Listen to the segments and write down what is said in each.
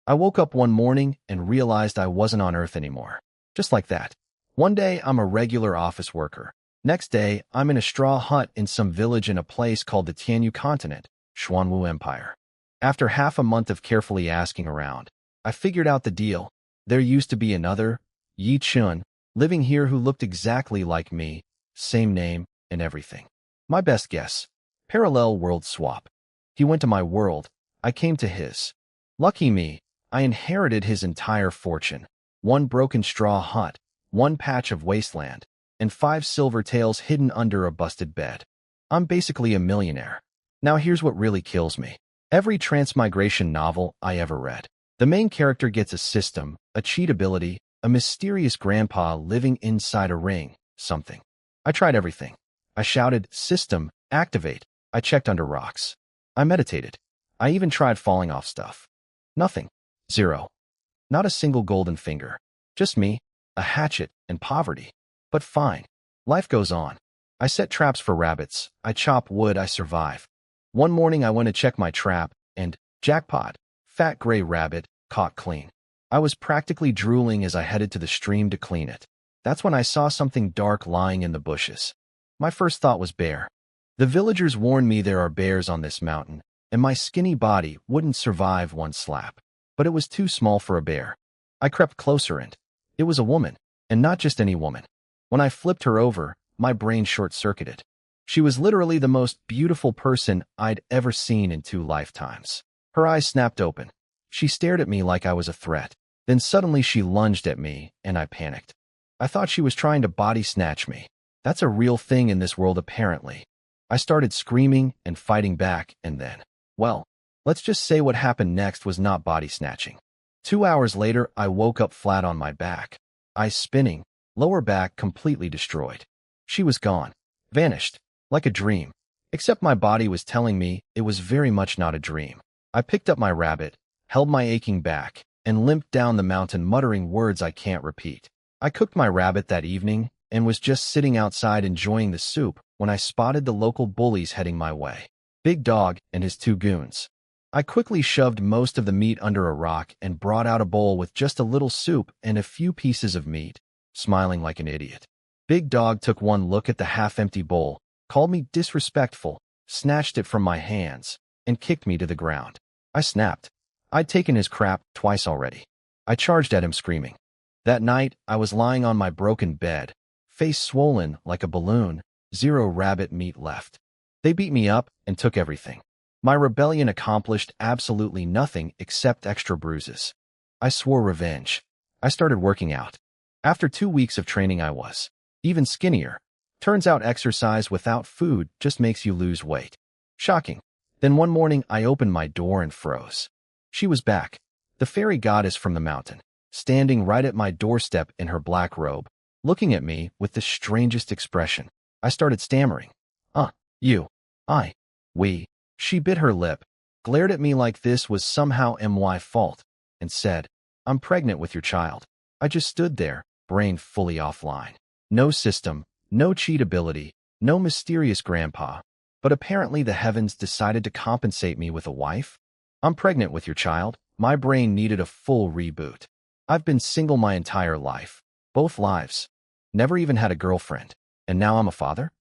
I woke up one morning and realized I wasn't on Earth anymore. Just like that. One day, I'm a regular office worker. Next day, I'm in a straw hut in some village in a place called the Tianyu continent, Xuanwu Empire. After half a month of carefully asking around, I figured out the deal. There used to be another, Yi Chun, living here who looked exactly like me, same name and everything. My best guess. Parallel world swap. He went to my world, I came to his. Lucky me, I inherited his entire fortune. One broken straw hut, one patch of wasteland, and 5 silver taels hidden under a busted bed. I'm basically a millionaire. Now here's what really kills me. Every transmigration novel I ever read, the main character gets a system, a cheat ability, a mysterious grandpa living inside a ring, something. I tried everything. I shouted, "System, activate." I checked under rocks. I meditated. I even tried falling off stuff. Nothing. Zero. Not a single golden finger. Just me, a hatchet, and poverty. But fine. Life goes on. I set traps for rabbits. I chop wood. I survive. One morning I went to check my trap, and, jackpot, fat gray rabbit, caught clean. I was practically drooling as I headed to the stream to clean it. That's when I saw something dark lying in the bushes. My first thought was bear. The villagers warned me there are bears on this mountain, and my skinny body wouldn't survive one slap. But it was too small for a bear. I crept closer and it was a woman, and not just any woman. When I flipped her over, my brain short-circuited. She was literally the most beautiful person I'd ever seen in 2 lifetimes. Her eyes snapped open. She stared at me like I was a threat. Then suddenly she lunged at me, and I panicked. I thought she was trying to body snatch me. That's a real thing in this world apparently. I started screaming and fighting back, and then, well, let's just say what happened next was not body snatching. 2 hours later, I woke up flat on my back. Eyes spinning, lower back completely destroyed. She was gone. Vanished. Like a dream. Except my body was telling me it was very much not a dream. I picked up my rabbit, held my aching back, and limped down the mountain muttering words I can't repeat. I cooked my rabbit that evening and was just sitting outside enjoying the soup when I spotted the local bullies heading my way. Big Dog and his 2 goons. I quickly shoved most of the meat under a rock and brought out a bowl with just a little soup and a few pieces of meat, smiling like an idiot. Big Dog took one look at the half-empty bowl, called me disrespectful, snatched it from my hands, and kicked me to the ground. I snapped. I'd taken his crap twice already. I charged at him screaming. That night, I was lying on my broken bed, face swollen like a balloon, 0 rabbit meat left. They beat me up and took everything. My rebellion accomplished absolutely nothing except extra bruises. I swore revenge. I started working out. After 2 weeks of training I was even skinnier. Turns out exercise without food just makes you lose weight. Shocking. Then one morning I opened my door and froze. She was back. The fairy goddess from the mountain, standing right at my doorstep in her black robe, looking at me with the strangest expression. I started stammering. You. We. She bit her lip, glared at me like this was somehow my fault, and said, "I'm pregnant with your child." I just stood there, brain fully offline. No system, no cheat ability, no mysterious grandpa. But apparently the heavens decided to compensate me with a wife. I'm pregnant with your child. My brain needed a full reboot. I've been single my entire life. Both lives. Never even had a girlfriend. And now I'm a father?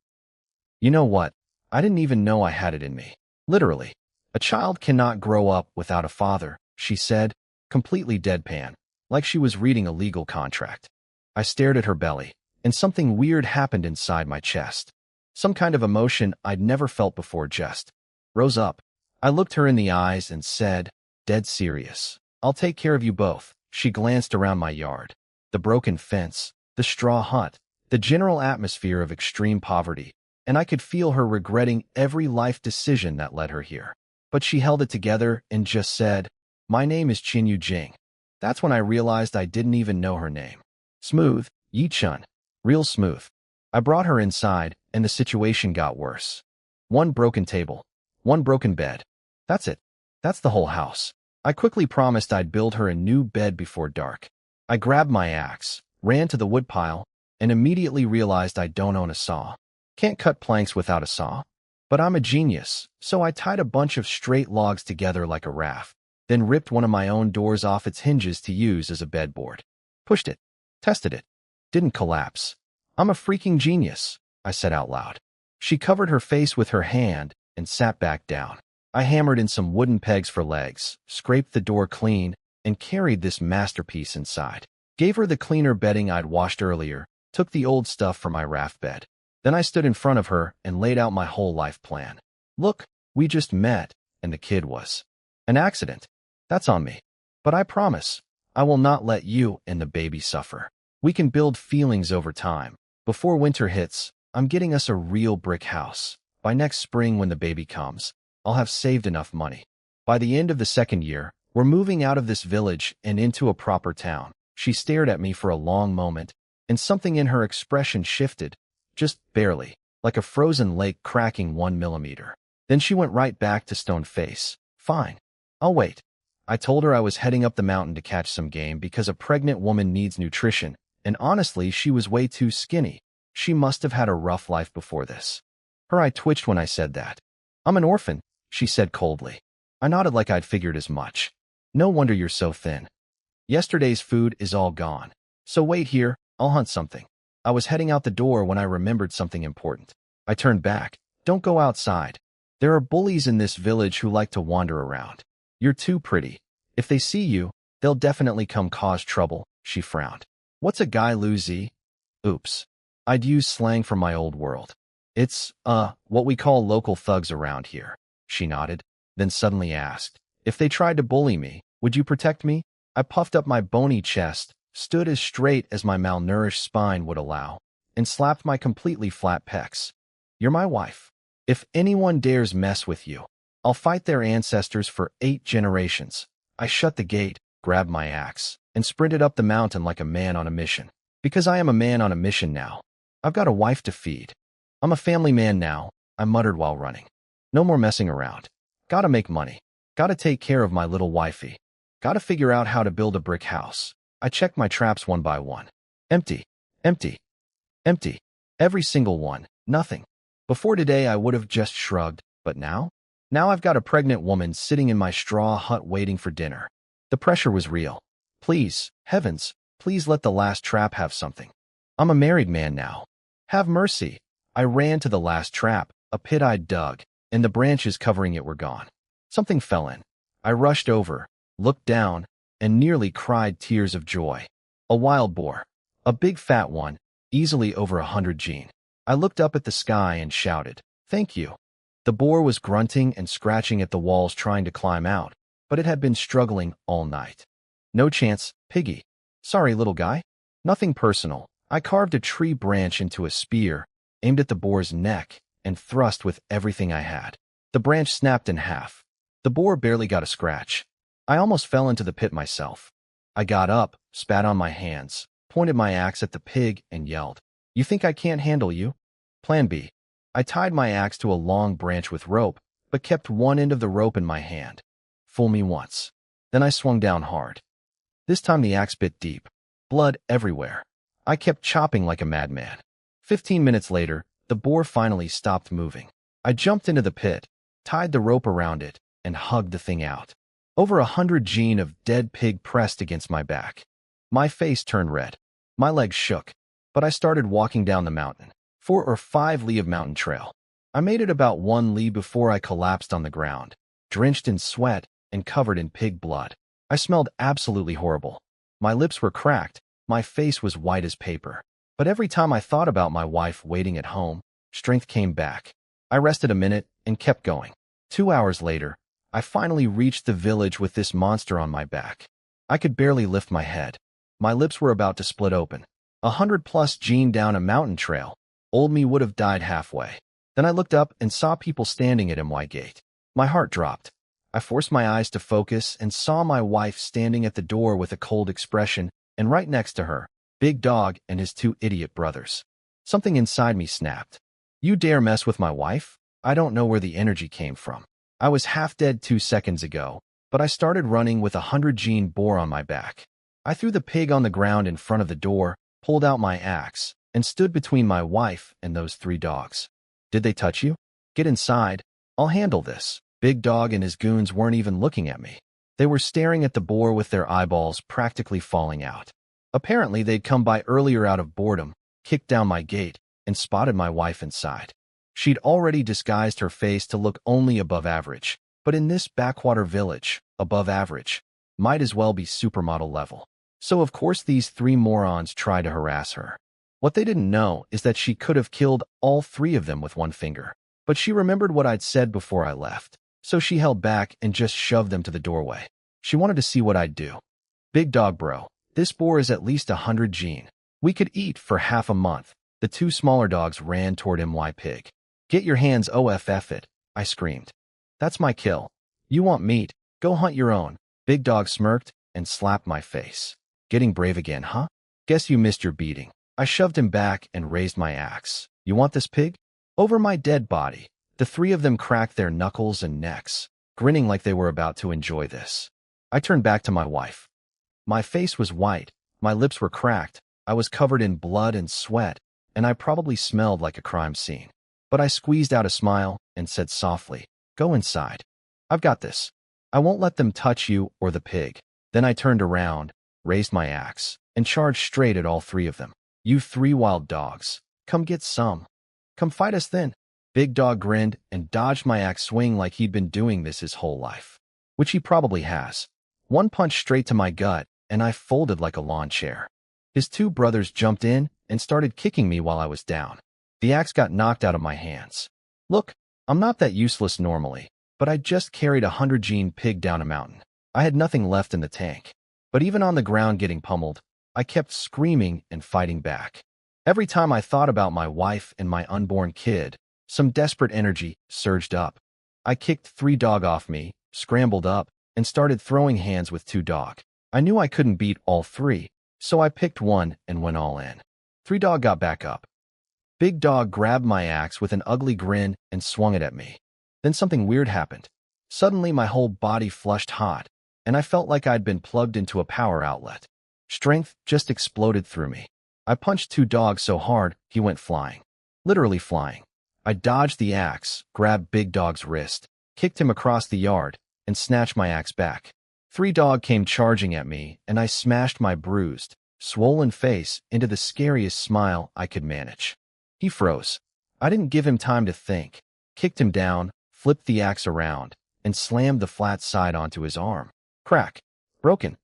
You know what? I didn't even know I had it in me. Literally. A child cannot grow up without a father, she said, completely deadpan, like she was reading a legal contract. I stared at her belly, and something weird happened inside my chest. Some kind of emotion I'd never felt before just rose up. I looked her in the eyes and said, dead serious, "I'll take care of you both." She glanced around my yard. The broken fence, the straw hut, the general atmosphere of extreme poverty, and I could feel her regretting every life decision that led her here. But she held it together and just said, "My name is Qinyu Jing." That's when I realized I didn't even know her name. Smooth, Yi Chun. Real smooth. I brought her inside, and the situation got worse. One broken table. One broken bed. That's it. That's the whole house. I quickly promised I'd build her a new bed before dark. I grabbed my axe, ran to the woodpile, and immediately realized I don't own a saw. Can't cut planks without a saw. But I'm a genius, so I tied a bunch of straight logs together like a raft. then ripped one of my own doors off its hinges to use as a bedboard. Pushed it. Tested it. Didn't collapse. I'm a freaking genius, I said out loud. She covered her face with her hand and sat back down. I hammered in some wooden pegs for legs, scraped the door clean, and carried this masterpiece inside. Gave her the cleaner bedding I'd washed earlier, took the old stuff from my raft bed. Then I stood in front of her and laid out my whole life plan. Look, we just met, and the kid was an accident. That's on me. But I promise, I will not let you and the baby suffer. We can build feelings over time. Before winter hits, I'm getting us a real brick house. By next spring when the baby comes, I'll have saved enough money. By the end of the second year, we're moving out of this village and into a proper town. She stared at me for a long moment, and something in her expression shifted, just barely, like a frozen lake cracking 1 millimeter. Then she went right back to stone face. Fine. I'll wait. I told her I was heading up the mountain to catch some game because a pregnant woman needs nutrition, and honestly, she was way too skinny. She must have had a rough life before this. Her eye twitched when I said that. I'm an orphan, she said coldly. I nodded like I'd figured as much. No wonder you're so thin. Yesterday's food is all gone. So wait here, I'll hunt something. I was heading out the door when I remembered something important. I turned back. Don't go outside. There are bullies in this village who like to wander around. You're too pretty. If they see you, they'll definitely come cause trouble, she frowned. What's a guy Luzi? Oops. I'd use slang from my old world. It's, what we call local thugs around here. She nodded, then suddenly asked, if they tried to bully me, would you protect me? I puffed up my bony chest, stood as straight as my malnourished spine would allow, and slapped my completely flat pecs. You're my wife. If anyone dares mess with you, I'll fight their ancestors for 8 generations. I shut the gate, grabbed my axe, and sprinted up the mountain like a man on a mission. Because I am a man on a mission now. I've got a wife to feed. I'm a family man now, I muttered while running. No more messing around. Gotta make money. Gotta take care of my little wifey. Gotta figure out how to build a brick house. I checked my traps one by one. Empty. Empty. Empty. Every single one. Nothing. Before today I would have just shrugged, but now? Now I've got a pregnant woman sitting in my straw hut waiting for dinner. The pressure was real. Please, heavens, please let the last trap have something. I'm a married man now. Have mercy. I ran to the last trap, a pit I'd dug, and the branches covering it were gone. Something fell in. I rushed over, looked down, and nearly cried tears of joy. A wild boar. A big fat one, easily over 100 gene. I looked up at the sky and shouted, "Thank you." The boar was grunting and scratching at the walls trying to climb out, but it had been struggling all night. No chance, piggy. Sorry, little guy. Nothing personal. I carved a tree branch into a spear, aimed at the boar's neck, and thrust with everything I had. The branch snapped in half. The boar barely got a scratch. I almost fell into the pit myself. I got up, spat on my hands, pointed my axe at the pig, and yelled, "You think I can't handle you?" Plan B. I tied my axe to a long branch with rope, but kept one end of the rope in my hand. Fool me once. Then I swung down hard. This time the axe bit deep. Blood everywhere. I kept chopping like a madman. 15 minutes later, the boar finally stopped moving. I jumped into the pit, tied the rope around it, and hugged the thing out. Over 100 gene of dead pig pressed against my back. My face turned red. My legs shook, but I started walking down the mountain. 4 or 5 li of mountain trail. I made it about 1 li before I collapsed on the ground, drenched in sweat and covered in pig blood. I smelled absolutely horrible. My lips were cracked, my face was white as paper. But every time I thought about my wife waiting at home, strength came back. I rested a minute and kept going. 2 hours later, I finally reached the village with this monster on my back. I could barely lift my head. My lips were about to split open. 100+ gene down a mountain trail. Old me would have died halfway. Then I looked up and saw people standing at MY Gate. My heart dropped. I forced my eyes to focus and saw my wife standing at the door with a cold expression, and right next to her, Big Dog and his 2 idiot brothers. Something inside me snapped. You dare mess with my wife? I don't know where the energy came from. I was half dead 2 seconds ago, but I started running with 100 gene boar on my back. I threw the pig on the ground in front of the door, pulled out my axe, and stood between my wife and those 3 dogs. Did they touch you? Get inside. I'll handle this. Big Dog and his goons weren't even looking at me. They were staring at the boar with their eyeballs practically falling out. Apparently, they'd come by earlier out of boredom, kicked down my gate, and spotted my wife inside. She'd already disguised her face to look only above average, but in this backwater village, above average might as well be supermodel level. So of course these three morons tried to harass her. What they didn't know is that she could have killed all three of them with one finger. But she remembered what I'd said before I left, so she held back and just shoved them to the doorway. She wanted to see what I'd do. Big dog bro, this boar is at least 100 gene. We could eat for half a month. The two smaller dogs ran toward my pig. Get your hands off it, I screamed. That's my kill. You want meat? Go hunt your own. Big dog smirked and slapped my face. Getting brave again, huh? Guess you missed your beating. I shoved him back and raised my axe. You want this pig? Over my dead body. The three of them cracked their knuckles and necks, grinning like they were about to enjoy this. I turned back to my wife. My face was white, my lips were cracked, I was covered in blood and sweat, and I probably smelled like a crime scene. But I squeezed out a smile and said softly, "Go inside. I've got this. I won't let them touch you or the pig." Then I turned around, raised my axe, and charged straight at all three of them. You three wild dogs, come get some. Come fight us then. Big dog grinned and dodged my axe swing like he'd been doing this his whole life. Which he probably has. One punch straight to my gut, and I folded like a lawn chair. His two brothers jumped in and started kicking me while I was down. The axe got knocked out of my hands. Look, I'm not that useless normally, but I just carried a 100-gene pig down a mountain. I had nothing left in the tank. But even on the ground getting pummeled, I kept screaming and fighting back. Every time I thought about my wife and my unborn kid, some desperate energy surged up. I kicked 3 dog off me, scrambled up, and started throwing hands with 2 dog. I knew I couldn't beat all 3, so I picked one and went all in. 3 dog got back up. Big dog grabbed my axe with an ugly grin and swung it at me. Then something weird happened. Suddenly my whole body flushed hot, and I felt like I'd been plugged into a power outlet. Strength just exploded through me. I punched 2 dogs so hard, he went flying. Literally flying. I dodged the axe, grabbed Big Dog's wrist, kicked him across the yard, and snatched my axe back. 3 dog came charging at me, and I smashed my bruised, swollen face into the scariest smile I could manage. He froze. I didn't give him time to think. Kicked him down, flipped the axe around, and slammed the flat side onto his arm. Crack. Broken.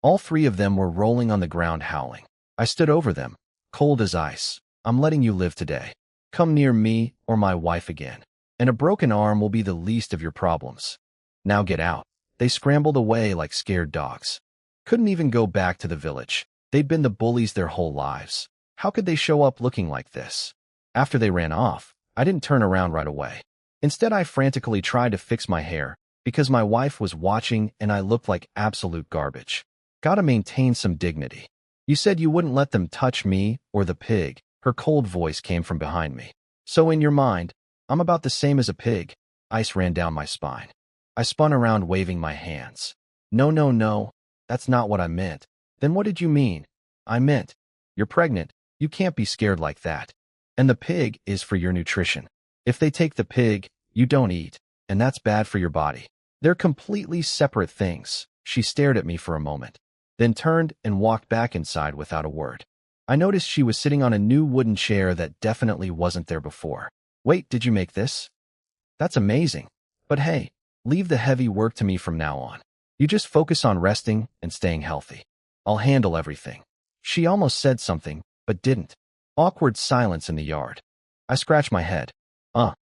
All 3 of them were rolling on the ground howling. I stood over them, cold as ice. I'm letting you live today. Come near me or my wife again, and a broken arm will be the least of your problems. Now get out. They scrambled away like scared dogs. Couldn't even go back to the village. They'd been the bullies their whole lives. How could they show up looking like this? After they ran off, I didn't turn around right away. Instead, I frantically tried to fix my hair because my wife was watching and I looked like absolute garbage. Gotta maintain some dignity. You said you wouldn't let them touch me or the pig. Her cold voice came from behind me. So in your mind, I'm about the same as a pig. Ice ran down my spine. I spun around waving my hands. No, no, no. That's not what I meant. Then what did you mean? I meant, you're pregnant. You can't be scared like that. And the pig is for your nutrition. If they take the pig, you don't eat, and that's bad for your body. They're completely separate things. She stared at me for a moment, then turned and walked back inside without a word. I noticed she was sitting on a new wooden chair that definitely wasn't there before. Wait, did you make this? That's amazing. But hey, leave the heavy work to me from now on. You just focus on resting and staying healthy. I'll handle everything. She almost said something, but didn't. Awkward silence in the yard. I scratched my head.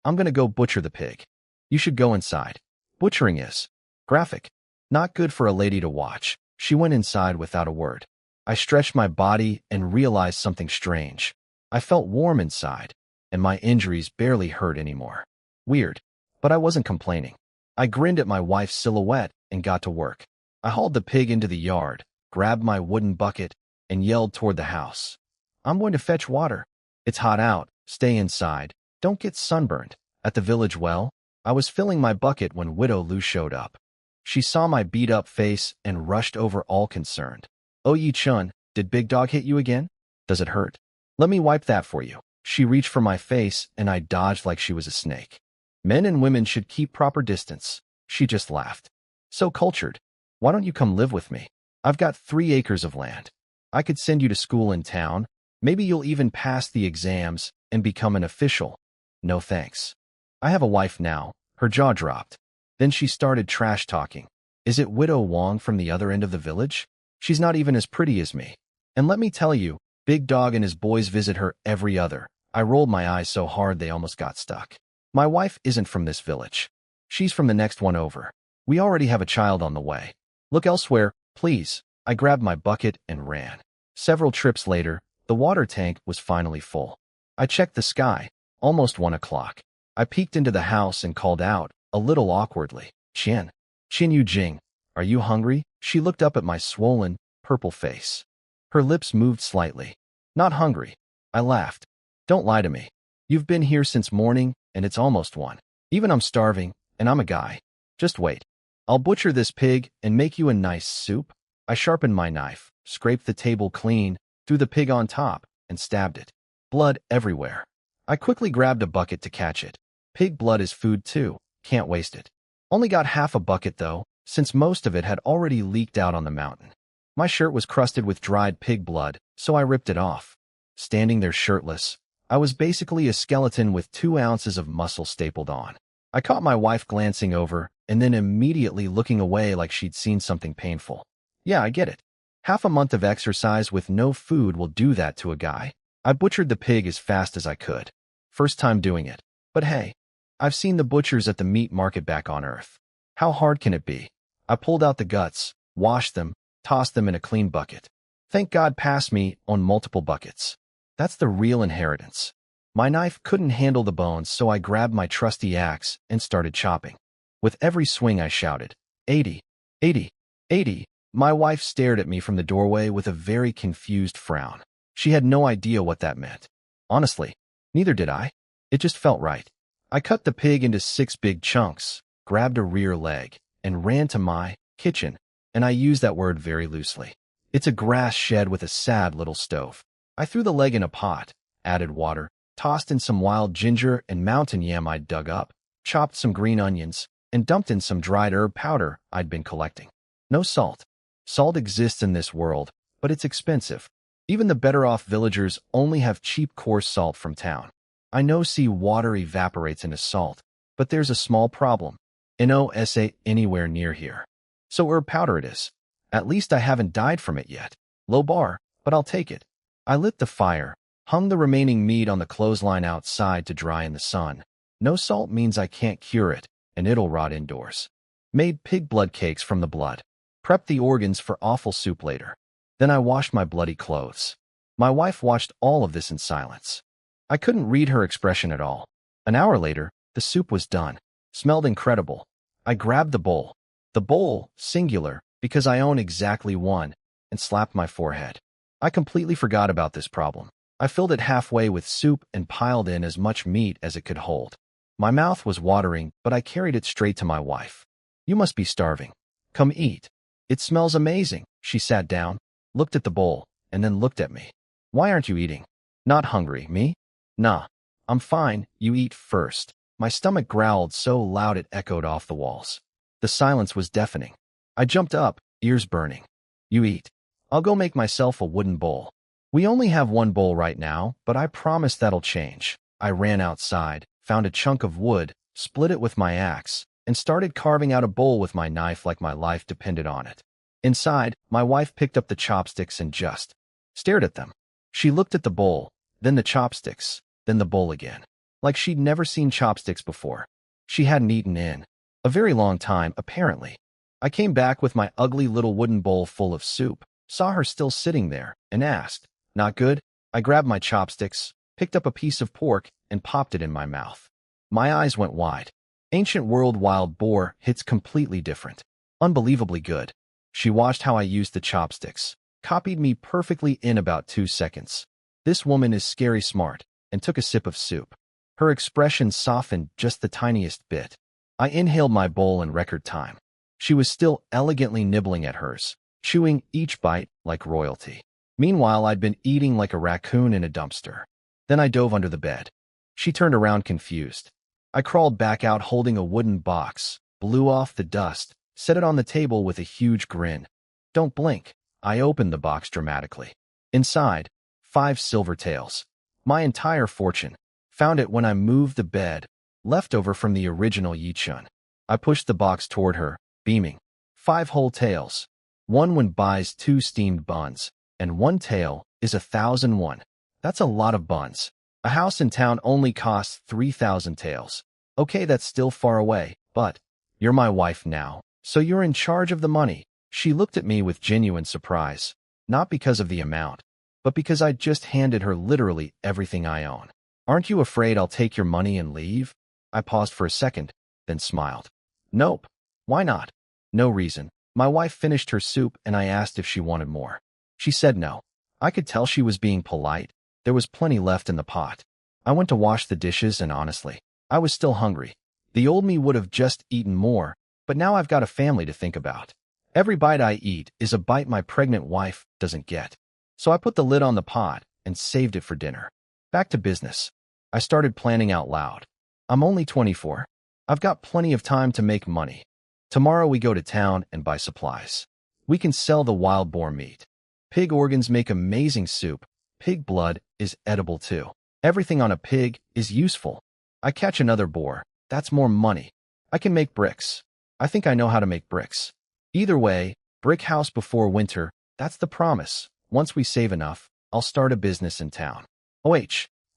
I'm gonna go butcher the pig. You should go inside. Butchering is graphic. Not good for a lady to watch. She went inside without a word. I stretched my body and realized something strange. I felt warm inside, and my injuries barely hurt anymore. Weird, but I wasn't complaining. I grinned at my wife's silhouette and got to work. I hauled the pig into the yard, grabbed my wooden bucket, and yelled toward the house. I'm going to fetch water. It's hot out. Stay inside. Don't get sunburned. At the village well, I was filling my bucket when Widow Lou showed up. She saw my beat-up face and rushed over all concerned. Oh, Yi-chun, did Big Dog hit you again? Does it hurt? Let me wipe that for you. She reached for my face, and I dodged like she was a snake. Men and women should keep proper distance. She just laughed. So cultured. Why don't you come live with me? I've got 3 acres of land. I could send you to school in town. Maybe you'll even pass the exams and become an official. No thanks. I have a wife now. Her jaw dropped. Then she started trash talking. Is it Widow Wong from the other end of the village? She's not even as pretty as me. And let me tell you, Big Dog and his boys visit her every other. I rolled my eyes so hard they almost got stuck. My wife isn't from this village. She's from the next one over. We already have a child on the way. Look elsewhere, please. I grabbed my bucket and ran. Several trips later, the water tank was finally full. I checked the sky. Almost 1 o'clock. I peeked into the house and called out, a little awkwardly, Chin Yu Jing, are you hungry? She looked up at my swollen, purple face. Her lips moved slightly. Not hungry. I laughed. Don't lie to me. You've been here since morning, and it's almost 1. Even I'm starving, and I'm a guy. Just wait. I'll butcher this pig and make you a nice soup. I sharpened my knife, scraped the table clean, threw the pig on top, and stabbed it. Blood everywhere. I quickly grabbed a bucket to catch it. Pig blood is food too. Can't waste it. Only got half a bucket though, since most of it had already leaked out on the mountain. My shirt was crusted with dried pig blood, so I ripped it off. Standing there shirtless, I was basically a skeleton with 2 ounces of muscle stapled on. I caught my wife glancing over and then immediately looking away like she'd seen something painful. Yeah, I get it. Half a month of exercise with no food will do that to a guy. I butchered the pig as fast as I could. First time doing it. But hey, I've seen the butchers at the meat market back on Earth. How hard can it be? I pulled out the guts, washed them, tossed them in a clean bucket. Thank God passed me on multiple buckets. That's the real inheritance. My knife couldn't handle the bones, so I grabbed my trusty axe and started chopping. With every swing I shouted, 80, 80, 80. My wife stared at me from the doorway with a very confused frown. She had no idea what that meant. Honestly, neither did I. It just felt right. I cut the pig into 6 big chunks, grabbed a rear leg, and ran to my kitchen, and I use that word very loosely. It's a grass shed with a sad little stove. I threw the leg in a pot, added water, tossed in some wild ginger and mountain yam I'd dug up, chopped some green onions, and dumped in some dried herb powder I'd been collecting. No salt. Salt exists in this world, but it's expensive. Even the better-off villagers only have cheap coarse salt from town. I know sea water evaporates into salt, but there's a small problem. No SA anywhere near here. So herb powder it is. At least I haven't died from it yet. Low bar, but I'll take it. I lit the fire, hung the remaining meat on the clothesline outside to dry in the sun. No salt means I can't cure it, and it'll rot indoors. Made pig blood cakes from the blood. Prepped the organs for awful soup later. Then I washed my bloody clothes. My wife watched all of this in silence. I couldn't read her expression at all. An hour later, the soup was done. Smelled incredible. I grabbed the bowl, singular, because I own exactly one, and slapped my forehead. I completely forgot about this problem. I filled it halfway with soup and piled in as much meat as it could hold. My mouth was watering, but I carried it straight to my wife. You must be starving. Come eat. It smells amazing. She sat down, looked at the bowl, and then looked at me. Why aren't you eating? Not hungry, me? Nah. I'm fine, you eat first. My stomach growled so loud it echoed off the walls. The silence was deafening. I jumped up, ears burning. You eat. I'll go make myself a wooden bowl. We only have one bowl right now, but I promise that'll change. I ran outside, found a chunk of wood, split it with my axe, and started carving out a bowl with my knife like my life depended on it. Inside, my wife picked up the chopsticks and just stared at them. She looked at the bowl, then the chopsticks, then the bowl again. Like she'd never seen chopsticks before. She hadn't eaten in a very long time, apparently. I came back with my ugly little wooden bowl full of soup, saw her still sitting there, and asked, "Not good?" I grabbed my chopsticks, picked up a piece of pork, and popped it in my mouth. My eyes went wide. Ancient world wild boar hits completely different. Unbelievably good. She watched how I used the chopsticks, copied me perfectly in about 2 seconds. This woman is scary smart, and took a sip of soup. Her expression softened just the tiniest bit. I inhaled my bowl in record time. She was still elegantly nibbling at hers, chewing each bite like royalty. Meanwhile, I'd been eating like a raccoon in a dumpster. Then I dove under the bed. She turned around confused. I crawled back out holding a wooden box, blew off the dust, set it on the table with a huge grin. Don't blink. I opened the box dramatically. Inside, 5 silver taels. My entire fortune. Found it when I moved the bed, leftover from the original Yichun. I pushed the box toward her, beaming. 5 whole taels. 1 won buys 2 steamed buns, and 1 tael is 1,001. That's a lot of buns. A house in town only costs 3,000 taels. Okay, that's still far away, but you're my wife now, so you're in charge of the money. She looked at me with genuine surprise, not because of the amount, but because I'd just handed her literally everything I own. Aren't you afraid I'll take your money and leave? I paused for a second, then smiled. Nope. Why not? No reason. My wife finished her soup and I asked if she wanted more. She said no. I could tell she was being polite. There was plenty left in the pot. I went to wash the dishes and honestly, I was still hungry. The old me would have just eaten more, but now I've got a family to think about. Every bite I eat is a bite my pregnant wife doesn't get. So I put the lid on the pot and saved it for dinner. Back to business. I started planning out loud. I'm only 24. I've got plenty of time to make money. Tomorrow we go to town and buy supplies. We can sell the wild boar meat. Pig organs make amazing soup. Pig blood is edible too. Everything on a pig is useful. I catch another boar. That's more money. I can make bricks. I think I know how to make bricks. Either way, brick house before winter, that's the promise. Once we save enough, I'll start a business in town.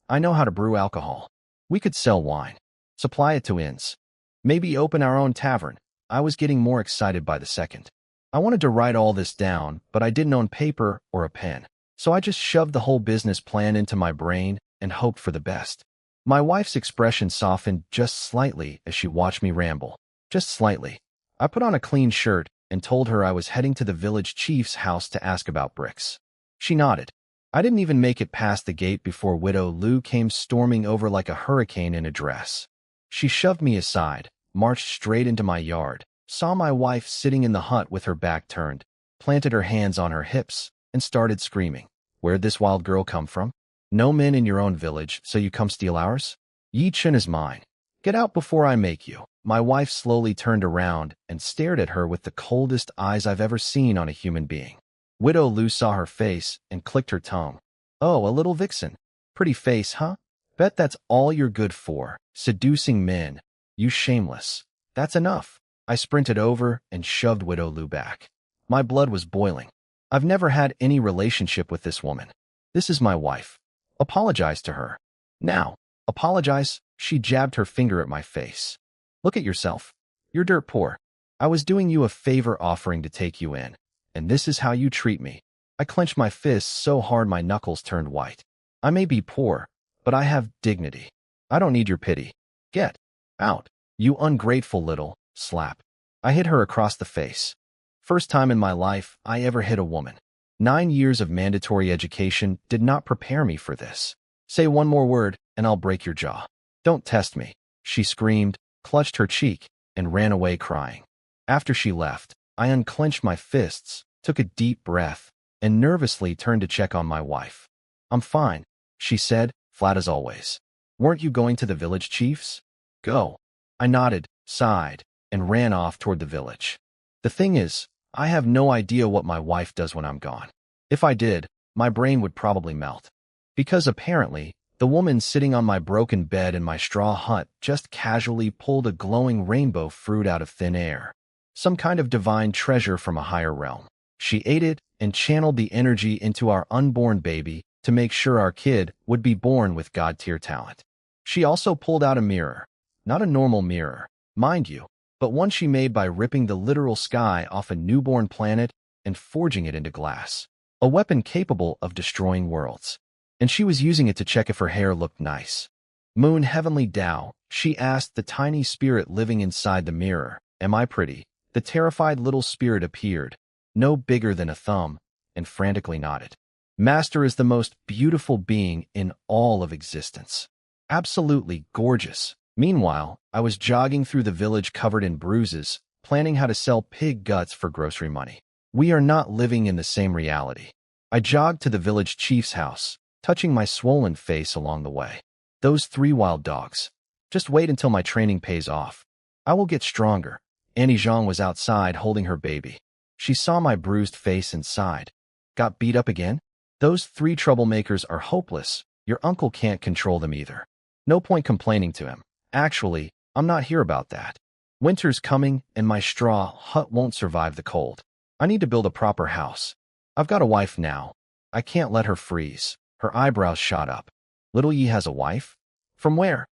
I know how to brew alcohol. We could sell wine. Supply it to inns. Maybe open our own tavern. I was getting more excited by the second. I wanted to write all this down, but I didn't own paper or a pen. So I just shoved the whole business plan into my brain and hoped for the best. My wife's expression softened just slightly as she watched me ramble. Just slightly. I put on a clean shirt and told her I was heading to the village chief's house to ask about bricks. She nodded. I didn't even make it past the gate before Widow Lu came storming over like a hurricane in a dress. She shoved me aside, marched straight into my yard, saw my wife sitting in the hut with her back turned, planted her hands on her hips, and started screaming. Where'd this wild girl come from? No men in your own village, so you come steal ours? Yi Chen is mine. Get out before I make you. My wife slowly turned around and stared at her with the coldest eyes I've ever seen on a human being. Widow Lu saw her face and clicked her tongue. Oh, a little vixen. Pretty face, huh? Bet that's all you're good for, seducing men. You shameless. That's enough. I sprinted over and shoved Widow Lu back. My blood was boiling. I've never had any relationship with this woman. This is my wife. Apologize to her. Now, apologize. She jabbed her finger at my face. Look at yourself. You're dirt poor. I was doing you a favor offering to take you in, and this is how you treat me. I clenched my fists so hard my knuckles turned white. I may be poor, but I have dignity. I don't need your pity. Get out, you ungrateful little slap. I hit her across the face. First time in my life I ever hit a woman. 9 years of mandatory education did not prepare me for this. Say one more word and I'll break your jaw. Don't test me, she screamed, clutched her cheek, and ran away crying. After she left, I unclenched my fists, took a deep breath, and nervously turned to check on my wife. I'm fine, she said, flat as always. Weren't you going to the village chief's? Go. I nodded, sighed, and ran off toward the village. The thing is, I have no idea what my wife does when I'm gone. If I did, my brain would probably melt. Because apparently, the woman sitting on my broken bed in my straw hut just casually pulled a glowing rainbow fruit out of thin air. Some kind of divine treasure from a higher realm. She ate it and channeled the energy into our unborn baby to make sure our kid would be born with God-tier talent. She also pulled out a mirror. Not a normal mirror, mind you, but one she made by ripping the literal sky off a newborn planet and forging it into glass. A weapon capable of destroying worlds. And she was using it to check if her hair looked nice. Moon Heavenly Tao, she asked the tiny spirit living inside the mirror, am I pretty? The terrified little spirit appeared, no bigger than a thumb, and frantically nodded. Master is the most beautiful being in all of existence. Absolutely gorgeous. Meanwhile, I was jogging through the village covered in bruises, planning how to sell pig guts for grocery money. We are not living in the same reality. I jogged to the village chief's house, touching my swollen face along the way. Those 3 wild dogs. Just wait until my training pays off. I will get stronger, Annie Zhang was outside holding her baby. She saw my bruised face and sighed. Got beat up again? Those three troublemakers are hopeless. Your uncle can't control them either. No point complaining to him. Actually, I'm not here about that. Winter's coming, and my straw hut won't survive the cold. I need to build a proper house. I've got a wife now. I can't let her freeze. Her eyebrows shot up. Little Yi has a wife? From where?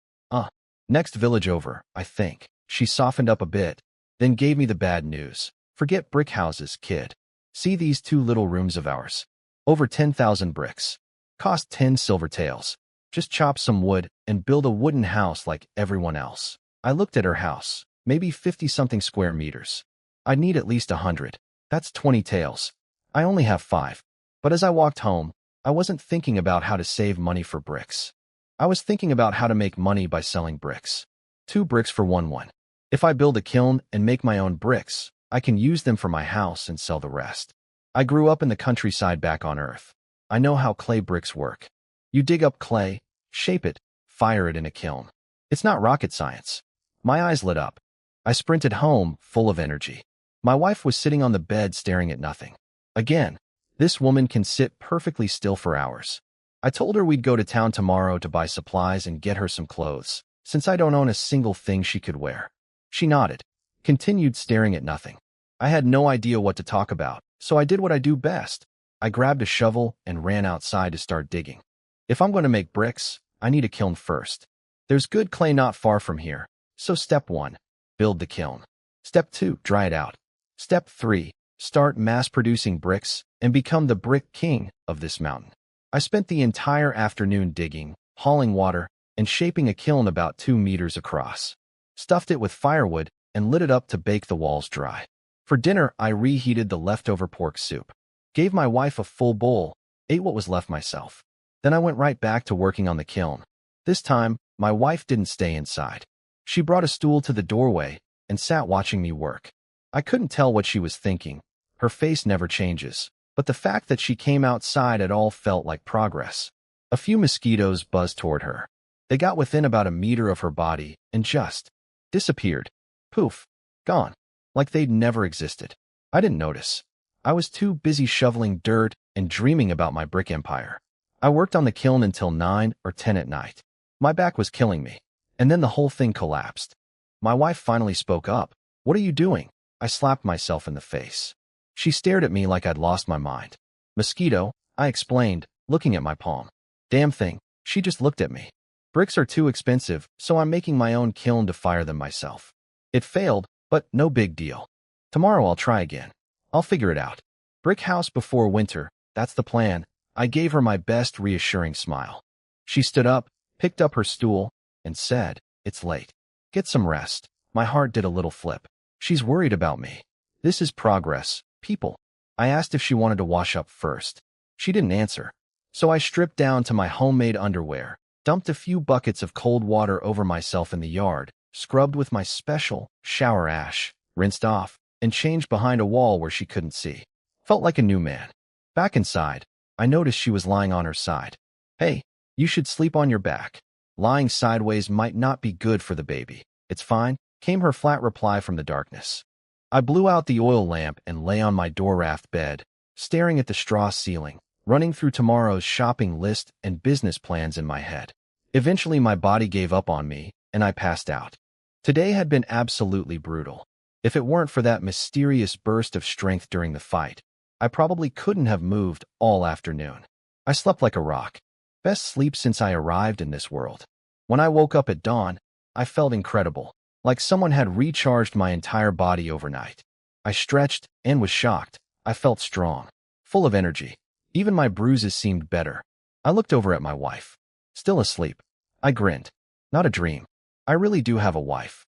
Next village over, I think. She softened up a bit, then gave me the bad news. Forget brick houses, kid. See these 2 little rooms of ours. Over 10,000 bricks. Cost 10 silver taels. Just chop some wood and build a wooden house like everyone else. I looked at her house. Maybe 50-something square meters. I'd need at least 100. That's 20 taels. I only have 5. But as I walked home, I wasn't thinking about how to save money for bricks. I was thinking about how to make money by selling bricks. 2 bricks for 1. If I build a kiln and make my own bricks, I can use them for my house and sell the rest. I grew up in the countryside back on Earth. I know how clay bricks work. You dig up clay, shape it, fire it in a kiln. It's not rocket science. My eyes lit up. I sprinted home, full of energy. My wife was sitting on the bed staring at nothing. Again, this woman can sit perfectly still for hours. I told her we'd go to town tomorrow to buy supplies and get her some clothes, since I don't own a single thing she could wear. She nodded, continued staring at nothing. I had no idea what to talk about, so I did what I do best. I grabbed a shovel and ran outside to start digging. If I'm going to make bricks, I need a kiln first. There's good clay not far from here, so step 1, build the kiln. Step 2, dry it out. Step 3, start mass-producing bricks and become the brick king of this mountain. I spent the entire afternoon digging, hauling water, and shaping a kiln about 2 meters across. Stuffed it with firewood and lit it up to bake the walls dry. For dinner, I reheated the leftover pork soup. Gave my wife a full bowl, ate what was left myself. Then I went right back to working on the kiln. This time, my wife didn't stay inside. She brought a stool to the doorway and sat watching me work. I couldn't tell what she was thinking. Her face never changes, but the fact that she came outside at all felt like progress. A few mosquitoes buzzed toward her. They got within about a meter of her body and just disappeared. Poof, gone, like they'd never existed. I didn't notice. I was too busy shoveling dirt and dreaming about my brick empire. I worked on the kiln until 9 or 10 at night. My back was killing me, and then the whole thing collapsed. My wife finally spoke up. "What are you doing?" I slapped myself in the face. She stared at me like I'd lost my mind. "Mosquito," I explained, looking at my palm. "Damn thing," she just looked at me. "Bricks are too expensive, so I'm making my own kiln to fire them myself. It failed, but no big deal. Tomorrow I'll try again. I'll figure it out. Brick house before winter, that's the plan." I gave her my best reassuring smile. She stood up, picked up her stool, and said, "It's late. Get some rest." My heart did a little flip. She's worried about me. This is progress, people. I asked if she wanted to wash up first. She didn't answer. So I stripped down to my homemade underwear, dumped a few buckets of cold water over myself in the yard, scrubbed with my special shower ash, rinsed off, and changed behind a wall where she couldn't see. Felt like a new man. Back inside, I noticed she was lying on her side. "Hey, you should sleep on your back. Lying sideways might not be good for the baby." "It's fine," came her flat reply from the darkness. I blew out the oil lamp and lay on my door raft bed, staring at the straw ceiling, running through tomorrow's shopping list and business plans in my head. Eventually my body gave up on me, and I passed out. Today had been absolutely brutal. If it weren't for that mysterious burst of strength during the fight, I probably couldn't have moved all afternoon. I slept like a rock. Best sleep since I arrived in this world. When I woke up at dawn, I felt incredible, like someone had recharged my entire body overnight. I stretched and was shocked. I felt strong, full of energy. Even my bruises seemed better. I looked over at my wife. Still asleep. I grinned. Not a dream. I really do have a wife.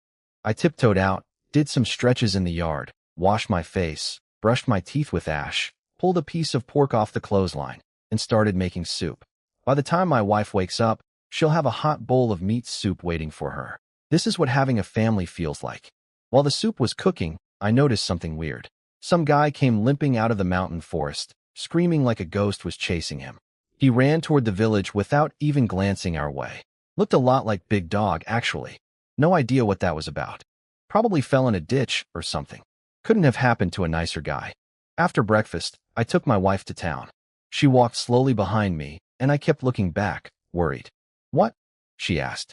I tiptoed out, did some stretches in the yard, washed my face, brushed my teeth with ash, pulled a piece of pork off the clothesline, and started making soup. By the time my wife wakes up, she'll have a hot bowl of meat soup waiting for her. This is what having a family feels like. While the soup was cooking, I noticed something weird. Some guy came limping out of the mountain forest, screaming like a ghost was chasing him. He ran toward the village without even glancing our way. Looked a lot like Big Dog, actually. No idea what that was about. Probably fell in a ditch or something. Couldn't have happened to a nicer guy. After breakfast, I took my wife to town. She walked slowly behind me, and I kept looking back, worried. What? She asked.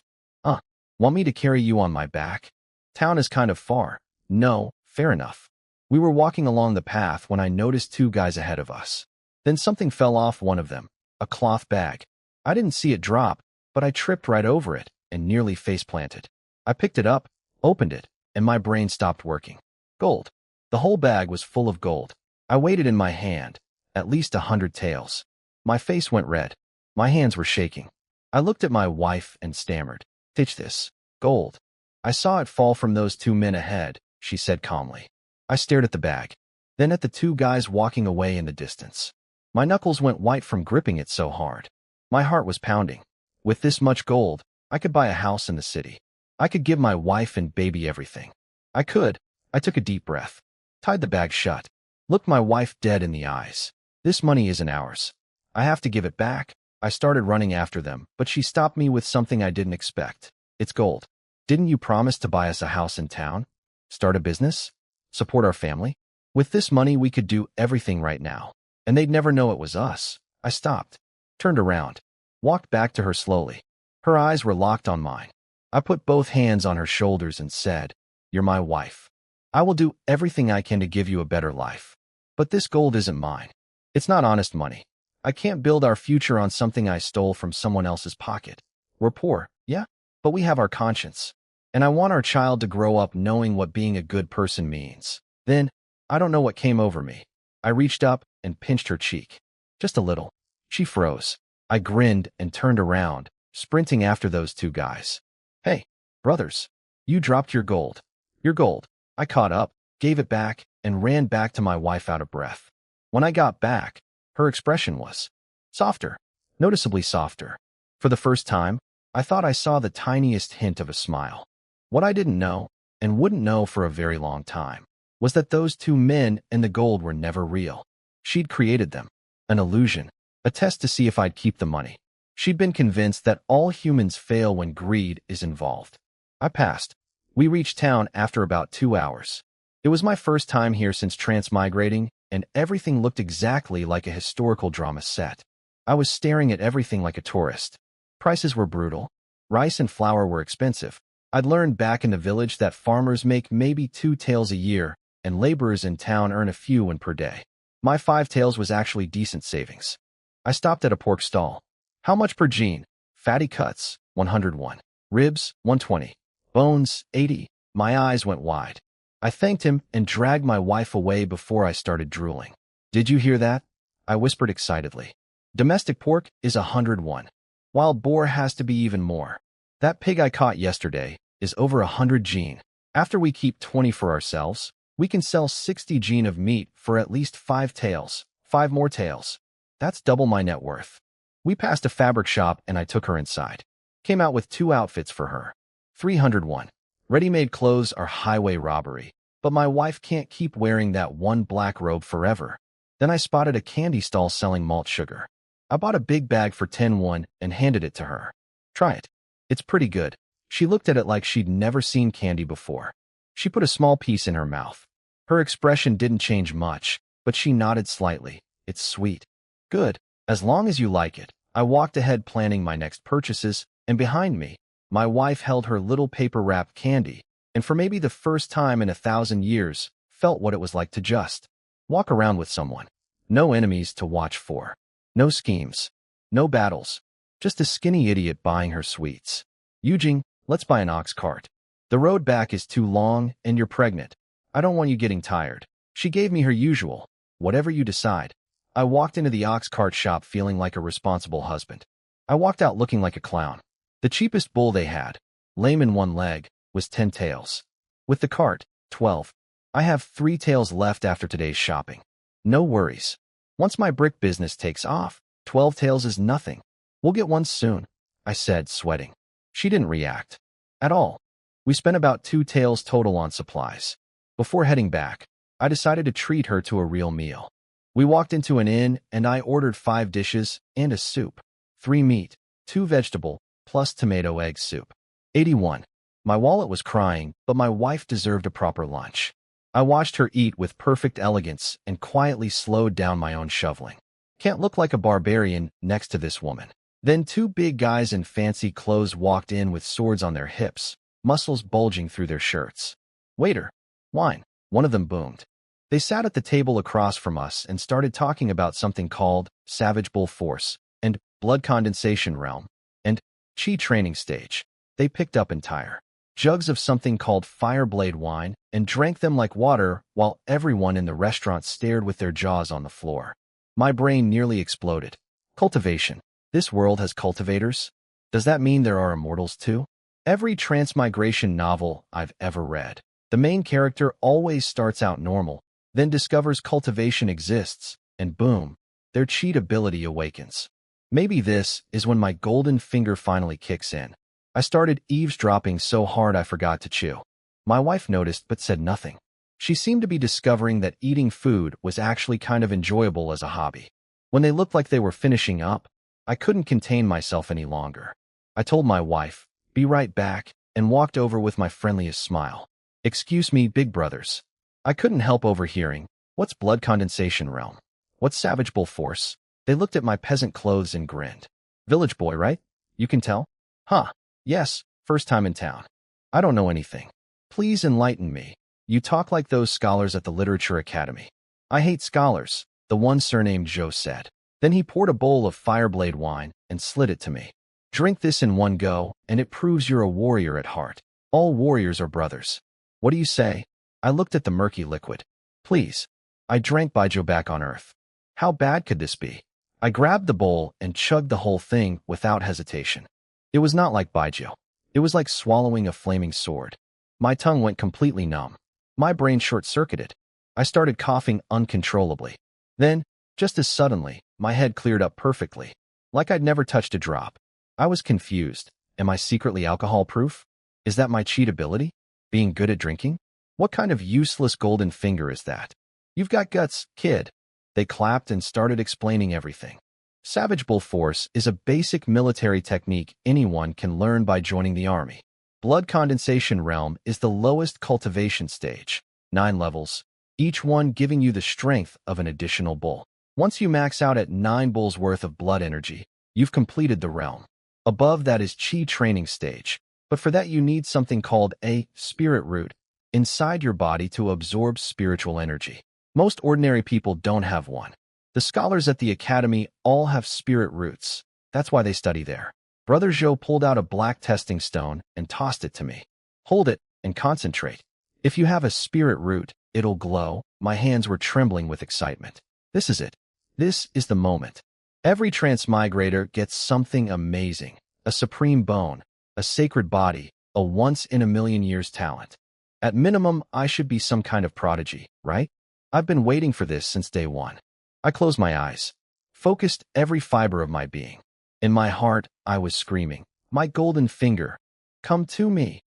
Want me to carry you on my back? Town is kind of far. No, fair enough. We were walking along the path when I noticed two guys ahead of us. Then something fell off one of them, a cloth bag. I didn't see it drop, but I tripped right over it and nearly face-planted. I picked it up, opened it, and my brain stopped working. Gold. The whole bag was full of gold. I weighed it in my hand, at least 100 taels. My face went red. My hands were shaking. I looked at my wife and stammered. Ditch this. Gold. I saw it fall from those two men ahead, she said calmly. I stared at the bag, then at the two guys walking away in the distance. My knuckles went white from gripping it so hard. My heart was pounding. With this much gold, I could buy a house in the city. I could give my wife and baby everything. I could. I took a deep breath, tied the bag shut, looked my wife dead in the eyes. This money isn't ours. I have to give it back. I started running after them, but she stopped me with something I didn't expect. It's gold. Didn't you promise to buy us a house in town? Start a business? Support our family? With this money, we could do everything right now, and they'd never know it was us. I stopped, turned around, walked back to her slowly. Her eyes were locked on mine. I put both hands on her shoulders and said, "You're my wife. I will do everything I can to give you a better life. But this gold isn't mine. It's not honest money. I can't build our future on something I stole from someone else's pocket. We're poor, yeah, but we have our conscience. And I want our child to grow up knowing what being a good person means." Then, I don't know what came over me. I reached up and pinched her cheek. Just a little. She froze. I grinned and turned around, sprinting after those two guys. "Hey, brothers, you dropped your gold." "Your gold." I caught up, gave it back, and ran back to my wife out of breath. When I got back, her expression was softer, noticeably softer. For the first time, I thought I saw the tiniest hint of a smile. What I didn't know, and wouldn't know for a very long time, was that those two men and the gold were never real. She'd created them, an illusion, a test to see if I'd keep the money. She'd been convinced that all humans fail when greed is involved. I passed. We reached town after about 2 hours. It was my first time here since transmigrating, and everything looked exactly like a historical drama set. I was staring at everything like a tourist. Prices were brutal. Rice and flour were expensive. I'd learned back in the village that farmers make maybe 2 taels a year, and laborers in town earn a few one per day. My 5 taels was actually decent savings. I stopped at a pork stall. "How much per jean?" "Fatty cuts, 101. Ribs, 120. Bones, 80. My eyes went wide. I thanked him and dragged my wife away before I started drooling. "Did you hear that?" I whispered excitedly. "Domestic pork is 101. Wild boar has to be even more. That pig I caught yesterday is over 100 jean. After we keep 20 for ourselves, we can sell 60 jean of meat for at least 5 taels, 5 more taels. That's double my net worth." We passed a fabric shop and I took her inside. Came out with 2 outfits for her. 301. Ready-made clothes are highway robbery, but my wife can't keep wearing that one black robe forever. Then I spotted a candy stall selling malt sugar. I bought a big bag for 10 and handed it to her. "Try it. It's pretty good." She looked at it like she'd never seen candy before. She put a small piece in her mouth. Her expression didn't change much, but she nodded slightly. "It's sweet." "Good. As long as you like it." I walked ahead planning my next purchases, and behind me, my wife held her little paper-wrapped candy, and for maybe the first time in 1,000 years, felt what it was like to just walk around with someone. No enemies to watch for. No schemes. No battles. Just a skinny idiot buying her sweets. "Eugene, let's buy an ox cart. The road back is too long, and you're pregnant. I don't want you getting tired." She gave me her usual, "Whatever you decide." I walked into the ox cart shop feeling like a responsible husband. I walked out looking like a clown. The cheapest bull they had, lame in one leg, was 10 taels. With the cart, 12. I have 3 taels left after today's shopping. No worries. Once my brick business takes off, 12 taels is nothing. "We'll get one soon," I said, sweating. She didn't react. At all. We spent about 2 taels total on supplies. Before heading back, I decided to treat her to a real meal. We walked into an inn and I ordered 5 dishes and a soup. 3 meat, 2 vegetable, plus tomato egg soup. 81. My wallet was crying, but my wife deserved a proper lunch. I watched her eat with perfect elegance and quietly slowed down my own shoveling. Can't look like a barbarian next to this woman. Then two big guys in fancy clothes walked in with swords on their hips, muscles bulging through their shirts. "Waiter, wine," one of them boomed. They sat at the table across from us and started talking about something called Savage Bull Force and Blood Condensation Realm and Chi Training Stage. They picked up entire jugs of something called Fireblade wine and drank them like water while everyone in the restaurant stared with their jaws on the floor. My brain nearly exploded. Cultivation. This world has cultivators? Does that mean there are immortals too? Every transmigration novel I've ever read, the main character always starts out normal, then discovers cultivation exists, and boom, their cheat ability awakens. Maybe this is when my golden finger finally kicks in. I started eavesdropping so hard I forgot to chew. My wife noticed but said nothing. She seemed to be discovering that eating food was actually kind of enjoyable as a hobby. When they looked like they were finishing up, I couldn't contain myself any longer. I told my wife, "Be right back," and walked over with my friendliest smile. "Excuse me, big brothers." I couldn't help overhearing, "What's blood condensation realm? What's Savage Bull Force?" They looked at my peasant clothes and grinned. "Village boy, right? You can tell?" "Huh. Yes, first time in town. I don't know anything. Please enlighten me. You talk like those scholars at the Literature Academy." "I hate scholars," the one surnamed Joe said. Then he poured a bowl of Fireblade wine and slid it to me. "Drink this in one go, and it proves you're a warrior at heart. All warriors are brothers." "What do you say?" I looked at the murky liquid. "Please." I drank Baijiu back on Earth. How bad could this be? I grabbed the bowl and chugged the whole thing without hesitation. It was not like Baijiu. It was like swallowing a flaming sword. My tongue went completely numb. My brain short-circuited. I started coughing uncontrollably. Then, just as suddenly, my head cleared up perfectly, like I'd never touched a drop. I was confused. Am I secretly alcohol-proof? Is that my cheat ability? Being good at drinking? What kind of useless golden finger is that? "You've got guts, kid." They clapped and started explaining everything. Savage Bull Force is a basic military technique anyone can learn by joining the army. Blood Condensation Realm is the lowest cultivation stage, 9 levels, each one giving you the strength of an additional bull. Once you max out at 9 bulls worth of blood energy, you've completed the realm. Above that is Chi Training Stage, but for that you need something called a spirit root inside your body to absorb spiritual energy. Most ordinary people don't have one. The scholars at the academy all have spirit roots. That's why they study there. Brother Joe pulled out a black testing stone and tossed it to me. "Hold it and concentrate. If you have a spirit root, it'll glow." My hands were trembling with excitement. This is it. This is the moment. Every transmigrator gets something amazing. A supreme bone, a sacred body, a once-in-a-million-years talent. At minimum, I should be some kind of prodigy, right? I've been waiting for this since day one. I closed my eyes, focused every fiber of my being. In my heart, I was screaming, "My golden finger, come to me."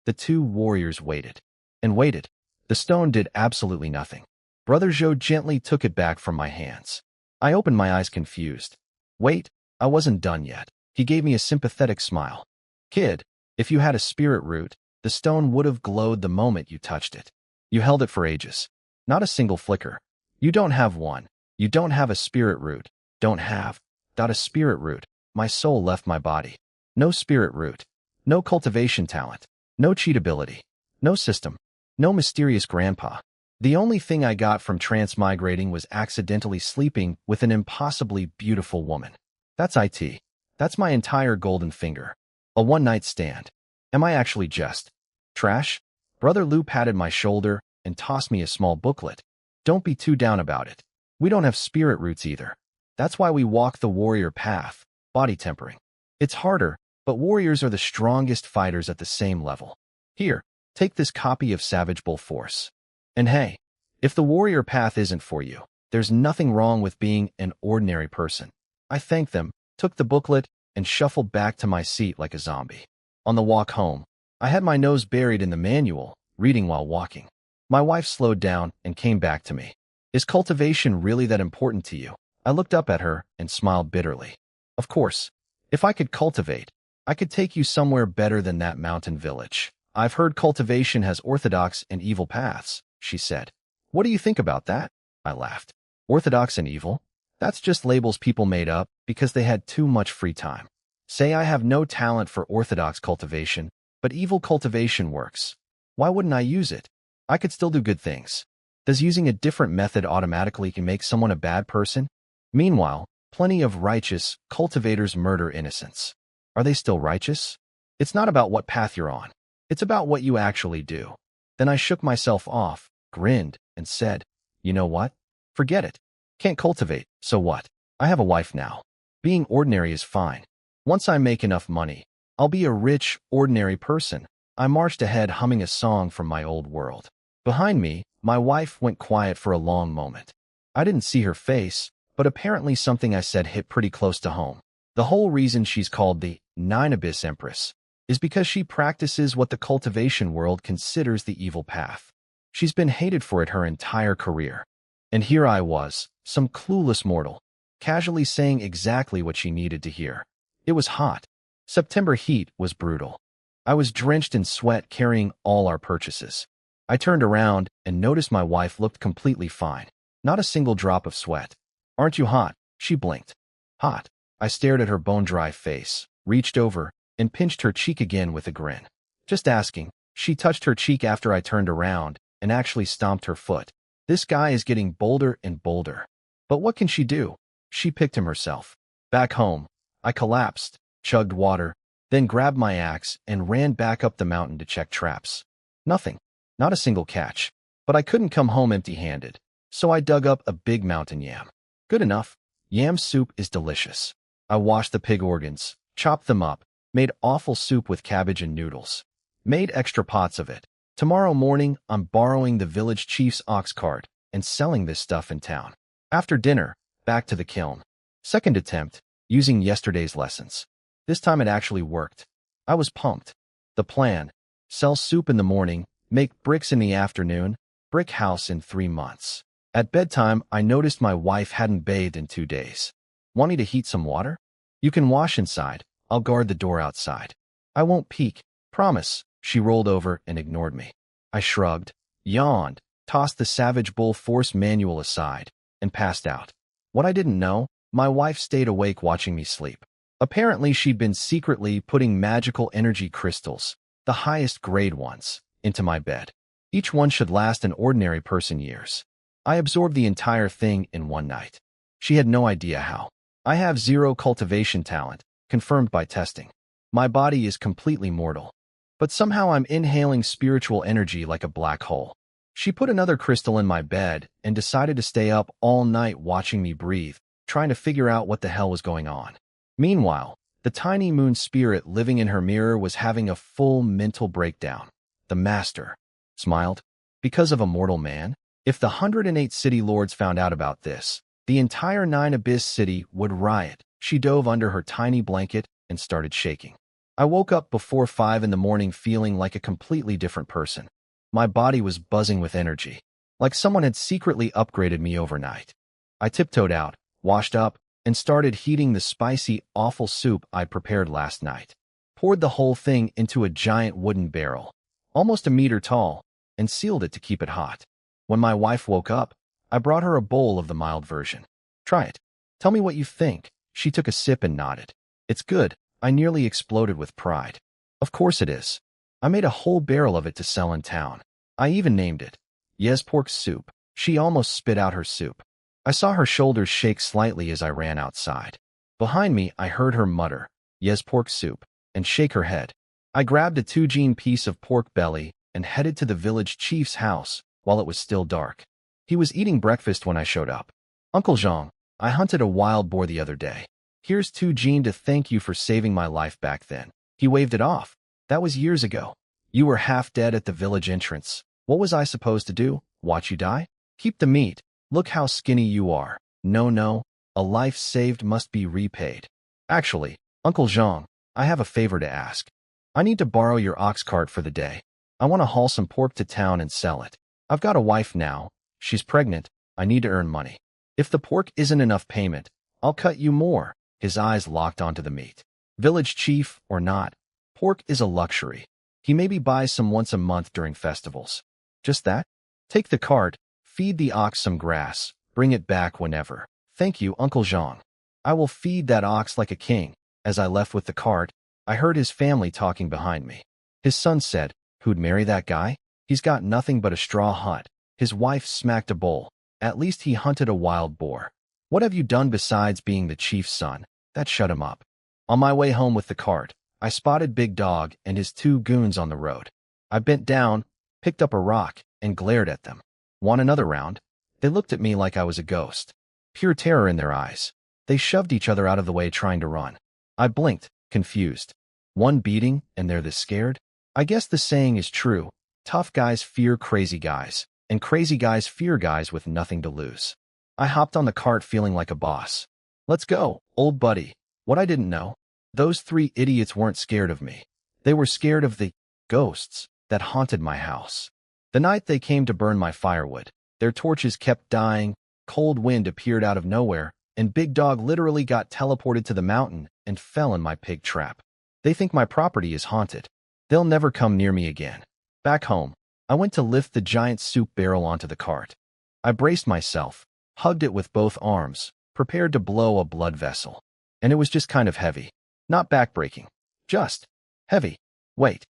The two warriors waited and waited. The stone did absolutely nothing. Brother Joe gently took it back from my hands. I opened my eyes confused. Wait, I wasn't done yet. He gave me a sympathetic smile. "Kid, if you had a spirit root, the stone would have glowed the moment you touched it. You held it for ages. Not a single flicker. You don't have one. You don't have a spirit root. Don't have. Got a spirit root. My soul left my body. No spirit root. No cultivation talent. No cheat ability. No system. No mysterious grandpa. The only thing I got from transmigrating was accidentally sleeping with an impossibly beautiful woman. That's it. That's my entire golden finger. A one-night stand. Am I actually just trash?" Brother Lou patted my shoulder and tossed me a small booklet. "Don't be too down about it. We don't have spirit roots either. That's why we walk the warrior path, body tempering. It's harder, but warriors are the strongest fighters at the same level. Here, take this copy of Savage Bull Force. And hey, if the warrior path isn't for you, there's nothing wrong with being an ordinary person." I thanked them, took the booklet, and shuffled back to my seat like a zombie. On the walk home, I had my nose buried in the manual, reading while walking. My wife slowed down and came back to me. "Is cultivation really that important to you?" I looked up at her and smiled bitterly. "Of course. If I could cultivate, I could take you somewhere better than that mountain village." I've heard cultivation has orthodox and evil paths, she said. What do you think about that? I laughed. Orthodox and evil? That's just labels people made up because they had too much free time. Say I have no talent for orthodox cultivation, but evil cultivation works. Why wouldn't I use it? I could still do good things. Does using a different method automatically make someone a bad person? Meanwhile, plenty of righteous cultivators murder innocents. Are they still righteous? It's not about what path you're on. It's about what you actually do. Then I shook myself off, grinned, and said, you know what? Forget it. Can't cultivate, so what? I have a wife now. Being ordinary is fine. Once I make enough money, I'll be a rich, ordinary person. I marched ahead humming a song from my old world. Behind me, my wife went quiet for a long moment. I didn't see her face, but apparently something I said hit pretty close to home. The whole reason she's called the Nine Abyss Empress is because she practices what the cultivation world considers the evil path. She's been hated for it her entire career. And here I was, some clueless mortal, casually saying exactly what she needed to hear. It was hot. September heat was brutal. I was drenched in sweat carrying all our purchases. I turned around and noticed my wife looked completely fine. Not a single drop of sweat. Aren't you hot? She blinked. Hot. I stared at her bone-dry face, reached over, and pinched her cheek again with a grin. Just asking. She touched her cheek after I turned around and actually stomped her foot. This guy is getting bolder and bolder. But what can she do? She picked him herself. Back home, I collapsed, chugged water, then grabbed my axe and ran back up the mountain to check traps. Nothing. Not a single catch. But I couldn't come home empty-handed, so I dug up a big mountain yam. Good enough. Yam soup is delicious. I washed the pig organs, chopped them up, made awful soup with cabbage and noodles. Made extra pots of it. Tomorrow morning, I'm borrowing the village chief's ox cart and selling this stuff in town. After dinner, back to the kiln. Second attempt, using yesterday's lessons. This time it actually worked. I was pumped. The plan: sell soup in the morning, make bricks in the afternoon, brick house in 3 months. At bedtime, I noticed my wife hadn't bathed in 2 days. Wanting to heat some water? You can wash inside. I'll guard the door outside. I won't peek. Promise. She rolled over and ignored me. I shrugged, yawned, tossed the Savage Bull Force manual aside, and passed out. What I didn't know, my wife stayed awake watching me sleep. Apparently, she'd been secretly putting magical energy crystals, the highest grade ones, into my bed. Each one should last an ordinary person years. I absorbed the entire thing in one night. She had no idea how. I have 0 cultivation talent, confirmed by testing. My body is completely mortal. But somehow I'm inhaling spiritual energy like a black hole. She put another crystal in my bed and decided to stay up all night watching me breathe, trying to figure out what the hell was going on. Meanwhile, the tiny moon spirit living in her mirror was having a full mental breakdown. The master smiled. Because of a mortal man? If the 108 city lords found out about this, the entire 9 Abyss city would riot. She dove under her tiny blanket and started shaking. I woke up before 5 in the morning feeling like a completely different person. My body was buzzing with energy, like someone had secretly upgraded me overnight. I tiptoed out, washed up, and started heating the spicy, awful soup I'd prepared last night. Poured the whole thing into a giant wooden barrel, almost a meter tall, and sealed it to keep it hot. When my wife woke up, I brought her a bowl of the mild version. Try it. Tell me what you think. She took a sip and nodded. It's good. I nearly exploded with pride. Of course it is. I made a whole barrel of it to sell in town. I even named it Yes Pork Soup. She almost spit out her soup. I saw her shoulders shake slightly as I ran outside. Behind me, I heard her mutter, Yes Pork Soup, and shake her head. I grabbed a 2-gene piece of pork belly and headed to the village chief's house while it was still dark. He was eating breakfast when I showed up. Uncle Zhang, I hunted a wild boar the other day. Here's 2-gene to thank you for saving my life back then. He waved it off. That was years ago. You were half dead at the village entrance. What was I supposed to do? Watch you die? Keep the meat. Look how skinny you are. No, a life saved must be repaid. Actually, Uncle Zhang, I have a favor to ask. I need to borrow your ox cart for the day. I want to haul some pork to town and sell it. I've got a wife now. She's pregnant. I need to earn money. If the pork isn't enough payment, I'll cut you more. His eyes locked onto the meat. Village chief or not, pork is a luxury. He maybe buys some once a month during festivals. Just that? Take the cart, feed the ox some grass, bring it back whenever. Thank you, Uncle Jean. I will feed that ox like a king. As I left with the cart, I heard his family talking behind me. His son said, "Who'd marry that guy? He's got nothing but a straw hut." His wife smacked a bowl. "At least he hunted a wild boar. What have you done besides being the chief's son?" That shut him up. On my way home with the cart, I spotted Big Dog and his two goons on the road. I bent down, picked up a rock, and glared at them. "Want another round?" They looked at me like I was a ghost. Pure terror in their eyes. They shoved each other out of the way trying to run. I blinked, confused. One beating, and they're this scared? I guess the saying is true. Tough guys fear crazy guys, and crazy guys fear guys with nothing to lose. I hopped on the cart feeling like a boss. "Let's go, old buddy." What I didn't know, those three idiots weren't scared of me. They were scared of the ghosts that haunted my house. The night they came to burn my firewood, their torches kept dying, cold wind appeared out of nowhere, and Big Dog literally got teleported to the mountain and fell in my pig trap. They think my property is haunted. They'll never come near me again. Back home, I went to lift the giant soup barrel onto the cart. I braced myself, hugged it with both arms, prepared to blow a blood vessel. And it was just kind of heavy. Not backbreaking. Just heavy. Wait.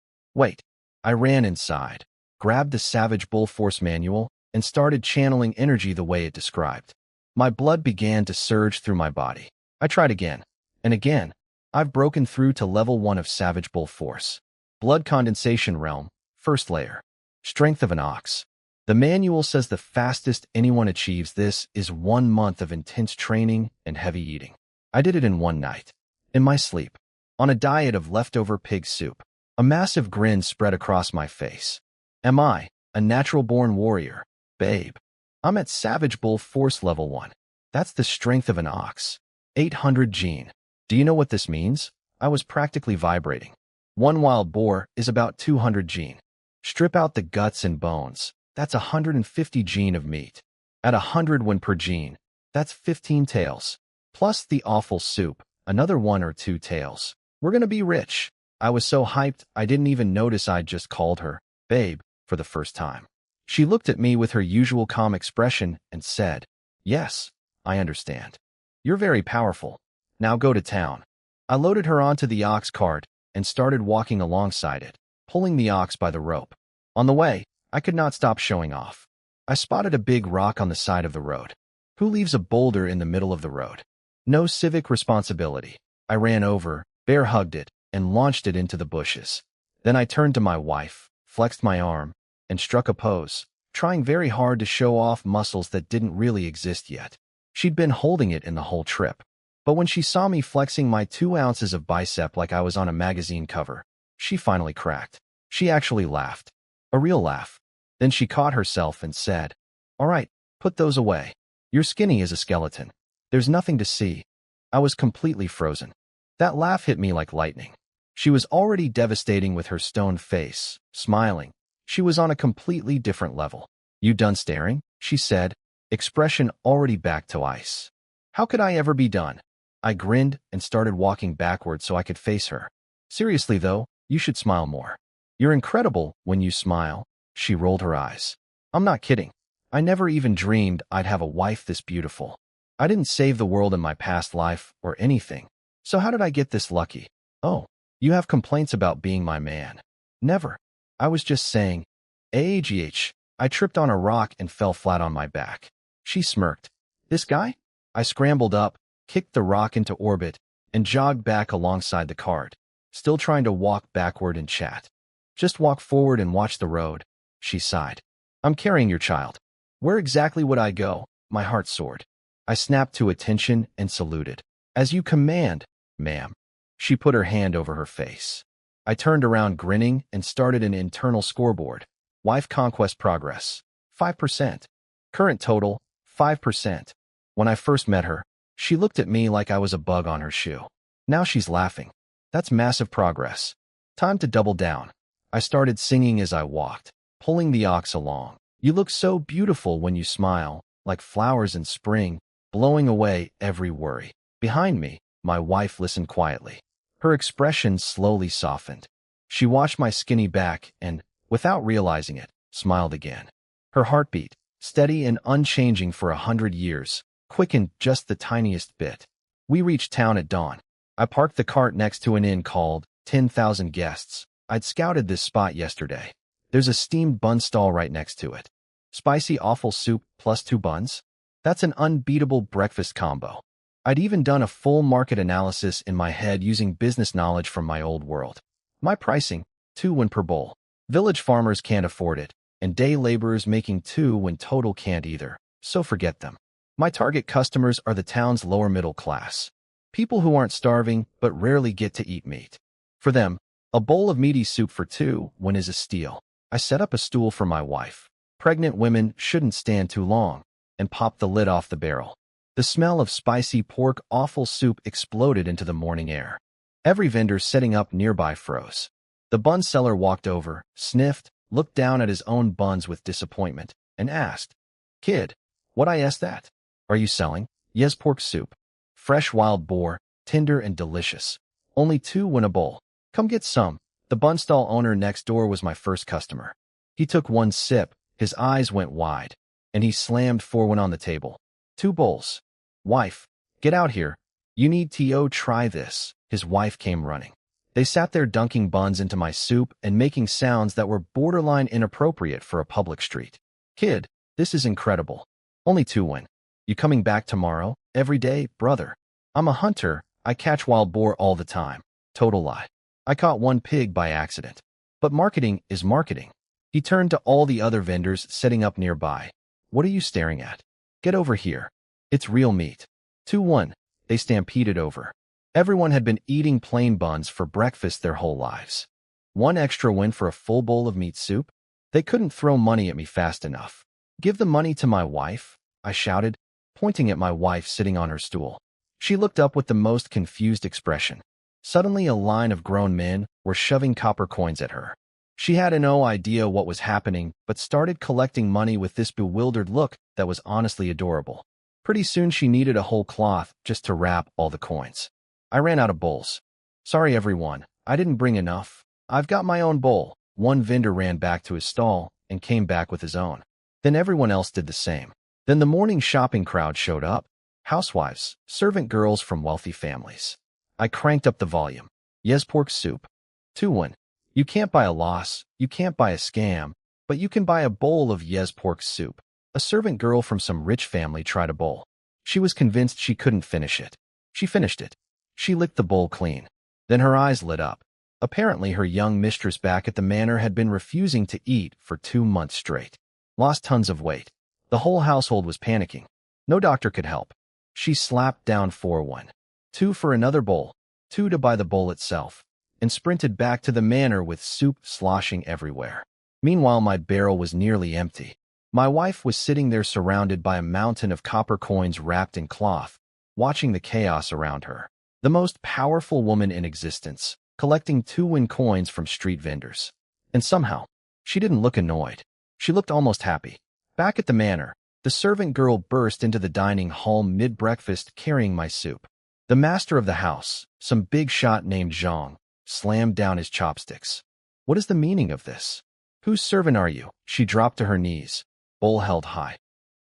I ran inside, grabbed the Savage Bull Force manual, and started channeling energy the way it described. My blood began to surge through my body. I tried again, and again. I've broken through to level 1 of Savage Bull Force. Blood condensation realm, first layer. Strength of an ox. The manual says the fastest anyone achieves this is 1 month of intense training and heavy eating. I did it in one night. In my sleep. On a diet of leftover pig soup. A massive grin spread across my face. Am I a natural-born warrior? Babe. I'm at Savage Bull Force level 1. That's the strength of an ox. 800 gene. Do you know what this means? I was practically vibrating. One wild boar is about 200 gene. Strip out the guts and bones. That's 150 gene of meat. At 100 when per gene, that's 15 tails. Plus the awful soup, another 1 or 2 tails. We're gonna be rich. I was so hyped, I didn't even notice I'd just called her, babe, for the first time. She looked at me with her usual calm expression and said, "Yes, I understand. You're very powerful. Now go to town." I loaded her onto the ox cart and started walking alongside it, pulling the ox by the rope. On the way, I could not stop showing off. I spotted a big rock on the side of the road. Who leaves a boulder in the middle of the road? No civic responsibility. I ran over, bear hugged it, and launched it into the bushes. Then I turned to my wife, flexed my arm, and struck a pose, trying very hard to show off muscles that didn't really exist yet. She'd been holding it in the whole trip. But when she saw me flexing my 2 ounces of bicep like I was on a magazine cover, she finally cracked. She actually laughed. A real laugh. Then she caught herself and said, "All right, put those away. You're skinny as a skeleton. There's nothing to see." I was completely frozen. That laugh hit me like lightning. She was already devastating with her stone face, smiling. She was on a completely different level. "You done staring?" she said, expression already back to ice. How could I ever be done? I grinned and started walking backward so I could face her. "Seriously though, you should smile more. You're incredible when you smile." She rolled her eyes. "I'm not kidding. I never even dreamed I'd have a wife this beautiful. I didn't save the world in my past life or anything. So how did I get this lucky?" "Oh, you have complaints about being my man." "Never. I was just saying, AGH. I tripped on a rock and fell flat on my back." She smirked. "This guy?" I scrambled up, kicked the rock into orbit, and jogged back alongside the cart, still trying to walk backward and chat. "Just walk forward and watch the road," she sighed. "I'm carrying your child." Where exactly would I go? My heart soared. I snapped to attention and saluted. "As you command, ma'am." She put her hand over her face. I turned around grinning and started an internal scoreboard. Wife conquest progress, 5%. Current total, 5%. When I first met her, she looked at me like I was a bug on her shoe. Now she's laughing. That's massive progress. Time to double down. I started singing as I walked, pulling the ox along. "You look so beautiful when you smile, like flowers in spring, blowing away every worry." Behind me, my wife listened quietly. Her expression slowly softened. She watched my skinny back and, without realizing it, smiled again. Her heartbeat, steady and unchanging for 100 years, quickened just the tiniest bit. We reached town at dawn. I parked the cart next to an inn called 10,000 Guests. I'd scouted this spot yesterday. There's a steamed bun stall right next to it. Spicy offal soup plus 2 buns? That's an unbeatable breakfast combo. I'd even done a full market analysis in my head using business knowledge from my old world. My pricing, 2 won per bowl. Village farmers can't afford it, and day laborers making 2 when total can't either, so forget them. My target customers are the town's lower middle class. People who aren't starving but rarely get to eat meat. For them, a bowl of meaty soup for 2 won is a steal. I set up a stool for my wife. Pregnant women shouldn't stand too long, and popped the lid off the barrel. The smell of spicy pork offal soup exploded into the morning air. Every vendor setting up nearby froze. The bun seller walked over, sniffed, looked down at his own buns with disappointment, and asked, "Kid, what is that? Are you selling?" "Yes, pork soup. Fresh wild boar, tender and delicious. Only 2 won a bowl. Come get some." The bun stall owner next door was my first customer. He took 1 sip, his eyes went wide, and he slammed 4 won on the table. 2 bowls. "Wife, get out here. You need to try this." His wife came running. They sat there dunking buns into my soup and making sounds that were borderline inappropriate for a public street. "Kid, this is incredible. Only 2 won. You coming back tomorrow? Every day, brother?" "I'm a hunter. I catch wild boar all the time." Total lie. I caught 1 pig by accident. But marketing is marketing. He turned to all the other vendors setting up nearby. "What are you staring at? Get over here. It's real meat." 2 won. They stampeded over. Everyone had been eating plain buns for breakfast their whole lives. 1 extra win for a full bowl of meat soup? They couldn't throw money at me fast enough. "Give the money to my wife," I shouted, pointing at my wife sitting on her stool. She looked up with the most confused expression. Suddenly a line of grown men were shoving copper coins at her. She had no idea what was happening, but started collecting money with this bewildered look that was honestly adorable. Pretty soon she needed a whole cloth just to wrap all the coins. I ran out of bowls. "Sorry everyone, I didn't bring enough. I've got my own bowl." 1 vendor ran back to his stall and came back with his own. Then everyone else did the same. Then the morning shopping crowd showed up. Housewives, servant girls from wealthy families. I cranked up the volume. "Yes, pork soup. 2 won. You can't buy a loss, you can't buy a scam, but you can buy a bowl of yes pork soup." A servant girl from some rich family tried a bowl. She was convinced she couldn't finish it. She finished it. She licked the bowl clean. Then her eyes lit up. Apparently her young mistress back at the manor had been refusing to eat for 2 months straight. Lost tons of weight. The whole household was panicking. No doctor could help. She slapped down 4 won. 2 for another bowl, 2 to buy the bowl itself, and sprinted back to the manor with soup sloshing everywhere. Meanwhile, my barrel was nearly empty. My wife was sitting there surrounded by a mountain of copper coins wrapped in cloth, watching the chaos around her. The most powerful woman in existence, collecting 2 won coins from street vendors. And somehow, she didn't look annoyed. She looked almost happy. Back at the manor, the servant girl burst into the dining hall mid-breakfast carrying my soup. The master of the house, some big shot named Zhang, slammed down his chopsticks. "What is the meaning of this? Whose servant are you?" She dropped to her knees, bowl held high.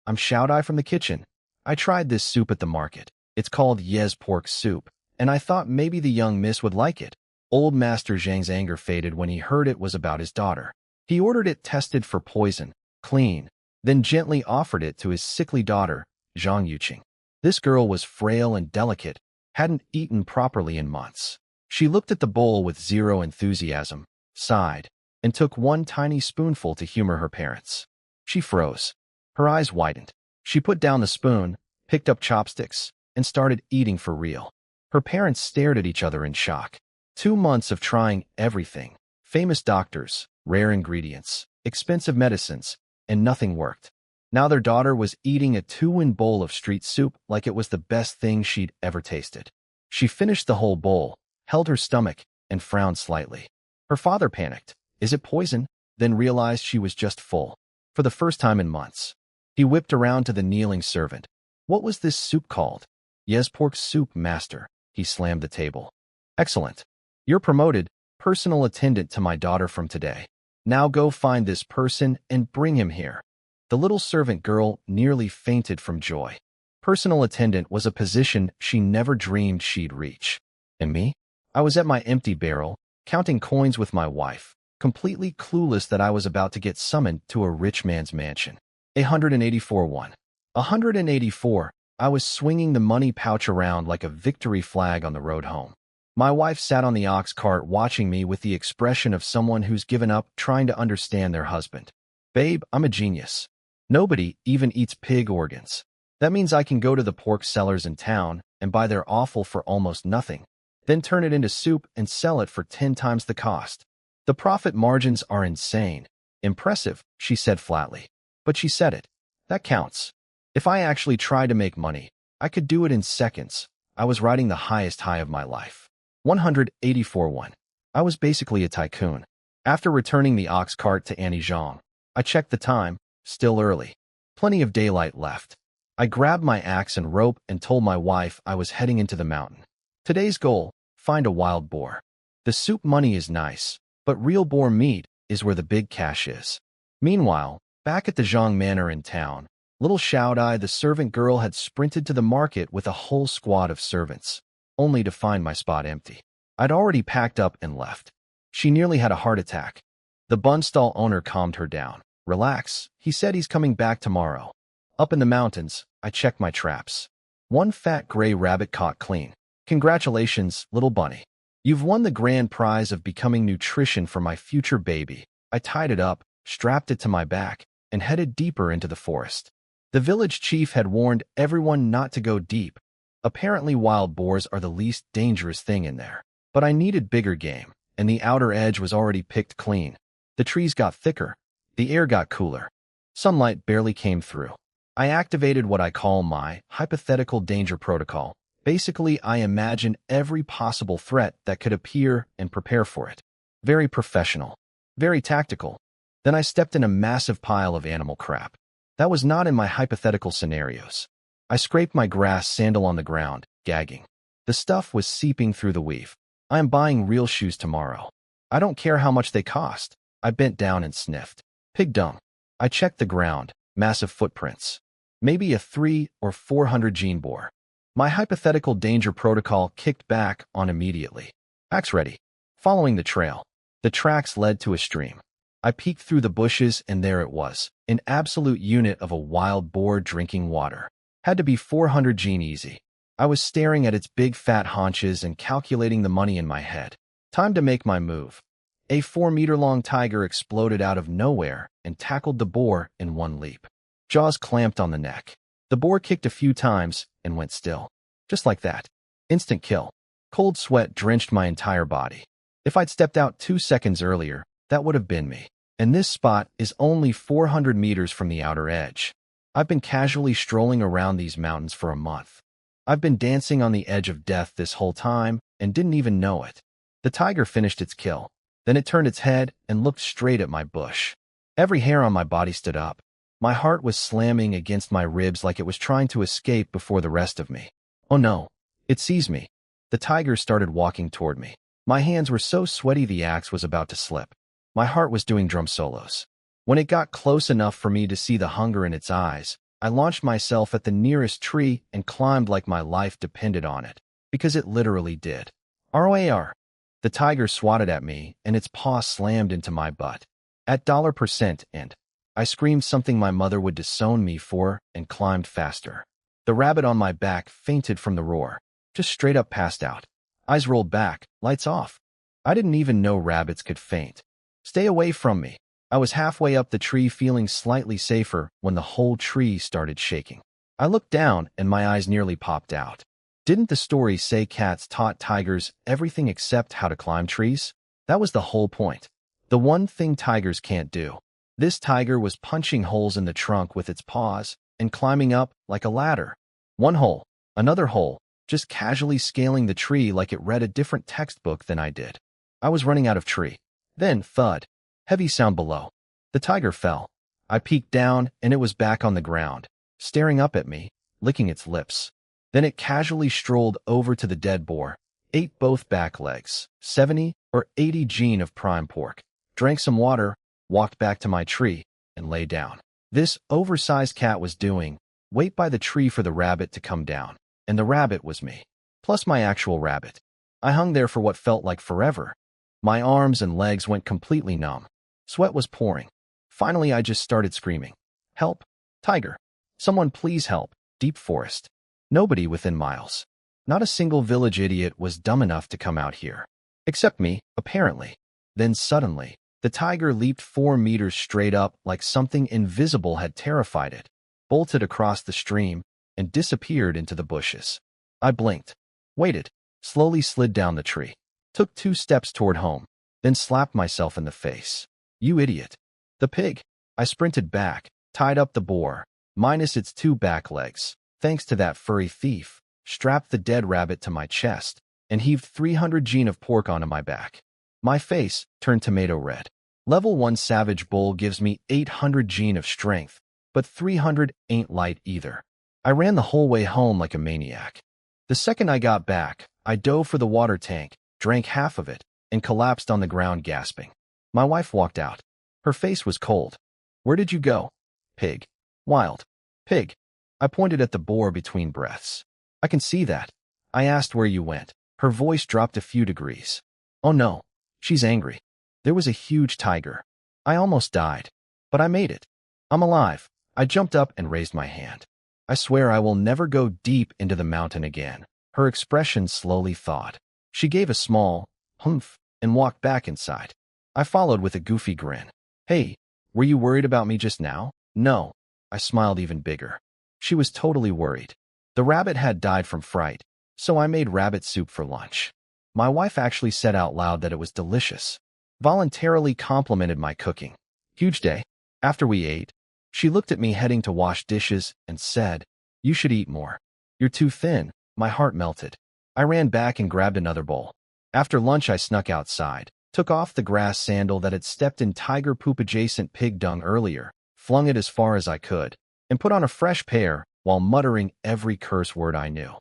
"I'm Shout-I from the kitchen. I tried this soup at the market. It's called Yes pork soup, and I thought maybe the young miss would like it." Old Master Zhang's anger faded when he heard it was about his daughter. He ordered it tested for poison, clean, then gently offered it to his sickly daughter, Zhang Yuqing. This girl was frail and delicate, hadn't eaten properly in months. She looked at the bowl with zero enthusiasm, sighed, and took 1 tiny spoonful to humor her parents. She froze. Her eyes widened. She put down the spoon, picked up chopsticks, and started eating for real. Her parents stared at each other in shock. 2 months of trying everything. Famous doctors, rare ingredients, expensive medicines, and nothing worked. Now their daughter was eating a 2 won bowl of street soup like it was the best thing she'd ever tasted. She finished the whole bowl, held her stomach, and frowned slightly. Her father panicked. "Is it poison?" Then realized she was just full. For the first time in months. He whipped around to the kneeling servant. "What was this soup called?" "Yes pork soup, master." He slammed the table. "Excellent. You're promoted. Personal attendant to my daughter from today. Now go find this person and bring him here. The little servant girl nearly fainted from joy. Personal attendant was a position she never dreamed she'd reach. And me? I was at my empty barrel, counting coins with my wife, completely clueless that I was about to get summoned to a rich man's mansion. 184 1. 184. I was swinging the money pouch around like a victory flag on the road home. My wife sat on the ox cart watching me with the expression of someone who's given up trying to understand their husband. Babe, I'm a genius. Nobody even eats pig organs. That means I can go to the pork sellers in town and buy their offal for almost nothing, then turn it into soup and sell it for 10 times the cost. The profit margins are insane. Impressive, she said flatly. But she said it. That counts. If I actually tried to make money, I could do it in seconds. I was riding the highest high of my life. 184 1. I was basically a tycoon. After returning the ox cart to Annie Zhang, I checked the time, still early. Plenty of daylight left. I grabbed my axe and rope and told my wife I was heading into the mountain. Today's goal, find a wild boar. The soup money is nice, but real boar meat is where the big cash is. Meanwhile, back at the Zhang Manor in town, little Shout-Eye the servant girl had sprinted to the market with a whole squad of servants, only to find my spot empty. I'd already packed up and left. She nearly had a heart attack. The bun stall owner calmed her down. Relax, he said he's coming back tomorrow. Up in the mountains, I checked my traps. One fat gray rabbit caught clean. Congratulations, little bunny. You've won the grand prize of becoming nutrition for my future baby. I tied it up, strapped it to my back, and headed deeper into the forest. The village chief had warned everyone not to go deep. Apparently wild boars are the least dangerous thing in there. But I needed bigger game, and the outer edge was already picked clean. The trees got thicker. The air got cooler. Sunlight barely came through. I activated what I call my hypothetical danger protocol. Basically, I imagine every possible threat that could appear and prepare for it. Very professional. Very tactical. Then I stepped in a massive pile of animal crap. That was not in my hypothetical scenarios. I scraped my grass sandal on the ground, gagging. The stuff was seeping through the weave. I am buying real shoes tomorrow. I don't care how much they cost. I bent down and sniffed. Pig dung. I checked the ground. Massive footprints. Maybe a 300 or 400 gene boar. My hypothetical danger protocol kicked back on immediately. Axe ready. Following the trail. The tracks led to a stream. I peeked through the bushes and there it was, an absolute unit of a wild boar drinking water. Had to be 400 gene easy. I was staring at its big fat haunches and calculating the money in my head. Time to make my move. A 4-meter-long tiger exploded out of nowhere and tackled the boar in one leap. Jaws clamped on the neck. The boar kicked a few times and went still. Just like that. Instant kill. Cold sweat drenched my entire body. If I'd stepped out 2 seconds earlier, that would have been me. And this spot is only 400 meters from the outer edge. I've been casually strolling around these mountains for a month. I've been dancing on the edge of death this whole time and didn't even know it. The tiger finished its kill. Then it turned its head and looked straight at my bush. Every hair on my body stood up. My heart was slamming against my ribs like it was trying to escape before the rest of me. Oh no, it sees me. The tiger started walking toward me. My hands were so sweaty the axe was about to slip. My heart was doing drum solos. When it got close enough for me to see the hunger in its eyes, I launched myself at the nearest tree and climbed like my life depended on it, because it literally did. ROAR. The tiger swatted at me, and its paw slammed into my butt. At $% and I screamed something my mother would disown me for and climbed faster. The rabbit on my back fainted from the roar, just straight up passed out. Eyes rolled back, lights off. I didn't even know rabbits could faint. Stay away from me. I was halfway up the tree feeling slightly safer when the whole tree started shaking. I looked down and my eyes nearly popped out. Didn't the story say cats taught tigers everything except how to climb trees? That was the whole point. The one thing tigers can't do. This tiger was punching holes in the trunk with its paws and climbing up like a ladder. One hole, another hole, just casually scaling the tree like it read a different textbook than I did. I was running out of tree. Then, thud. Heavy sound below. The tiger fell. I peeked down and it was back on the ground, staring up at me, licking its lips. Then it casually strolled over to the dead boar, ate both back legs, 70 or 80 gene of prime pork, drank some water, walked back to my tree, and lay down. This oversized cat was doing, wait by the tree for the rabbit to come down, and the rabbit was me, plus my actual rabbit. I hung there for what felt like forever. My arms and legs went completely numb. Sweat was pouring. Finally, I just started screaming. Help! Tiger! Someone please help! Deep forest. Nobody within miles. Not a single village idiot was dumb enough to come out here. Except me, apparently. Then suddenly, the tiger leaped 4 meters straight up like something invisible had terrified it, bolted across the stream, and disappeared into the bushes. I blinked, waited, slowly slid down the tree, took 2 steps toward home, then slapped myself in the face. You idiot. The pig. I sprinted back, tied up the boar, minus its 2 back legs, thanks to that furry thief, strapped the dead rabbit to my chest, and heaved 300 gene of pork onto my back. My face turned tomato red. Level 1 Savage Bull gives me 800 gene of strength, but 300 ain't light either. I ran the whole way home like a maniac. The second I got back, I dove for the water tank, drank half of it, and collapsed on the ground gasping. My wife walked out. Her face was cold. Where did you go? Pig. Wild. Pig. I pointed at the boar between breaths. I can see that. I asked where you went. Her voice dropped a few degrees. Oh no. She's angry. There was a huge tiger. I almost died. But I made it. I'm alive. I jumped up and raised my hand. I swear I will never go deep into the mountain again. Her expression slowly thawed. She gave a small humph and walked back inside. I followed with a goofy grin. Hey, were you worried about me just now? No. I smiled even bigger. She was totally worried. The rabbit had died from fright, so I made rabbit soup for lunch. My wife actually said out loud that it was delicious. Voluntarily complimented my cooking. Huge day. After we ate, she looked at me heading to wash dishes and said, "You should eat more. You're too thin." My heart melted. I ran back and grabbed another bowl. After lunch, I snuck outside, took off the grass sandal that had stepped in tiger poop adjacent pig dung earlier, flung it as far as I could, and put on a fresh pair while muttering every curse word I knew.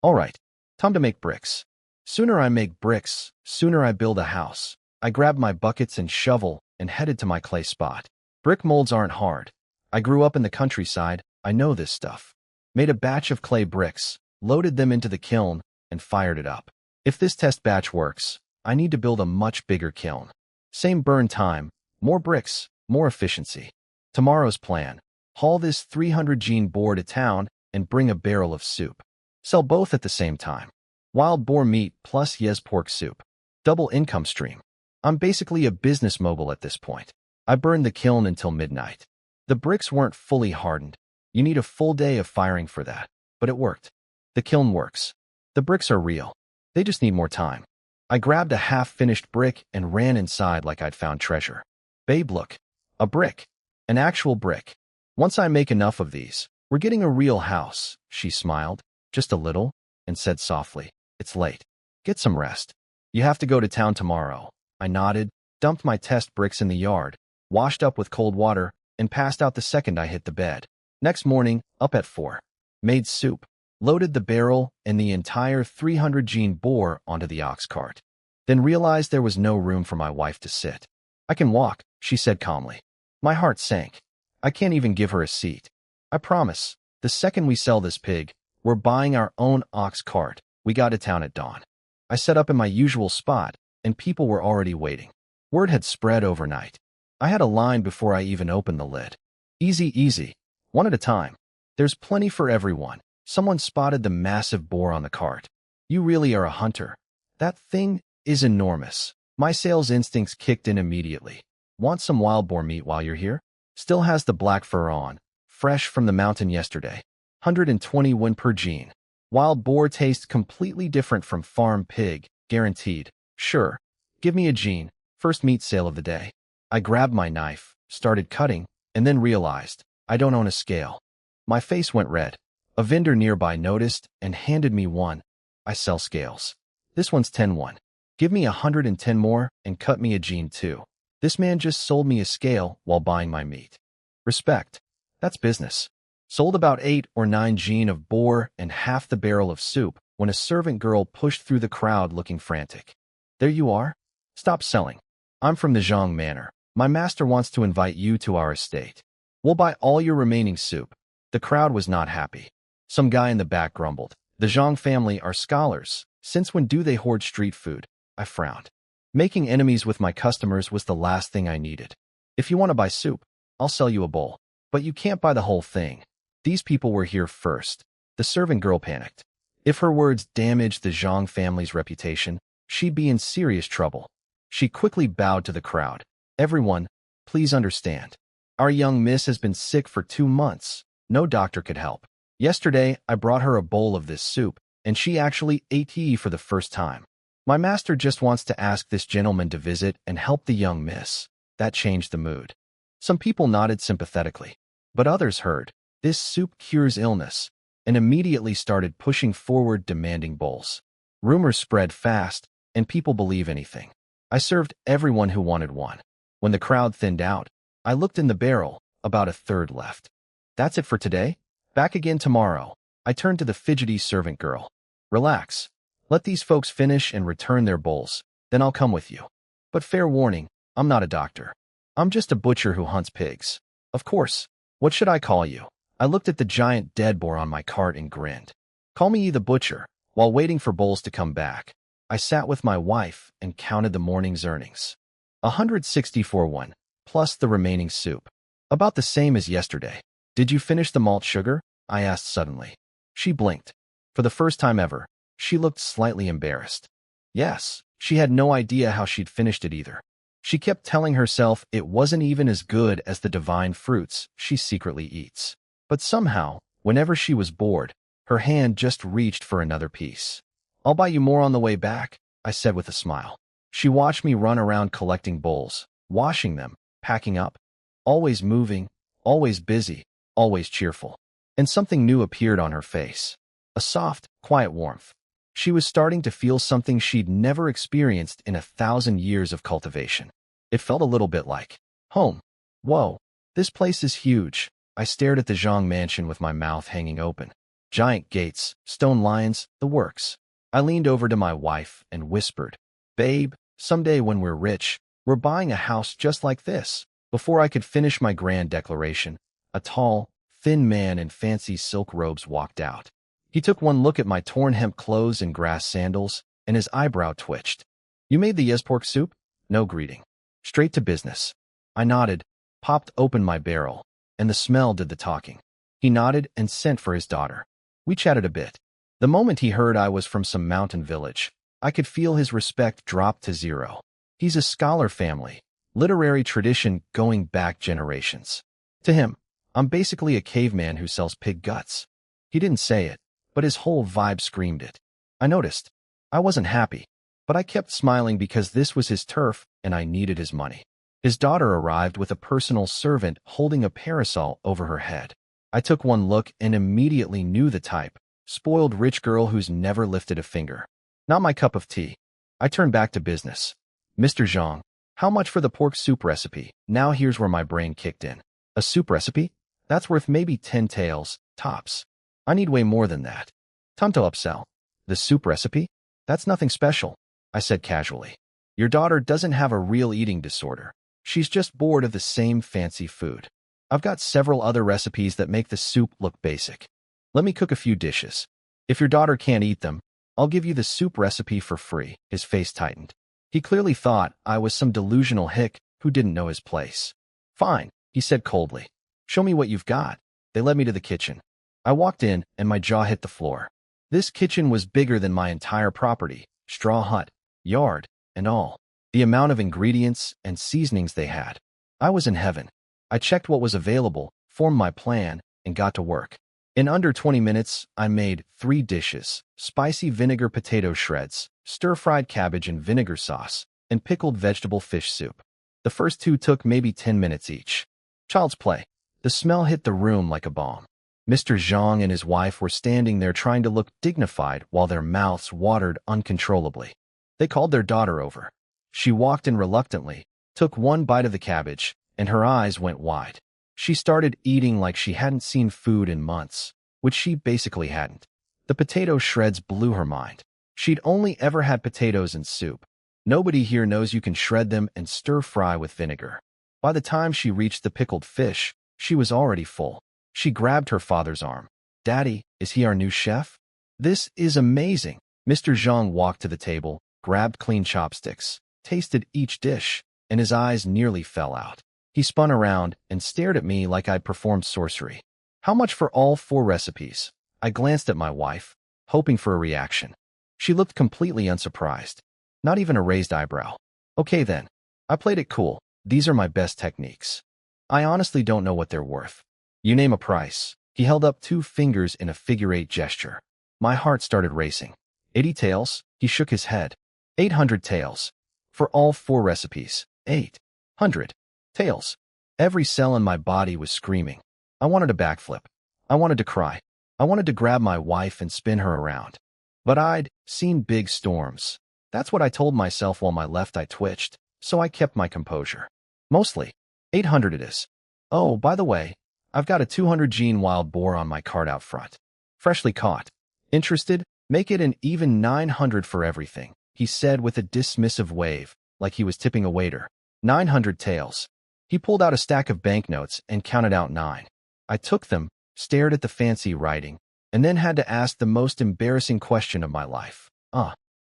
All right, time to make bricks. Sooner I make bricks, sooner I build a house. I grabbed my buckets and shovel and headed to my clay spot. Brick molds aren't hard. I grew up in the countryside. I know this stuff. Made a batch of clay bricks, loaded them into the kiln, and fired it up. If this test batch works, I need to build a much bigger kiln. Same burn time, more bricks, more efficiency. Tomorrow's plan: haul this 300 gene boar to town and bring a barrel of soup. Sell both at the same time. Wild boar meat plus yes pork soup. Double income stream. I'm basically a business mogul at this point. I burned the kiln until midnight. The bricks weren't fully hardened. You need a full day of firing for that. But it worked. The kiln works. The bricks are real. They just need more time. I grabbed a half-finished brick and ran inside like I'd found treasure. Babe, look. A brick. An actual brick. Once I make enough of these, we're getting a real house. She smiled, just a little, and said softly, "It's late. Get some rest. You have to go to town tomorrow." I nodded, dumped my test bricks in the yard, washed up with cold water, and passed out the second I hit the bed. Next morning, up at 4. Made soup, loaded the barrel and the entire 300 gene boar onto the ox cart. Then realized there was no room for my wife to sit. "I can walk," she said calmly. My heart sank. I can't even give her a seat. I promise, the second we sell this pig, we're buying our own ox cart. We got to town at dawn. I set up in my usual spot, and people were already waiting. Word had spread overnight. I had a line before I even opened the lid. Easy, easy. One at a time. There's plenty for everyone. Someone spotted the massive boar on the cart. "You really are a hunter. That thing is enormous." My sales instincts kicked in immediately. "Want some wild boar meat while you're here? Still has the black fur on. Fresh from the mountain yesterday. 120 won per gene. Wild boar tastes completely different from farm pig, guaranteed. Sure. Give me a gene. First meat sale of the day." I grabbed my knife, started cutting, and then realized I don't own a scale. My face went red. A vendor nearby noticed and handed me one. "I sell scales. This one's 10 won. Give me 110 more and cut me a gene too." This man just sold me a scale while buying my meat. Respect. That's business. Sold about 8 or 9 gene of boar and half the barrel of soup, when a servant girl pushed through the crowd looking frantic. "There you are? Stop selling. I'm from the Zhang Manor. My master wants to invite you to our estate. We'll buy all your remaining soup." The crowd was not happy. Some guy in the back grumbled, "The Zhang family are scholars. Since when do they hoard street food?" I frowned. Making enemies with my customers was the last thing I needed. "If you want to buy soup, I'll sell you a bowl. But you can't buy the whole thing. These people were here first." The servant girl panicked. If her words damaged the Zhang family's reputation, she'd be in serious trouble. She quickly bowed to the crowd. "Everyone, please understand. Our young miss has been sick for 2 months. No doctor could help. Yesterday, I brought her a bowl of this soup, and she actually ate it for the first time. My master just wants to ask this gentleman to visit and help the young miss." That changed the mood. Some people nodded sympathetically, but others heard, "This soup cures illness," and immediately started pushing forward demanding bowls. Rumors spread fast, and people believe anything. I served everyone who wanted one. When the crowd thinned out, I looked in the barrel, about a third left. "That's it for today? Back again tomorrow." I turned to the fidgety servant girl. "Relax. Let these folks finish and return their bowls, then I'll come with you. But fair warning, I'm not a doctor. I'm just a butcher who hunts pigs." "Of course. What should I call you?" I looked at the giant dead boar on my cart and grinned. "Call me the butcher." While waiting for bowls to come back, I sat with my wife and counted the morning's earnings. 164 plus the remaining soup. About the same as yesterday. "Did you finish the malt sugar?" I asked suddenly. She blinked. For the first time ever, she looked slightly embarrassed. Yes, she had no idea how she'd finished it either. She kept telling herself it wasn't even as good as the divine fruits she secretly eats. But somehow, whenever she was bored, her hand just reached for another piece. "I'll buy you more on the way back," I said with a smile. She watched me run around collecting bowls, washing them, packing up. Always moving, always busy, always cheerful. And something new appeared on her face. A soft, quiet warmth. She was starting to feel something she'd never experienced in 1,000 years of cultivation. It felt a little bit like home. Whoa, this place is huge. I stared at the Zhang mansion with my mouth hanging open. Giant gates, stone lions, the works. I leaned over to my wife and whispered, "Babe, someday when we're rich, we're buying a house just like this." Before I could finish my grand declaration, a tall, thin man in fancy silk robes walked out. He took one look at my torn hemp clothes and grass sandals, and his eyebrow twitched. "You made the pork soup?" No greeting. Straight to business. I nodded, popped open my barrel, and the smell did the talking. He nodded and sent for his daughter. We chatted a bit. The moment he heard I was from some mountain village, I could feel his respect drop to zero. He's a scholar family, literary tradition going back generations. To him, I'm basically a caveman who sells pig guts. He didn't say it, but his whole vibe screamed it. I noticed. I wasn't happy, but I kept smiling because this was his turf and I needed his money. His daughter arrived with a personal servant holding a parasol over her head. I took one look and immediately knew the type. Spoiled rich girl who's never lifted a finger. Not my cup of tea. I turned back to business. "Mr. Zhang, how much for the pork soup recipe?" Now here's where my brain kicked in. A soup recipe? That's worth maybe 10 taels, tops. I need way more than that. Time to upsell. "The soup recipe? That's nothing special," I said casually. "Your daughter doesn't have a real eating disorder. She's just bored of the same fancy food. I've got several other recipes that make the soup look basic. Let me cook a few dishes. If your daughter can't eat them, I'll give you the soup recipe for free." His face tightened. He clearly thought I was some delusional hick who didn't know his place. "Fine," he said coldly. "Show me what you've got." They led me to the kitchen. I walked in and my jaw hit the floor. This kitchen was bigger than my entire property, straw hut, yard, and all. The amount of ingredients and seasonings they had. I was in heaven. I checked what was available, formed my plan, and got to work. In under 20 minutes, I made 3 dishes: spicy vinegar potato shreds, stir-fried cabbage and vinegar sauce, and pickled vegetable fish soup. The first 2 took maybe 10 minutes each. Child's play. The smell hit the room like a bomb. Mr. Zhang and his wife were standing there trying to look dignified while their mouths watered uncontrollably. They called their daughter over. She walked in reluctantly, took one bite of the cabbage, and her eyes went wide. She started eating like she hadn't seen food in months, which she basically hadn't. The potato shreds blew her mind. She'd only ever had potatoes in soup. Nobody here knows you can shred them and stir-fry with vinegar. By the time she reached the pickled fish, she was already full. She grabbed her father's arm. "Daddy, is he our new chef?" "This is amazing." Mr. Zhang walked to the table, grabbed clean chopsticks, tasted each dish, and his eyes nearly fell out. He spun around and stared at me like I'd performed sorcery. "How much for all 4 recipes?" I glanced at my wife, hoping for a reaction. She looked completely unsurprised. Not even a raised eyebrow. "Okay then." I played it cool. "These are my best techniques. I honestly don't know what they're worth." "You name a price." He held up 2 fingers in a figure-8 gesture. My heart started racing. 80 taels? He shook his head. 800 taels. For all 4 recipes. 800 taels. Every cell in my body was screaming. I wanted to backflip. I wanted to cry. I wanted to grab my wife and spin her around. But I'd seen big storms. That's what I told myself while my left eye twitched, so I kept my composure. "Mostly. 800 it is. Oh, by the way, I've got a 200 gene wild boar on my cart out front. Freshly caught. Interested? Make it an even 900 for everything," he said with a dismissive wave, like he was tipping a waiter. 900 taels. He pulled out a stack of banknotes and counted out 9. I took them, stared at the fancy writing, and then had to ask the most embarrassing question of my life.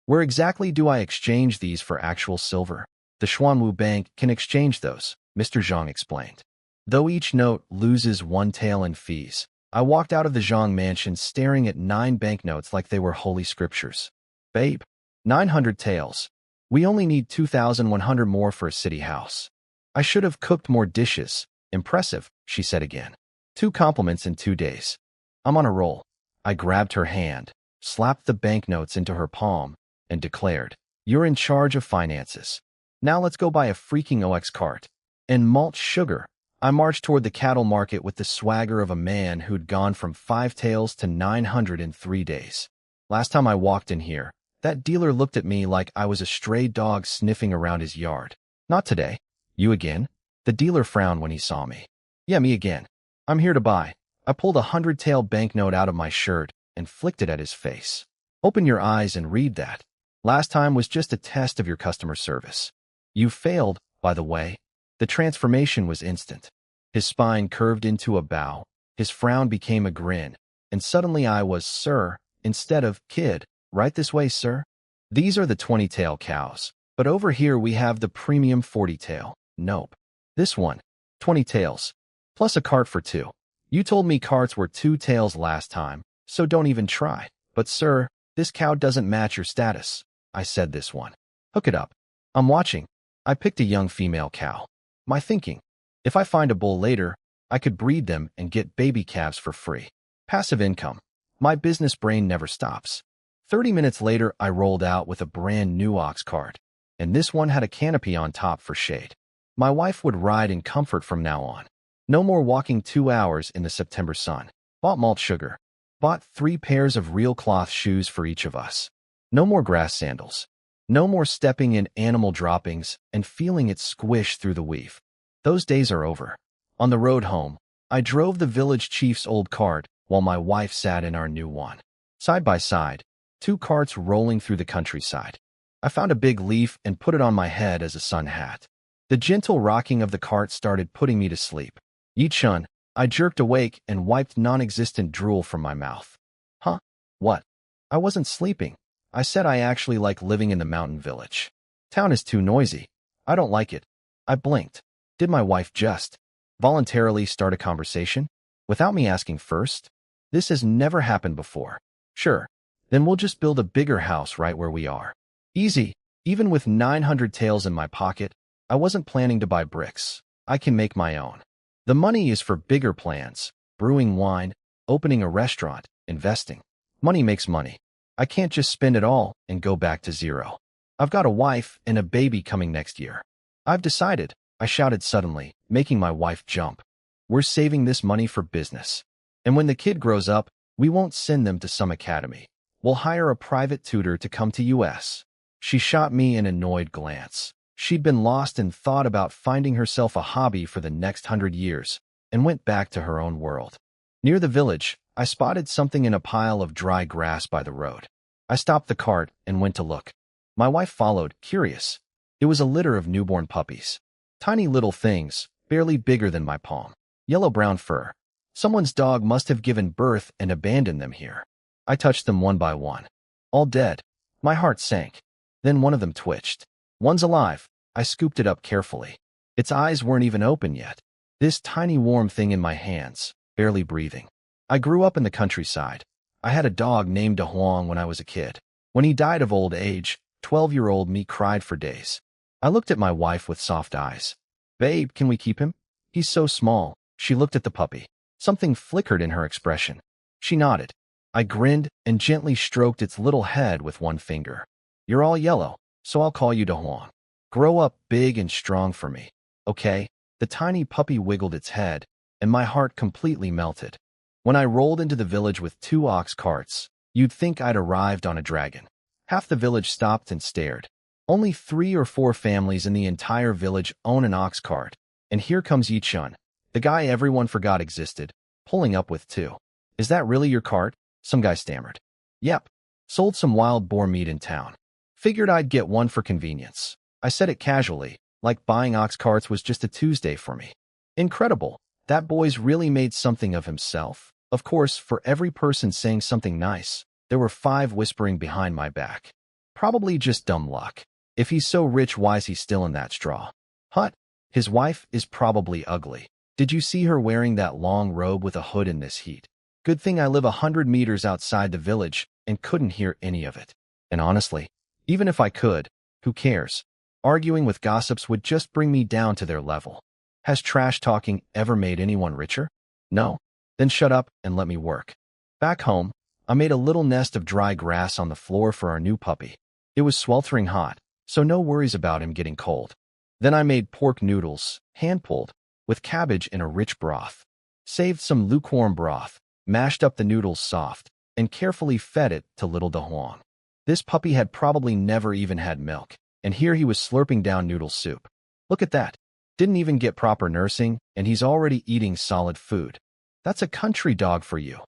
Where exactly do I exchange these for actual silver?" "The Xuanwu Bank can exchange those," Mr. Zhang explained. "Though each note loses 1 tael in fees." I walked out of the Zhang mansion staring at 9 banknotes like they were holy scriptures. "Babe, 900 taels. We only need 2,100 more for a city house." "I should have cooked more dishes." "Impressive," she said again. 2 compliments in 2 days. I'm on a roll. I grabbed her hand, slapped the banknotes into her palm, and declared, "You're in charge of finances. Now let's go buy a freaking OX cart and malt sugar." I marched toward the cattle market with the swagger of a man who'd gone from 5 taels to 900 in 3 days. Last time I walked in here, that dealer looked at me like I was a stray dog sniffing around his yard. "Not today." "You again?" The dealer frowned when he saw me. "Yeah, me again. I'm here to buy." I pulled a 100-tael banknote out of my shirt and flicked it at his face. "Open your eyes and read that. Last time was just a test of your customer service. You failed, by the way." The transformation was instant. His spine curved into a bow, his frown became a grin, and suddenly I was "Sir," instead of "Kid." "Right this way, sir." "These are the 20-tael cows, but over here we have the premium 40-tael. "Nope. This one. 20 taels. Plus a cart for 2. You told me carts were 2 taels last time, so don't even try." "But sir, this cow doesn't match your status." I said this one. "Hook it up." "I'm watching." I picked a young female cow. My thinking, if I find a bull later, I could breed them and get baby calves for free. Passive income. My business brain never stops. 30 minutes later, I rolled out with a brand new ox cart, and this one had a canopy on top for shade. My wife would ride in comfort from now on. No more walking 2 hours in the September sun. Bought malt sugar. Bought 3 pairs of real cloth shoes for each of us. No more grass sandals. No more stepping in animal droppings and feeling it squish through the weave. Those days are over. On the road home, I drove the village chief's old cart while my wife sat in our new one. Side by side, 2 carts rolling through the countryside. I found a big leaf and put it on my head as a sun hat. The gentle rocking of the cart started putting me to sleep. Yi-chun, I jerked awake and wiped non-existent drool from my mouth. "Huh? What?" "I wasn't sleeping. I said I actually like living in the mountain village. Town is too noisy. I don't like it." I blinked. Did my wife just voluntarily start a conversation without me asking first? This has never happened before. "Sure. Then we'll just build a bigger house right where we are." Easy. Even with 900 taels in my pocket, I wasn't planning to buy bricks. I can make my own. The money is for bigger plans, brewing wine, opening a restaurant, investing. Money makes money. I can't just spend it all and go back to zero. I've got a wife and a baby coming next year. I've decided, I shouted suddenly, making my wife jump. We're saving this money for business. And when the kid grows up, we won't send them to some academy. We'll hire a private tutor to come to US. She shot me an annoyed glance. She'd been lost in thought about finding herself a hobby for the next 100 years and went back to her own world. Near the village, I spotted something in a pile of dry grass by the road. I stopped the cart and went to look. My wife followed, curious. It was a litter of newborn puppies. Tiny little things, barely bigger than my palm. Yellow-brown fur. Someone's dog must have given birth and abandoned them here. I touched them one by one. All dead. My heart sank. Then one of them twitched. One's alive. I scooped it up carefully. Its eyes weren't even open yet. This tiny warm thing in my hands, barely breathing. I grew up in the countryside. I had a dog named Huang when I was a kid. When he died of old age, 12-year-old me cried for days. I looked at my wife with soft eyes. Babe, can we keep him? He's so small. She looked at the puppy. Something flickered in her expression. She nodded. I grinned and gently stroked its little head with one finger. You're all yellow, so I'll call you Huang. Grow up big and strong for me. Okay? The tiny puppy wiggled its head, and my heart completely melted. When I rolled into the village with 2 ox carts, you'd think I'd arrived on a dragon. Half the village stopped and stared. Only 3 or 4 families in the entire village own an ox cart, and here comes Yichun, the guy everyone forgot existed, pulling up with 2. Is that really your cart? Some guy stammered. Yep. Sold some wild boar meat in town. Figured I'd get one for convenience. I said it casually, like buying ox carts was just a Tuesday for me. Incredible. That boy's really made something of himself. Of course, for every person saying something nice, there were 5 whispering behind my back. Probably just dumb luck. If he's so rich, why's he still in that straw? Hut. His wife is probably ugly. Did you see her wearing that long robe with a hood in this heat? Good thing I live 100 meters outside the village and couldn't hear any of it. And honestly, even if I could, who cares? Arguing with gossips would just bring me down to their level. Has trash talking ever made anyone richer? No? Then shut up and let me work. Back home, I made a little nest of dry grass on the floor for our new puppy. It was sweltering hot, so no worries about him getting cold. Then I made pork noodles, hand-pulled, with cabbage in a rich broth. Saved some lukewarm broth, mashed up the noodles soft, and carefully fed it to little Huang. This puppy had probably never even had milk, and here he was slurping down noodle soup. Look at that. Didn't even get proper nursing, and he's already eating solid food. That's a country dog for you.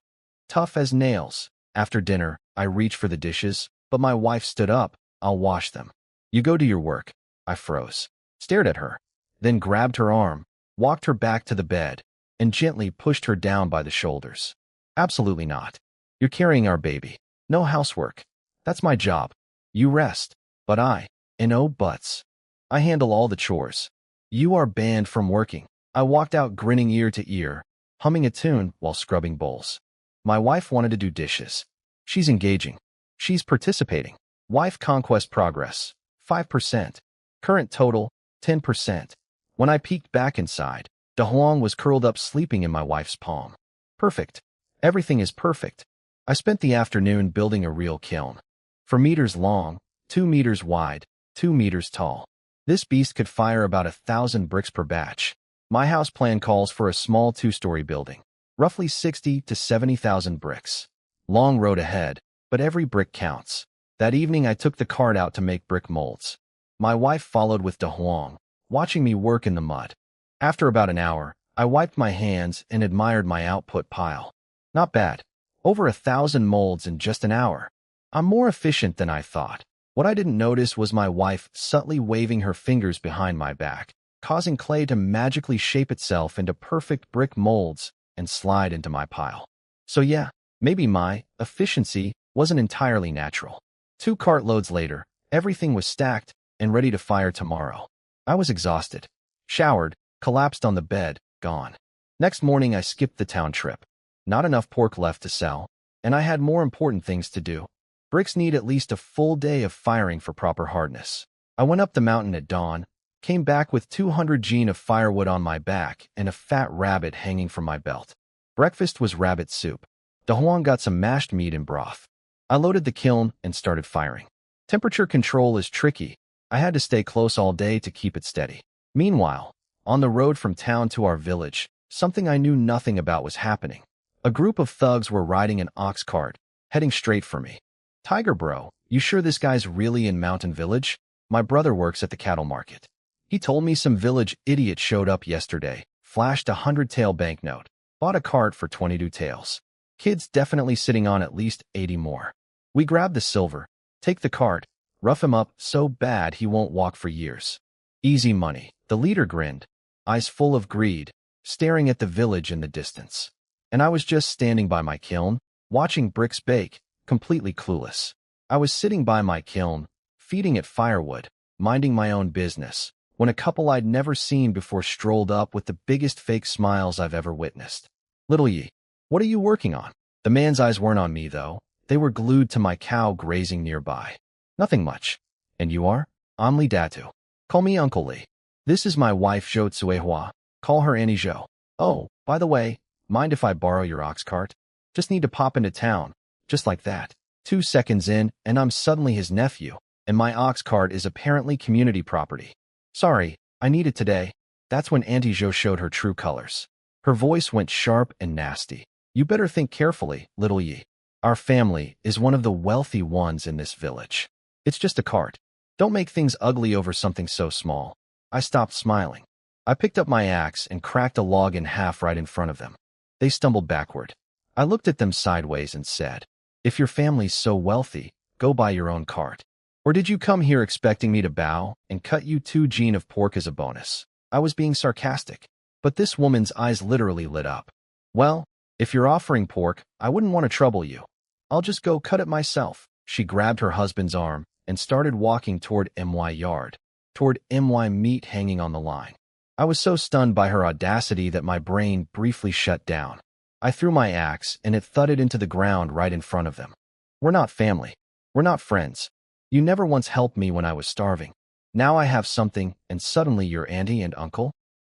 Tough as nails. After dinner, I reached for the dishes, but my wife stood up. I'll wash them. You go do your work. I froze, stared at her, then grabbed her arm, walked her back to the bed, and gently pushed her down by the shoulders. Absolutely not. You're carrying our baby. No housework. That's my job. You rest. But no buts. I handle all the chores. You are banned from working. I walked out grinning ear to ear, humming a tune while scrubbing bowls. My wife wanted to do dishes. She's engaging. She's participating. Wife conquest progress, 5%. Current total, 10%. When I peeked back inside, Huang was curled up sleeping in my wife's palm. Perfect. Everything is perfect. I spent the afternoon building a real kiln. 4 meters long, 2 meters wide, 2 meters tall. This beast could fire about 1,000 bricks per batch. My house plan calls for a small 2-story building. Roughly 60 to 70,000 bricks. Long road ahead, but every brick counts. That evening I took the cart out to make brick molds. My wife followed with Huang, watching me work in the mud. After about an hour, I wiped my hands and admired my output pile. Not bad. Over 1,000 molds in just an hour. I'm more efficient than I thought. What I didn't notice was my wife subtly waving her fingers behind my back, causing clay to magically shape itself into perfect brick molds and slide into my pile. So yeah, maybe my efficiency wasn't entirely natural. 2 cartloads later, everything was stacked and ready to fire tomorrow. I was exhausted. Showered, collapsed on the bed, gone. Next morning I skipped the town trip. Not enough pork left to sell, and I had more important things to do. Bricks need at least a full day of firing for proper hardness. I went up the mountain at dawn, came back with 200 jean of firewood on my back and a fat rabbit hanging from my belt. Breakfast was rabbit soup. Huang got some mashed meat and broth. I loaded the kiln and started firing. Temperature control is tricky. I had to stay close all day to keep it steady. Meanwhile, on the road from town to our village, something I knew nothing about was happening. A group of thugs were riding an ox cart, heading straight for me. Tiger bro, you sure this guy's really in Mountain Village? My brother works at the cattle market. He told me some village idiot showed up yesterday, flashed a 100-tael banknote, bought a cart for 22 taels. Kids definitely sitting on at least 80 more. We grab the silver, take the cart, rough him up so bad he won't walk for years. Easy money. The leader grinned, eyes full of greed, staring at the village in the distance. And I was just standing by my kiln, watching bricks bake, completely clueless. I was sitting by my kiln, feeding it firewood, minding my own business, when a couple I'd never seen before strolled up with the biggest fake smiles I've ever witnessed. "Little Yi, what are you working on?" The man's eyes weren't on me, though. They were glued to my cow grazing nearby. "Nothing much." "And you are?" "I'm Li Datu. Call me Uncle Li. This is my wife Zhou Tsuehua. Call her Annie Zhou. Oh, by the way, mind if I borrow your ox cart? Just need to pop into town." Just like that. 2 seconds in, and I'm suddenly his nephew, and my ox cart is apparently community property. "Sorry, I need it today." That's when Auntie Zhou showed her true colors. Her voice went sharp and nasty. "You better think carefully, little Yi. Our family is one of the wealthy ones in this village. It's just a cart. Don't make things ugly over something so small." I stopped smiling. I picked up my axe and cracked a log in half right in front of them. They stumbled backward. I looked at them sideways and said, "If your family's so wealthy, go buy your own cart. Or did you come here expecting me to bow and cut you 2 gene of pork as a bonus?" I was being sarcastic, but this woman's eyes literally lit up. "Well, if you're offering pork, I wouldn't want to trouble you. I'll just go cut it myself." She grabbed her husband's arm and started walking toward my yard, toward my meat hanging on the line. I was so stunned by her audacity that my brain briefly shut down. I threw my axe and it thudded into the ground right in front of them. "We're not family. We're not friends. You never once helped me when I was starving. Now I have something, and suddenly you're auntie and uncle?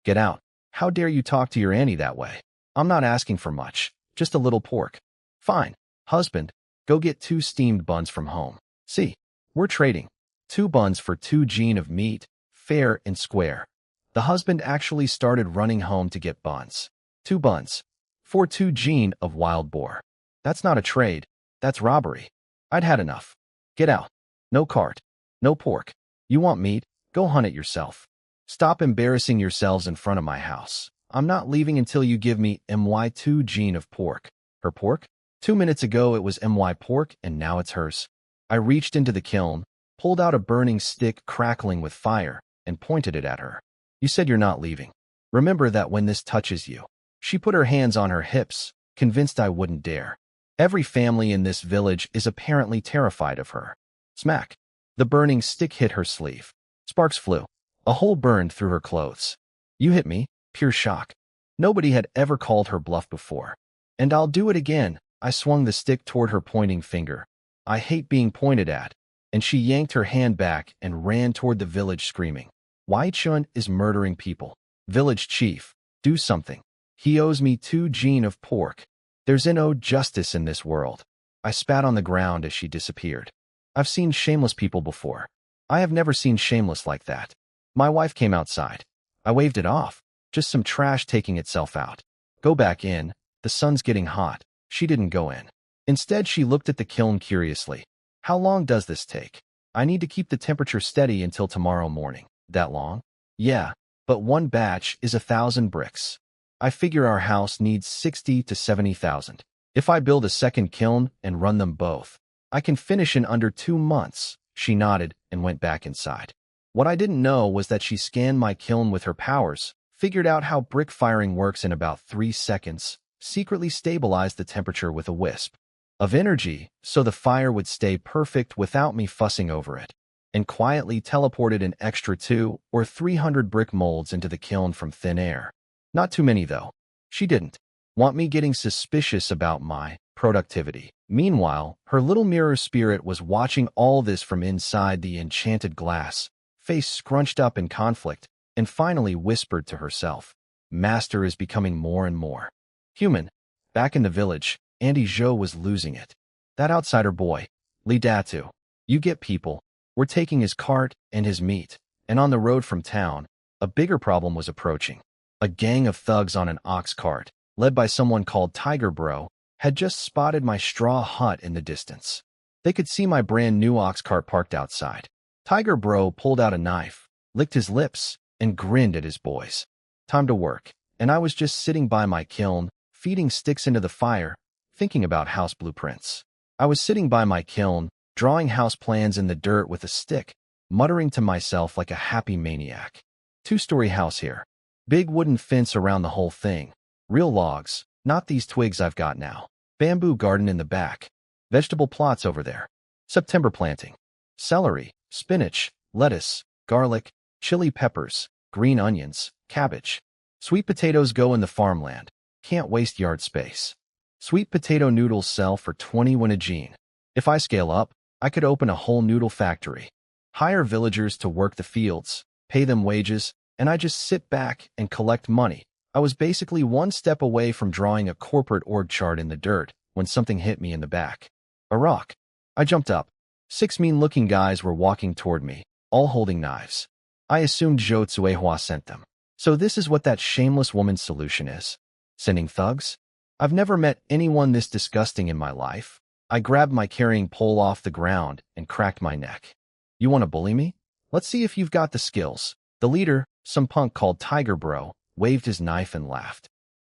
Get out. How dare you talk to your auntie that way? I'm not asking for much, just a little pork." "Fine. Husband, go get 2 steamed buns from home. See, we're trading. 2 buns for 2 gene of meat, fair and square." The husband actually started running home to get buns. 2 buns for 2 gene of wild boar. That's not a trade. That's robbery. I'd had enough. "Get out. No cart. No pork. You want meat? Go hunt it yourself. Stop embarrassing yourselves in front of my house. I'm not leaving until you give me 2 gene of pork." Her pork? 2 minutes ago it was pork and now it's hers. I reached into the kiln, pulled out a burning stick crackling with fire, and pointed it at her. "You said you're not leaving. Remember that when this touches you." She put her hands on her hips, convinced I wouldn't dare. Every family in this village is apparently terrified of her. Smack. The burning stick hit her sleeve. Sparks flew. A hole burned through her clothes. "You hit me?" Pure shock. Nobody had ever called her bluff before. "And I'll do it again." I swung the stick toward her pointing finger. "I hate being pointed at." And she yanked her hand back and ran toward the village screaming, "Wai Chun is murdering people. Village chief, do something. He owes me 2 gene of pork. There's no justice in this world." I spat on the ground as she disappeared. I've seen shameless people before. I have never seen shameless like that. My wife came outside. I waved it off. Just some trash taking itself out. "Go back in. The sun's getting hot." She didn't go in. Instead, she looked at the kiln curiously. "How long does this take?" "I need to keep the temperature steady until tomorrow morning." "That long?" "Yeah, but one batch is 1,000 bricks. I figure our house needs 60 to 70,000. If I build a second kiln and run them both, I can finish in under 2 months." She nodded and went back inside. What I didn't know was that she scanned my kiln with her powers, figured out how brick firing works in about 3 seconds, secretly stabilized the temperature with a wisp of energy so the fire would stay perfect without me fussing over it, and quietly teleported an extra 200 or 300 brick molds into the kiln from thin air. Not too many, though. She didn't want me getting suspicious about my productivity. Meanwhile, her little mirror spirit was watching all this from inside the enchanted glass, face scrunched up in conflict, and finally whispered to herself, "Master is becoming more and more human." Back in the village, Auntie Zhou was losing it. "That outsider boy, Li Datu. You get people. We're taking his cart and his meat." And on the road from town, a bigger problem was approaching. A gang of thugs on an ox cart, led by someone called Tiger Bro, had just spotted my straw hut in the distance. They could see my brand new ox cart parked outside. Tiger Bro pulled out a knife, licked his lips, and grinned at his boys. Time to work. And I was just sitting by my kiln, feeding sticks into the fire, thinking about house blueprints. I was sitting by my kiln, drawing house plans in the dirt with a stick, muttering to myself like a happy maniac. Two-story house here. Big wooden fence around the whole thing. Real logs, not these twigs I've got now. Bamboo garden in the back. Vegetable plots over there. September planting. Celery, spinach, lettuce, garlic, chili peppers, green onions, cabbage. Sweet potatoes go in the farmland. Can't waste yard space. Sweet potato noodles sell for 20 won a gene. If I scale up, I could open a whole noodle factory. Hire villagers to work the fields, pay them wages, and I just sit back and collect money. I was basically one step away from drawing a corporate org chart in the dirt when something hit me in the back. A rock. I jumped up. 6 mean-looking guys were walking toward me, all holding knives. I assumed Zhou Zuihua sent them. So this is what that shameless woman's solution is. Sending thugs? I've never met anyone this disgusting in my life. I grabbed my carrying pole off the ground and cracked my neck. You want to bully me? Let's see if you've got the skills. The leader, some punk called Tiger Bro, waved his knife and laughed.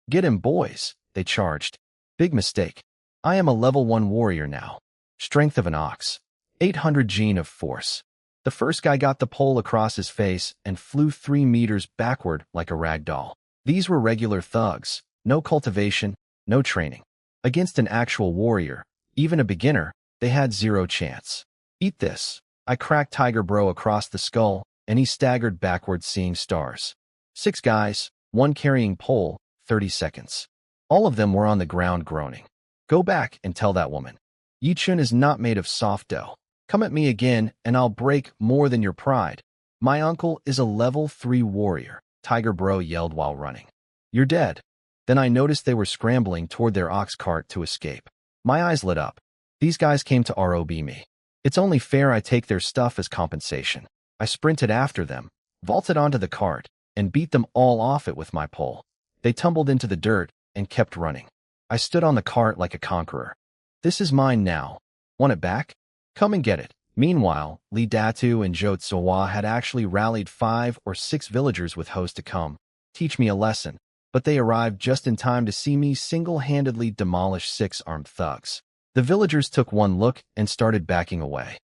Get him, boys, they charged. Big mistake. I am a level 1 warrior now. Strength of an ox. 800 gene of force. The first guy got the pole across his face and flew 3 meters backward like a rag doll. These were regular thugs. No cultivation, no training. Against an actual warrior, even a beginner, they had 0 chance. Eat this. I cracked Tiger Bro across the skull, and he staggered backward seeing stars. 6 guys, 1 carrying pole, 30 seconds. All of them were on the ground groaning. Go back and tell that woman. Yichun is not made of soft dough. Come at me again, and I'll break more than your pride. My uncle is a level 3 warrior, Tiger Bro yelled while running. You're dead. Then I noticed they were scrambling toward their ox cart to escape. My eyes lit up. These guys came to rob me. It's only fair I take their stuff as compensation. I sprinted after them, vaulted onto the cart, and beat them all off it with my pole. They tumbled into the dirt and kept running. I stood on the cart like a conqueror. This is mine now. Want it back? Come and get it. Meanwhile, Li Datu and Zhou Zuihua had actually rallied 5 or 6 villagers with hoes to come, teach me a lesson, but they arrived just in time to see me single-handedly demolish 6 armed thugs. The villagers took one look and started backing away.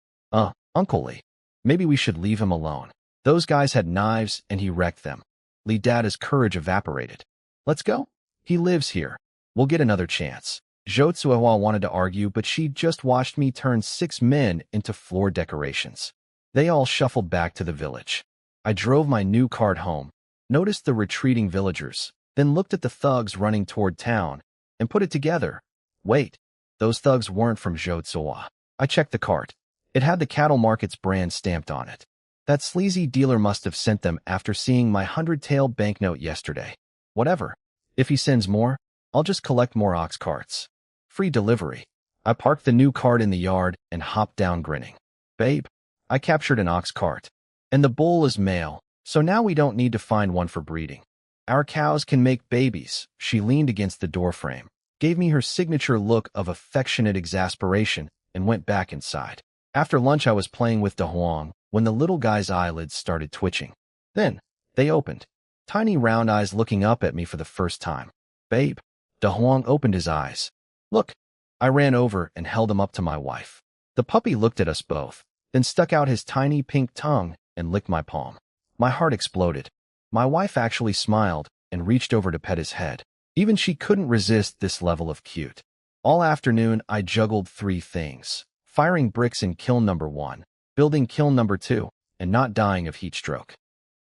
Uncle Li. Maybe we should leave him alone. Those guys had knives and he wrecked them. Li Data's courage evaporated. Let's go. He lives here. We'll get another chance. Zhou Zuihua wanted to argue, but she just watched me turn 6 men into floor decorations. They all shuffled back to the village. I drove my new cart home, noticed the retreating villagers, then looked at the thugs running toward town, and put it together. Wait, those thugs weren't from Zhou Zuihua. I checked the cart. It had the cattle market's brand stamped on it. That sleazy dealer must have sent them after seeing my 100-tailed banknote yesterday. Whatever. If he sends more, I'll just collect more ox carts. Free delivery. I parked the new cart in the yard and hopped down grinning. Babe, I captured an ox cart. And the bull is male, so now we don't need to find one for breeding. Our cows can make babies. She leaned against the doorframe, gave me her signature look of affectionate exasperation, and went back inside. After lunch I was playing with De Huang when the little guy's eyelids started twitching. Then, they opened. Tiny round eyes looking up at me for the first time. Babe. De Huang opened his eyes. Look. I ran over and held him up to my wife. The puppy looked at us both, then stuck out his tiny pink tongue and licked my palm. My heart exploded. My wife actually smiled and reached over to pet his head. Even she couldn't resist this level of cute. All afternoon I juggled 3 things. Firing bricks in kiln number 1, building kiln number 2, and not dying of heat stroke.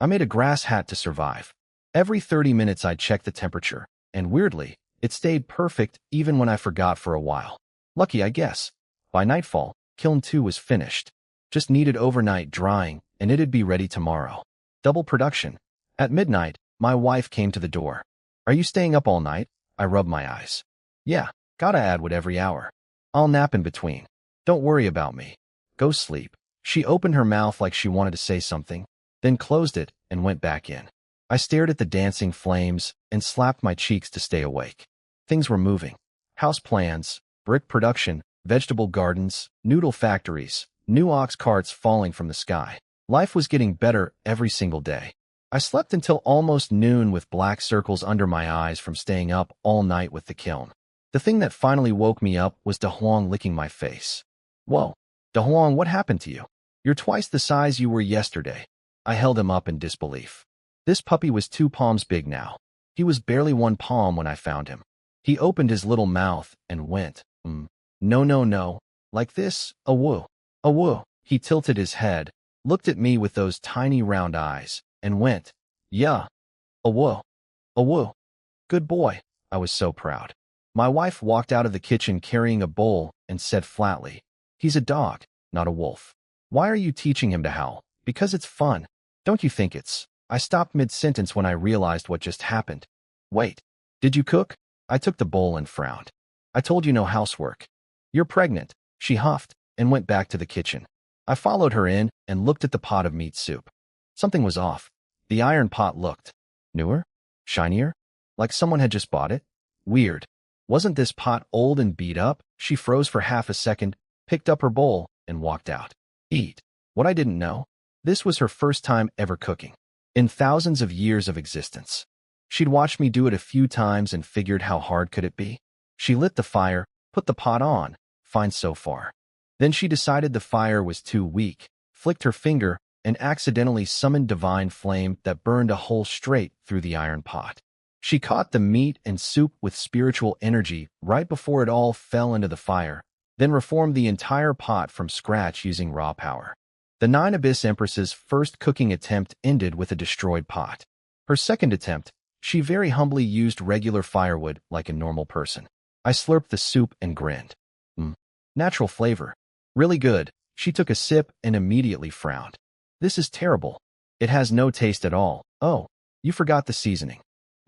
I made a grass hat to survive. Every 30 minutes I'd check the temperature, and weirdly, it stayed perfect even when I forgot for a while. Lucky, I guess. By nightfall, kiln 2 was finished. Just needed overnight drying, and it'd be ready tomorrow. Double production. At midnight, my wife came to the door. Are you staying up all night? I rubbed my eyes. Yeah, gotta add wood every hour. I'll nap in between. Don't worry about me. Go sleep. She opened her mouth like she wanted to say something, then closed it and went back in. I stared at the dancing flames and slapped my cheeks to stay awake. Things were moving. House plans, brick production, vegetable gardens, noodle factories, new ox carts falling from the sky. Life was getting better every single day. I slept until almost noon with black circles under my eyes from staying up all night with the kiln. The thing that finally woke me up was De Huang licking my face. Whoa, De Huang, what happened to you? You're twice the size you were yesterday. I held him up in disbelief. This puppy was 2 palms big now. He was barely 1 palm when I found him. He opened his little mouth and went, no, no, no, like this, a woo, a woo. He tilted his head, looked at me with those tiny round eyes, and went, yeah, a woo, a woo. Good boy. I was so proud. My wife walked out of the kitchen carrying a bowl and said flatly, he's a dog, not a wolf. Why are you teaching him to howl? Because it's fun. Don't you think it's? I stopped mid-sentence when I realized what just happened. Wait, did you cook? I took the bowl and frowned. I told you no housework. You're pregnant, she huffed and went back to the kitchen. I followed her in and looked at the pot of meat soup. Something was off. The iron pot looked newer, shinier, like someone had just bought it. Weird. Wasn't this pot old and beat up? She froze for half a second, picked up her bowl, and walked out. Eat. What I didn't know? This was her first time ever cooking. In thousands of years of existence. She'd watched me do it a few times and figured how hard could it be. She lit the fire, put the pot on, fine so far. Then she decided the fire was too weak, flicked her finger, and accidentally summoned divine flame that burned a hole straight through the iron pot. She caught the meat and soup with spiritual energy right before it all fell into the fire, then reformed the entire pot from scratch using raw power. The 9 Abyss Empress's first cooking attempt ended with a destroyed pot. Her second attempt, she very humbly used regular firewood like a normal person. I slurped the soup and grinned. Natural flavor. Really good. She took a sip and immediately frowned. This is terrible. It has no taste at all. Oh, you forgot the seasoning.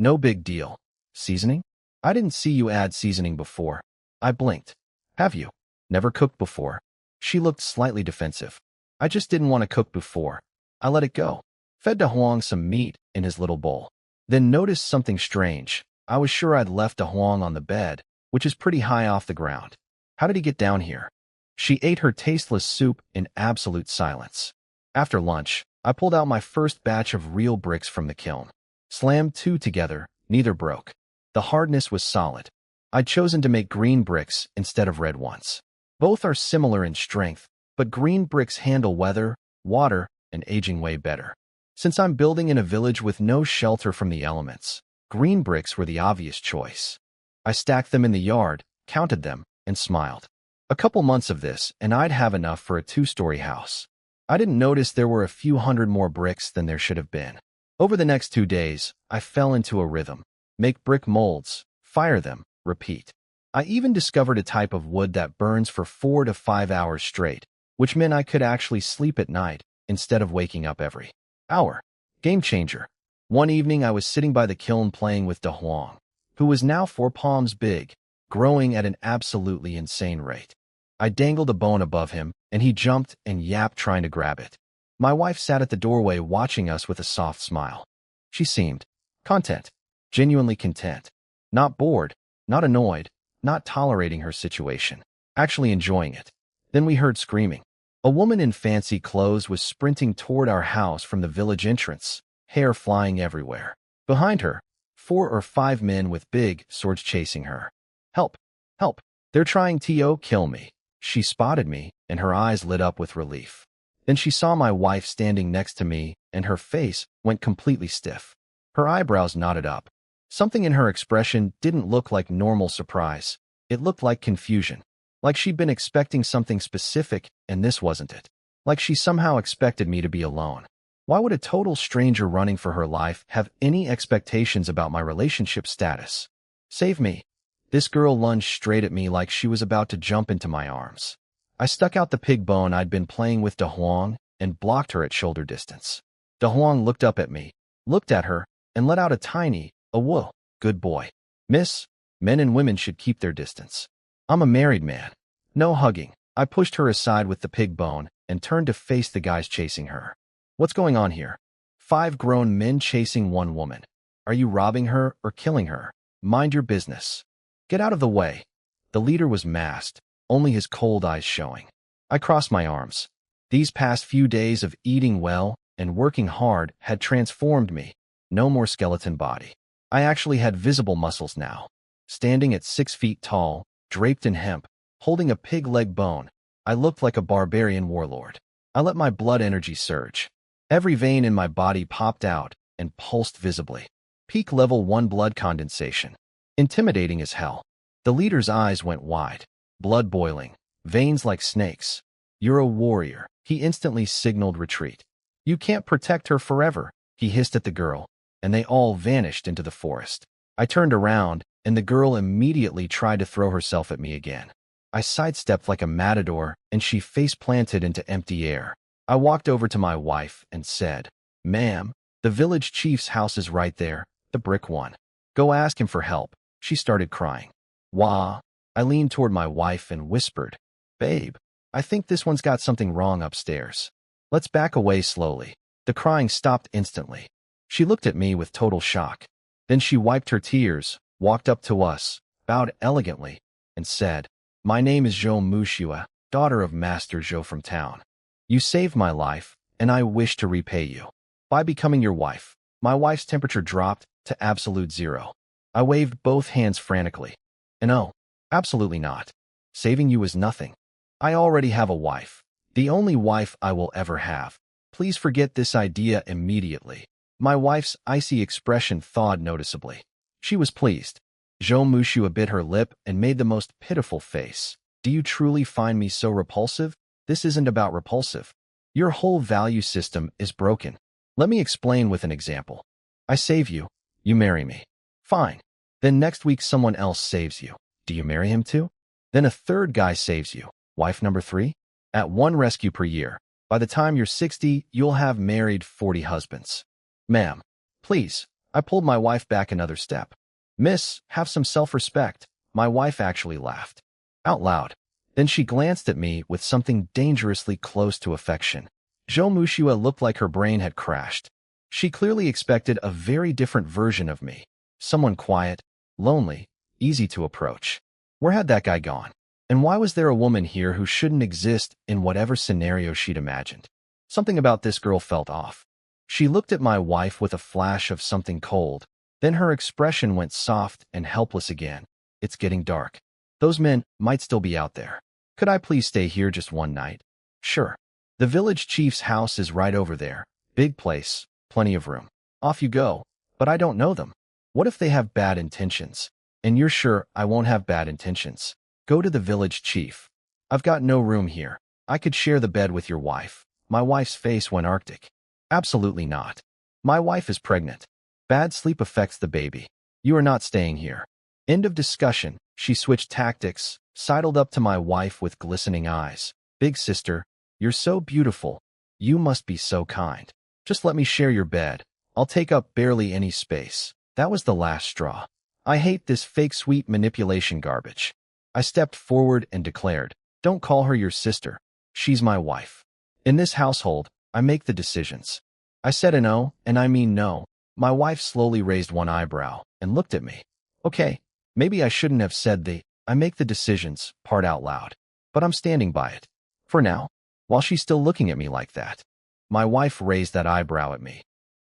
No big deal. Seasoning? I didn't see you add seasoning before. I blinked. Have you? Never cooked before? She looked slightly defensive. I just didn't want to cook before. I let it go. Fed De Huang some meat in his little bowl. Then noticed something strange. I was sure I'd left De Huang on the bed, which is pretty high off the ground. How did he get down here? She ate her tasteless soup in absolute silence. After lunch, I pulled out my first batch of real bricks from the kiln. Slammed 2 together, neither broke. The hardness was solid. I'd chosen to make green bricks instead of red ones. Both are similar in strength, but green bricks handle weather, water, and aging way better. Since I'm building in a village with no shelter from the elements, green bricks were the obvious choice. I stacked them in the yard, counted them, and smiled. A couple months of this, and I'd have enough for a 2-story house. I didn't notice there were a few hundred more bricks than there should have been. Over the next 2 days, I fell into a rhythm. Make brick molds, fire them, repeat. I even discovered a type of wood that burns for 4 to 5 hours straight, which meant I could actually sleep at night instead of waking up every hour. Game changer. One evening I was sitting by the kiln playing with De Huang, who was now 4 palms big, growing at an absolutely insane rate. I dangled a bone above him, and he jumped and yapped trying to grab it. My wife sat at the doorway watching us with a soft smile. She seemed content, genuinely content. Not bored, not annoyed, not tolerating her situation, actually enjoying it. Then we heard screaming. A woman in fancy clothes was sprinting toward our house from the village entrance, hair flying everywhere. Behind her, 4 or 5 men with big swords chasing her. Help! Help! They're trying to kill me. She spotted me, and her eyes lit up with relief. Then she saw my wife standing next to me, and her face went completely stiff. Her eyebrows knotted up. Something in her expression didn't look like normal surprise. It looked like confusion. Like she'd been expecting something specific, and this wasn't it. Like she somehow expected me to be alone. Why would a total stranger running for her life have any expectations about my relationship status? Save me. This girl lunged straight at me like she was about to jump into my arms. I stuck out the pig bone I'd been playing with De Huang and blocked her at shoulder distance. De Huang looked up at me, looked at her, and let out a tiny, "whoa, good boy. Miss, men and women should keep their distance. I'm a married man. No hugging." I pushed her aside with the pig bone and turned to face the guys chasing her. What's going on here? 5 grown men chasing 1 woman. Are you robbing her or killing her? Mind your business. Get out of the way. The leader was masked, only his cold eyes showing. I crossed my arms. These past few days of eating well and working hard had transformed me. No more skeleton body. I actually had visible muscles now. standing at 6 feet tall, draped in hemp, holding a pig leg bone. I looked like a barbarian warlord. I let my blood energy surge. Every vein in my body popped out and pulsed visibly. Peak level 1 blood condensation. Intimidating as hell. The leader's eyes went wide. Blood boiling. Veins like snakes. You're a warrior. He instantly signaled retreat. You can't protect her forever, he hissed at the girl, and they all vanished into the forest. I turned around, and the girl immediately tried to throw herself at me again. I sidestepped like a matador, and she face-planted into empty air. I walked over to my wife and said, "Ma'am, the village chief's house is right there, the brick one. Go ask him for help." She started crying. Wah! I leaned toward my wife and whispered, "Babe, I think this one's got something wrong upstairs. Let's back away slowly." The crying stopped instantly. She looked at me with total shock. Then she wiped her tears, walked up to us, bowed elegantly, and said, "My name is Zhou Muxua, daughter of Master Zhou from town. You saved my life, and I wish to repay you by becoming your wife." My wife's temperature dropped to absolute zero. I waved both hands frantically. "No, absolutely not. Saving you is nothing. I already have a wife, the only wife I will ever have. Please forget this idea immediately." My wife's icy expression thawed noticeably. She was pleased. Zhou Muxua bit her lip and made the most pitiful face. "Do you truly find me so repulsive? This isn't about repulsive. Your whole value system is broken. Let me explain with an example. I save you. You marry me. Fine. Then next week someone else saves you. Do you marry him too? Then a third guy saves you. Wife number 3? At 1 rescue per year. By the time you're 60, you'll have married 40 husbands. Ma'am, please." I pulled my wife back another step. "Miss, have some self-respect." My wife actually laughed. Out loud. Then she glanced at me with something dangerously close to affection. Zhou Muxua looked like her brain had crashed. She clearly expected a very different version of me. Someone quiet, lonely, easy to approach. Where had that guy gone? And why was there a woman here who shouldn't exist in whatever scenario she'd imagined? Something about this girl felt off. She looked at my wife with a flash of something cold. Then her expression went soft and helpless again. "It's getting dark. Those men might still be out there. Could I please stay here just one night?" "Sure. The village chief's house is right over there. Big place, plenty of room. Off you go." "But I don't know them. What if they have bad intentions?" "And you're sure I won't have bad intentions?" "Go to the village chief. I've got no room here. I could share the bed with your wife." My wife's face went arctic. "Absolutely not. My wife is pregnant. Bad sleep affects the baby. You are not staying here." End of discussion. She switched tactics, sidled up to my wife with glistening eyes. "Big sister, you're so beautiful. You must be so kind. Just let me share your bed. I'll take up barely any space." That was the last straw. I hate this fake sweet manipulation garbage. I stepped forward and declared, "Don't call her your sister. She's my wife. In this household, I make the decisions." I said a no, and I mean no. My wife slowly raised one eyebrow and looked at me. Okay, maybe I shouldn't have said the "I make the decisions" part out loud, but I'm standing by it. For now, while she's still looking at me like that. My wife raised that eyebrow at me.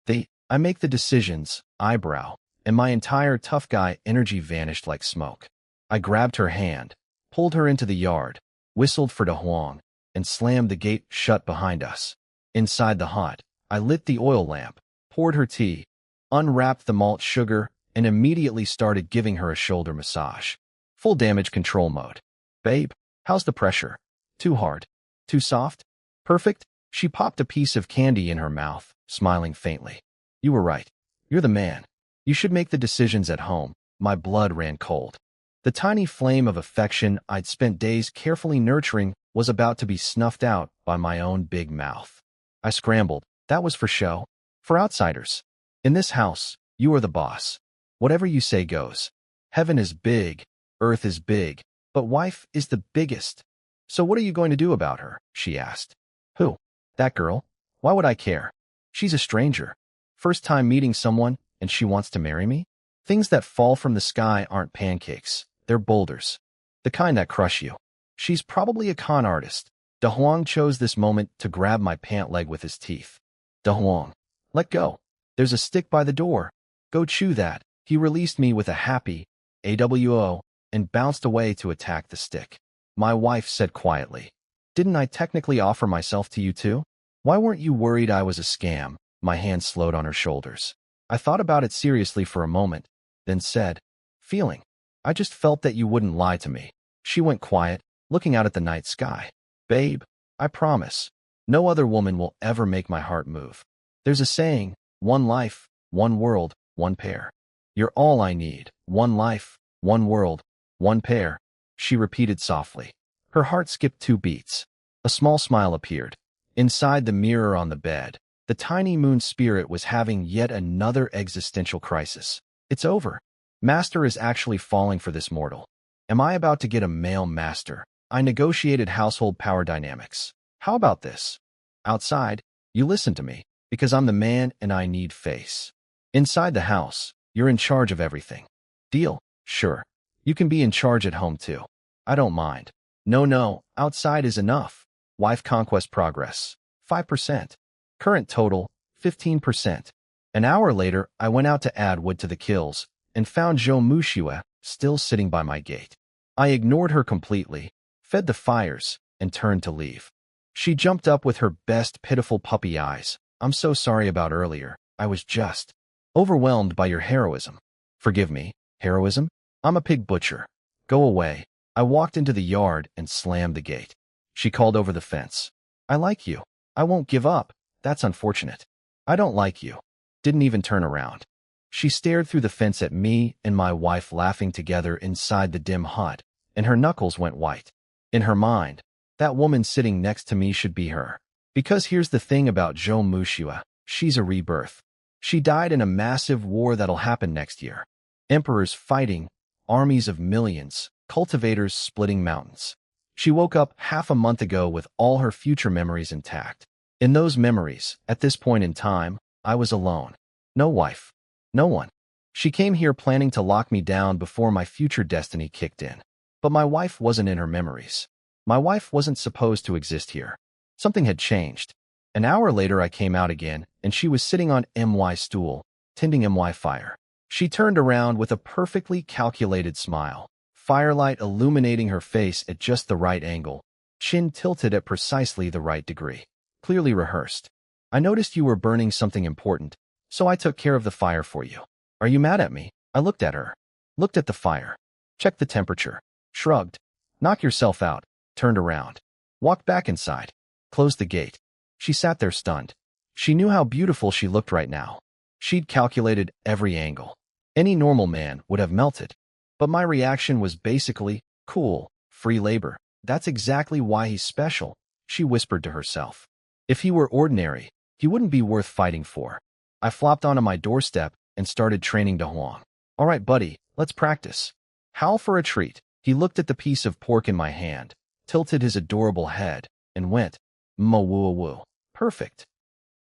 The "I make the decisions" eyebrow, and my entire tough guy energy vanished like smoke. I grabbed her hand, pulled her into the yard, whistled for De Huang, and slammed the gate shut behind us. Inside the hut, I lit the oil lamp, poured her tea, unwrapped the malt sugar, and immediately started giving her a shoulder massage. Full damage control mode. "Babe, how's the pressure? Too hard? Too soft? Perfect?" She popped a piece of candy in her mouth, smiling faintly. "You were right. You're the man. You should make the decisions at home." My blood ran cold. The tiny flame of affection I'd spent days carefully nurturing was about to be snuffed out by my own big mouth. I scrambled. That was for show. For outsiders. In this house, you are the boss. Whatever you say goes. Heaven is big, earth is big, but wife is the biggest. "So what are you going to do about her?" she asked. "Who? That girl? Why would I care? She's a stranger. First time meeting someone, and she wants to marry me? Things that fall from the sky aren't pancakes. They're boulders. The kind that crush you. She's probably a con artist." De Huang chose this moment to grab my pant leg with his teeth. "De Huang, let go. There's a stick by the door. Go chew that." He released me with a happy, AWO, and bounced away to attack the stick. My wife said quietly, "Didn't I technically offer myself to you too? Why weren't you worried I was a scam?" My hand slowed on her shoulders. I thought about it seriously for a moment, then said, "Feeling. I just felt that you wouldn't lie to me." She went quiet, looking out at the night sky. "Babe, I promise. No other woman will ever make my heart move. There's a saying, one life, one world, one pair. You're all I need. One life, one world, one pair," she repeated softly. Her heart skipped 2 beats. A small smile appeared. Inside the mirror on the bed, the tiny moon spirit was having yet another existential crisis. "It's over. Master is actually falling for this mortal. Am I about to get a male master? I negotiated household power dynamics. How about this? Outside, you listen to me, because I'm the man and I need face. Inside the house, you're in charge of everything. Deal? Sure. You can be in charge at home too. I don't mind. No, outside is enough. Wife conquest progress, 5%. Current total, 15%. An hour later, I went out to add wood to the kills and found Jo Mushua still sitting by my gate. I ignored her completely, fed the fires, and turned to leave. She jumped up with her best pitiful puppy eyes. "I'm so sorry about earlier. I was just overwhelmed by your heroism." "Forgive me, heroism? I'm a pig butcher. Go away." I walked into the yard and slammed the gate. She called over the fence. "I like you. I won't give up." "That's unfortunate." "I don't like you." Didn't even turn around. She stared through the fence at me and my wife laughing together inside the dim hut, and her knuckles went white. In her mind, that woman sitting next to me should be her. Because here's the thing about Jo Mushua, she's a rebirth. She died in a massive war that'll happen next year. Emperors fighting, armies of millions, cultivators splitting mountains. She woke up half a month ago with all her future memories intact. In those memories, at this point in time, I was alone. No wife. No one. She came here planning to lock me down before my future destiny kicked in. But my wife wasn't in her memories. My wife wasn't supposed to exist here. Something had changed. An hour later I came out again, and she was sitting on my stool, tending my fire. She turned around with a perfectly calculated smile, firelight illuminating her face at just the right angle, chin tilted at precisely the right degree. Clearly rehearsed. "I noticed you were burning something important, so I took care of the fire for you. Are you mad at me?" I looked at her, looked at the fire, checked the temperature, shrugged. "Knock yourself out," turned around, walked back inside, closed the gate. She sat there stunned. She knew how beautiful she looked right now. She'd calculated every angle. Any normal man would have melted. But my reaction was basically, cool, free labor. "That's exactly why he's special," she whispered to herself. "If he were ordinary, he wouldn't be worth fighting for." I flopped onto my doorstep and started training Da Huang. "All right, buddy, let's practice. Howl for a treat." He looked at the piece of pork in my hand, tilted his adorable head, and went, "Mo-woo-woo. Perfect."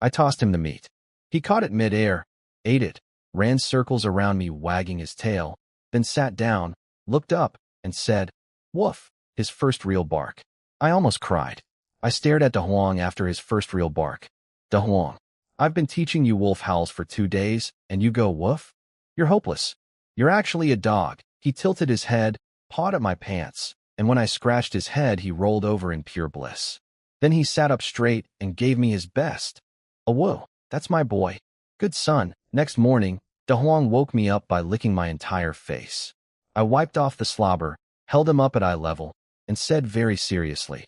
I tossed him the meat. He caught it mid-air, ate it, ran circles around me wagging his tail, then sat down, looked up, and said, "Woof," his first real bark. I almost cried. I stared at Da Huang after his first real bark. "Da Huang, I've been teaching you wolf howls for 2 days, and you go woof? You're hopeless. You're actually a dog." He tilted his head, pawed at my pants, and when I scratched his head, he rolled over in pure bliss. Then he sat up straight and gave me his best. "A whoa, that's my boy. Good son." Next morning, Da Huang woke me up by licking my entire face. I wiped off the slobber, held him up at eye level, and said very seriously,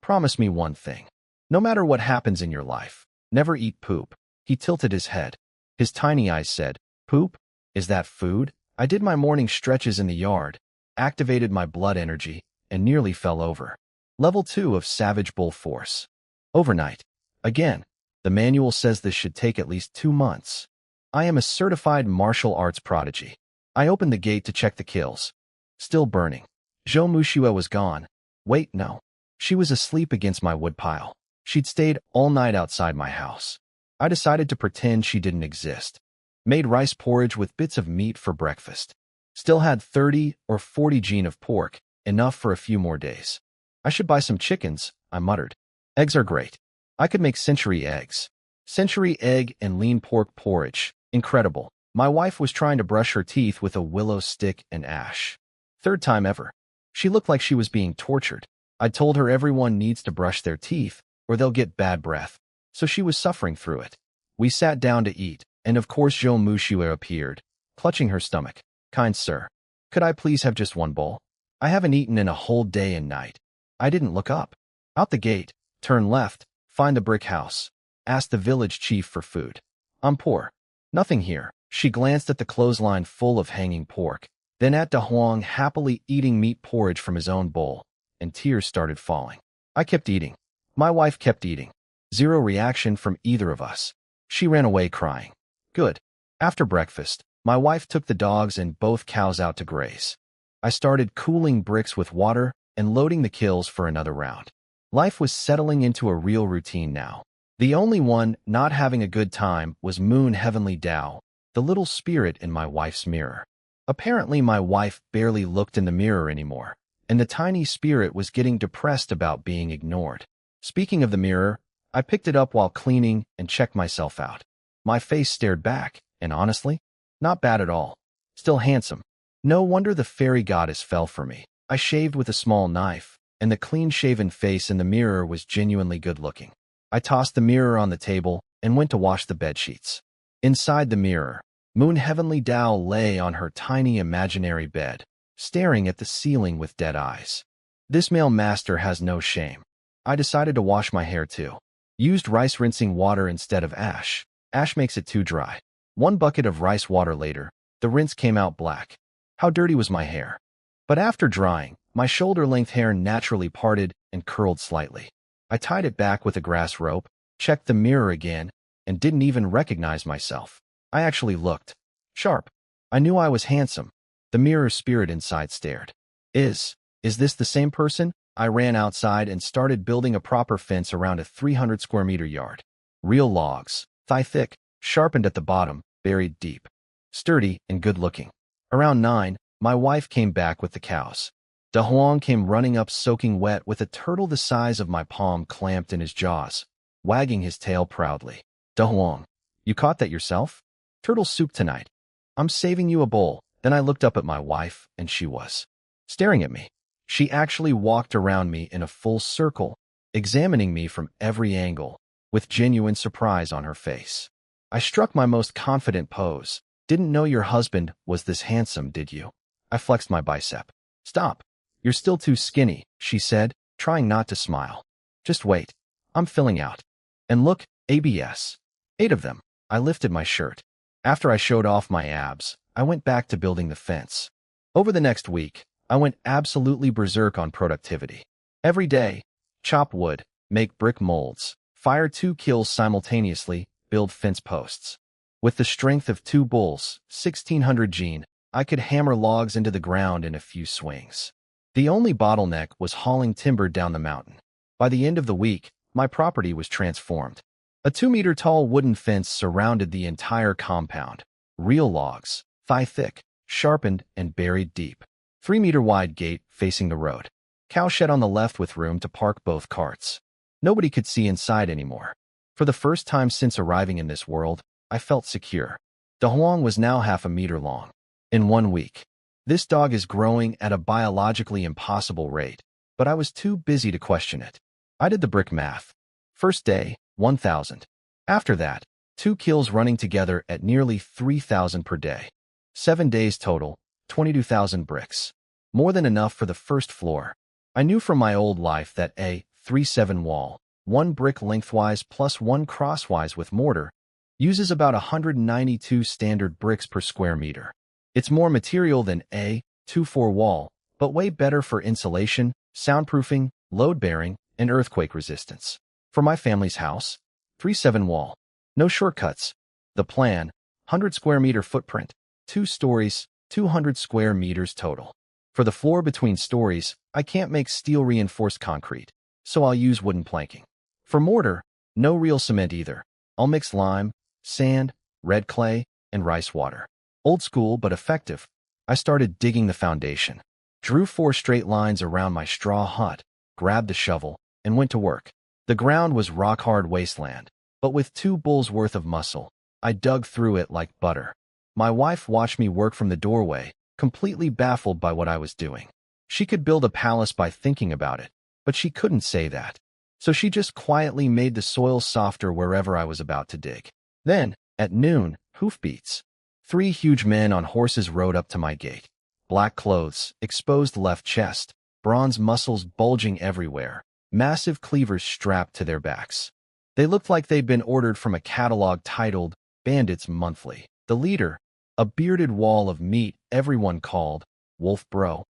"Promise me one thing. No matter what happens in your life, never eat poop." He tilted his head. His tiny eyes said, "Poop? Is that food?" I did my morning stretches in the yard, activated my blood energy, and nearly fell over. Level 2 of Savage Bull Force. Overnight. Again, the manual says this should take at least 2 months. I am a certified martial arts prodigy. I opened the gate to check the kills. Still burning. Jo Mushua was gone. Wait, no. She was asleep against my woodpile. She'd stayed all night outside my house. I decided to pretend she didn't exist. Made rice porridge with bits of meat for breakfast. Still had 30 or 40 gene of pork, enough for a few more days. I should buy some chickens, I muttered. Eggs are great. I could make century eggs. Century egg and lean pork porridge. Incredible. My wife was trying to brush her teeth with a willow stick and ash. Third time ever. She looked like she was being tortured. I told her everyone needs to brush their teeth or they'll get bad breath, so she was suffering through it. We sat down to eat, and of course Jo Mushiwa appeared, clutching her stomach. Kind sir, could I please have just one bowl? I haven't eaten in a whole day and night. I didn't look up. Out the gate, turn left, find the brick house. Ask the village chief for food. I'm poor. Nothing here. She glanced at the clothesline full of hanging pork, then at Da Huang happily eating meat porridge from his own bowl, and tears started falling. I kept eating. My wife kept eating. Zero reaction from either of us. She ran away crying. Good. After breakfast, my wife took the dogs and both cows out to graze. I started cooling bricks with water and loading the kills for another round. Life was settling into a real routine now. The only one not having a good time was Moon Heavenly Tao, the little spirit in my wife's mirror. Apparently my wife barely looked in the mirror anymore, and the tiny spirit was getting depressed about being ignored. Speaking of the mirror, I picked it up while cleaning and checked myself out. My face stared back, and honestly, not bad at all. Still handsome. No wonder the fairy goddess fell for me. I shaved with a small knife, and the clean-shaven face in the mirror was genuinely good-looking. I tossed the mirror on the table and went to wash the bedsheets. Inside the mirror, Moon Heavenly Tao lay on her tiny imaginary bed, staring at the ceiling with dead eyes. This male master has no shame. I decided to wash my hair too. Used rice rinsing water instead of ash. Ash makes it too dry. 1 bucket of rice water later, the rinse came out black. How dirty was my hair? But after drying, my shoulder-length hair naturally parted and curled slightly. I tied it back with a grass rope, checked the mirror again, and didn't even recognize myself. I actually looked sharp. I knew I was handsome. The mirror spirit inside stared. Is this the same person? I ran outside and started building a proper fence around a 300 square meter yard. Real logs, thigh-thick, sharpened at the bottom, buried deep. Sturdy and good-looking. Around 9, my wife came back with the cows. Da Huang came running up soaking wet with a turtle the size of my palm clamped in his jaws, wagging his tail proudly. Da Huang, you caught that yourself? Turtle soup tonight. I'm saving you a bowl. Then I looked up at my wife, and she was staring at me. She actually walked around me in a full circle, examining me from every angle, with genuine surprise on her face. I struck my most confident pose. Didn't know your husband was this handsome, did you? I flexed my bicep. Stop. You're still too skinny, she said, trying not to smile. Just wait. I'm filling out. And look, ABS. 8 of them. I lifted my shirt. After I showed off my abs, I went back to building the fence. Over the next week, I went absolutely berserk on productivity. Every day, chop wood, make brick molds, fire 2 kills simultaneously, build fence posts. With the strength of 2 bulls, 1600 gene, I could hammer logs into the ground in a few swings. The only bottleneck was hauling timber down the mountain. By the end of the week, my property was transformed. A 2-meter-tall wooden fence surrounded the entire compound. Real logs, thigh-thick, sharpened and buried deep. 3-meter-wide gate facing the road. Cowshed on the left with room to park both carts. Nobody could see inside anymore. For the first time since arriving in this world, I felt secure. Da Huang was now half a meter long. In 1 week. This dog is growing at a biologically impossible rate, but I was too busy to question it. I did the brick math. First day, 1,000. After that, 2 kills running together at nearly 3,000 per day. 7 days total, 22,000 bricks. More than enough for the first floor. I knew from my old life that a 3-7 wall, 1 brick lengthwise plus 1 crosswise with mortar, uses about 192 standard bricks per square meter. It's more material than a 2-4 wall, but way better for insulation, soundproofing, load-bearing, and earthquake resistance. For my family's house, 3-7 wall. No shortcuts. The plan, 100 square meter footprint, 2 stories, 200 square meters total. For the floor between stories, I can't make steel reinforced concrete, so I'll use wooden planking. For mortar, no real cement either. I'll mix lime, sand, red clay, and rice water. Old school but effective. I started digging the foundation. Drew 4 straight lines around my straw hut, grabbed the shovel, and went to work. The ground was rock-hard wasteland, but with 2 bulls' worth of muscle, I dug through it like butter. My wife watched me work from the doorway, completely baffled by what I was doing. She could build a palace by thinking about it, but she couldn't say that. So she just quietly made the soil softer wherever I was about to dig. Then, at noon, hoofbeats. 3 huge men on horses rode up to my gate. Black clothes, exposed left chest, bronze muscles bulging everywhere, massive cleavers strapped to their backs. They looked like they'd been ordered from a catalog titled Bandits Monthly. The leader, a bearded wall of meat everyone called Wolf Bro,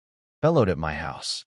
bellowed at my house.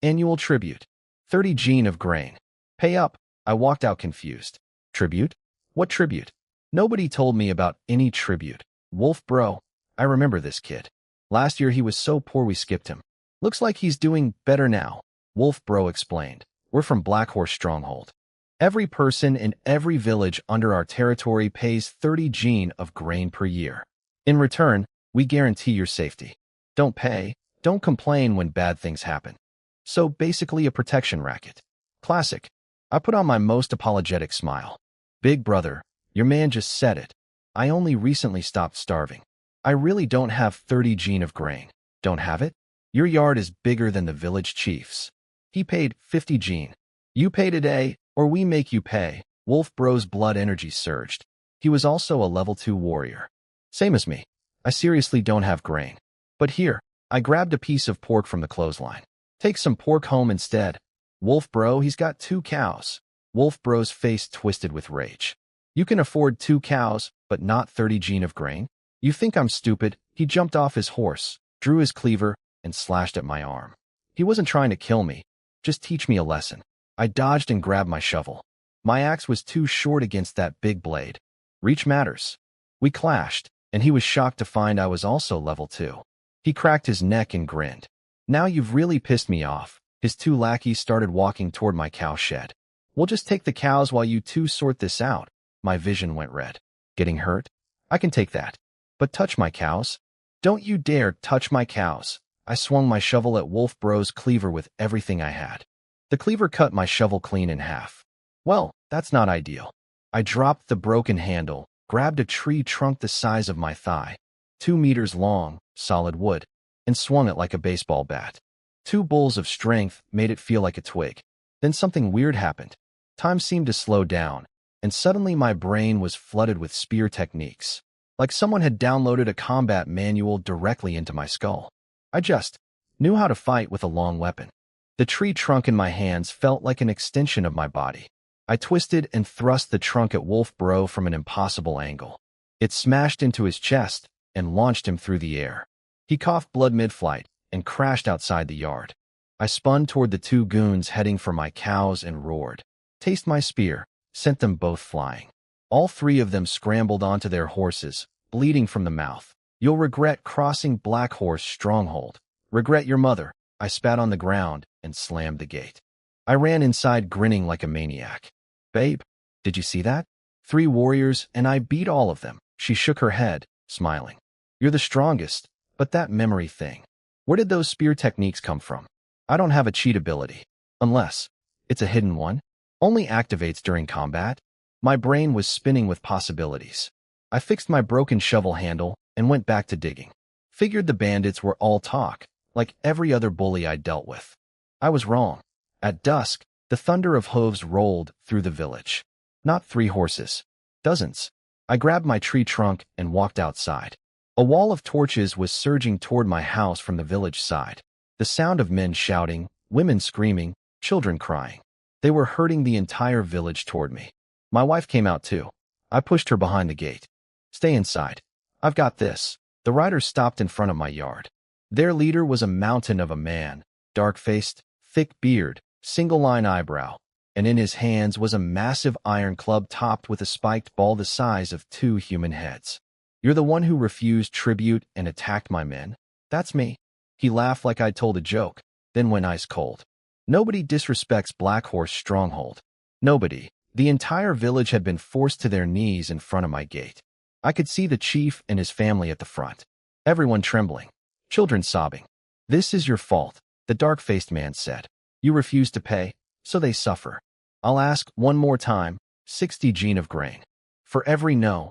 Annual tribute. 30 gene of grain. Pay up. I walked out confused. Tribute? What tribute? Nobody told me about any tribute. Wolf Bro. I remember this kid. Last year he was so poor we skipped him. Looks like he's doing better now, Wolf Bro explained. We're from Black Horse Stronghold. Every person in every village under our territory pays 30 gene of grain per year. In return, we guarantee your safety. Don't pay, don't complain when bad things happen. So basically a protection racket. Classic. I put on my most apologetic smile. Big brother, your man just said it. I only recently stopped starving. I really don't have 30 gene of grain. Don't have it? Your yard is bigger than the village chief's. He paid 50 gene. You pay today, or we make you pay. Wolf Bro's blood energy surged. He was also a level 2 warrior. Same as me. I seriously don't have grain. But here, I grabbed a piece of pork from the clothesline. Take some pork home instead. Wolf Bro, he's got 2 cows. Wolf Bro's face twisted with rage. You can afford 2 cows, but not 30 gene of grain? You think I'm stupid? He jumped off his horse, drew his cleaver, and slashed at my arm. He wasn't trying to kill me, just teach me a lesson. I dodged and grabbed my shovel. My axe was too short against that big blade. Reach matters. We clashed, and he was shocked to find I was also level 2. He cracked his neck and grinned. Now you've really pissed me off. His 2 lackeys started walking toward my cow shed. We'll just take the cows while you 2 sort this out. My vision went red. Getting hurt? I can take that. But touch my cows? Don't you dare touch my cows. I swung my shovel at Wolf Bro's cleaver with everything I had. The cleaver cut my shovel clean in half. Well, that's not ideal. I dropped the broken handle, grabbed a tree trunk the size of my thigh, 2 meters long, solid wood, and swung it like a baseball bat. 2 bulls of strength made it feel like a twig. Then something weird happened. Time seemed to slow down, and suddenly my brain was flooded with spear techniques. Like someone had downloaded a combat manual directly into my skull. I just knew how to fight with a long weapon. The tree trunk in my hands felt like an extension of my body. I twisted and thrust the trunk at Wolf Bro from an impossible angle. It smashed into his chest and launched him through the air. He coughed blood mid-flight and crashed outside the yard. I spun toward the 2 goons heading for my cows and roared. Taste my spear, sent them both flying. All 3 of them scrambled onto their horses, bleeding from the mouth. You'll regret crossing Black Horse Stronghold. Regret your mother. I spat on the ground and slammed the gate. I ran inside grinning like a maniac. Babe, did you see that? 3 warriors and I beat all of them. She shook her head, smiling. You're the strongest, but that memory thing. Where did those spear techniques come from? I don't have a cheat ability. Unless it's a hidden one. Only activates during combat. My brain was spinning with possibilities. I fixed my broken shovel handle and went back to digging. Figured the bandits were all talk, like every other bully I'd dealt with. I was wrong. At dusk, the thunder of hooves rolled through the village. Not 3 horses. Dozens. I grabbed my tree trunk and walked outside. A wall of torches was surging toward my house from the village side. The sound of men shouting, women screaming, children crying. They were herding the entire village toward me. My wife came out too. I pushed her behind the gate. Stay inside. I've got this. The riders stopped in front of my yard. Their leader was a mountain of a man, dark-faced, thick beard, single-line eyebrow, and in his hands was a massive iron club topped with a spiked ball the size of 2 human heads. You're the one who refused tribute and attacked my men? That's me. He laughed like I'd told a joke, then went ice cold. Nobody disrespects Black Horse Stronghold. Nobody. The entire village had been forced to their knees in front of my gate. I could see the chief and his family at the front. Everyone trembling. Children sobbing. This is your fault, the dark-faced man said. You refuse to pay, so they suffer. I'll ask one more time, 60 gene of grain. For every no,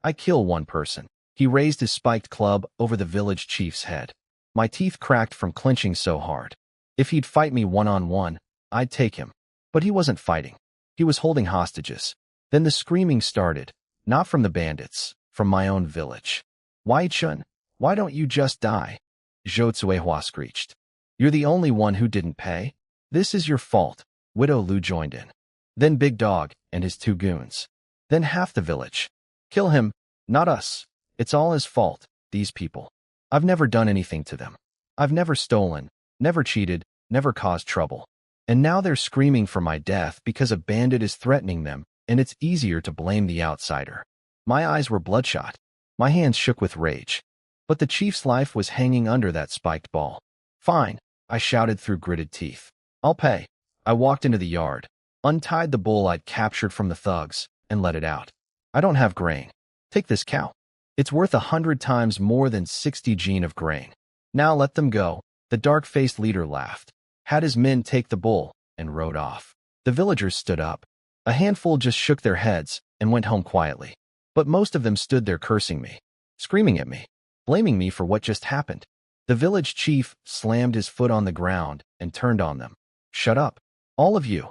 I kill 1 person. He raised his spiked club over the village chief's head. My teeth cracked from clenching so hard. If he'd fight me one-on-one, I'd take him. But he wasn't fighting. He was holding hostages. Then the screaming started, not from the bandits, from my own village. Wai Chun, why don't you just die? Zhou Cuihua screeched. You're the only one who didn't pay. This is your fault. Widow Lu joined in. Then Big Dog and his 2 goons. Then half the village. Kill him, not us. It's all his fault, these people. I've never done anything to them. I've never stolen, never cheated, never caused trouble. And now they're screaming for my death because a bandit is threatening them, and it's easier to blame the outsider. My eyes were bloodshot. My hands shook with rage. But the chief's life was hanging under that spiked ball. Fine, I shouted through gritted teeth. I'll pay. I walked into the yard, untied the bull I'd captured from the thugs, and let it out. I don't have grain. Take this cow. It's worth 100 times more than 60 gene of grain. Now let them go. The dark-faced leader laughed, had his men take the bull, and rode off. The villagers stood up. A handful just shook their heads and went home quietly. But most of them stood there cursing me, screaming at me, blaming me for what just happened. The village chief slammed his foot on the ground and turned on them. Shut up, all of you.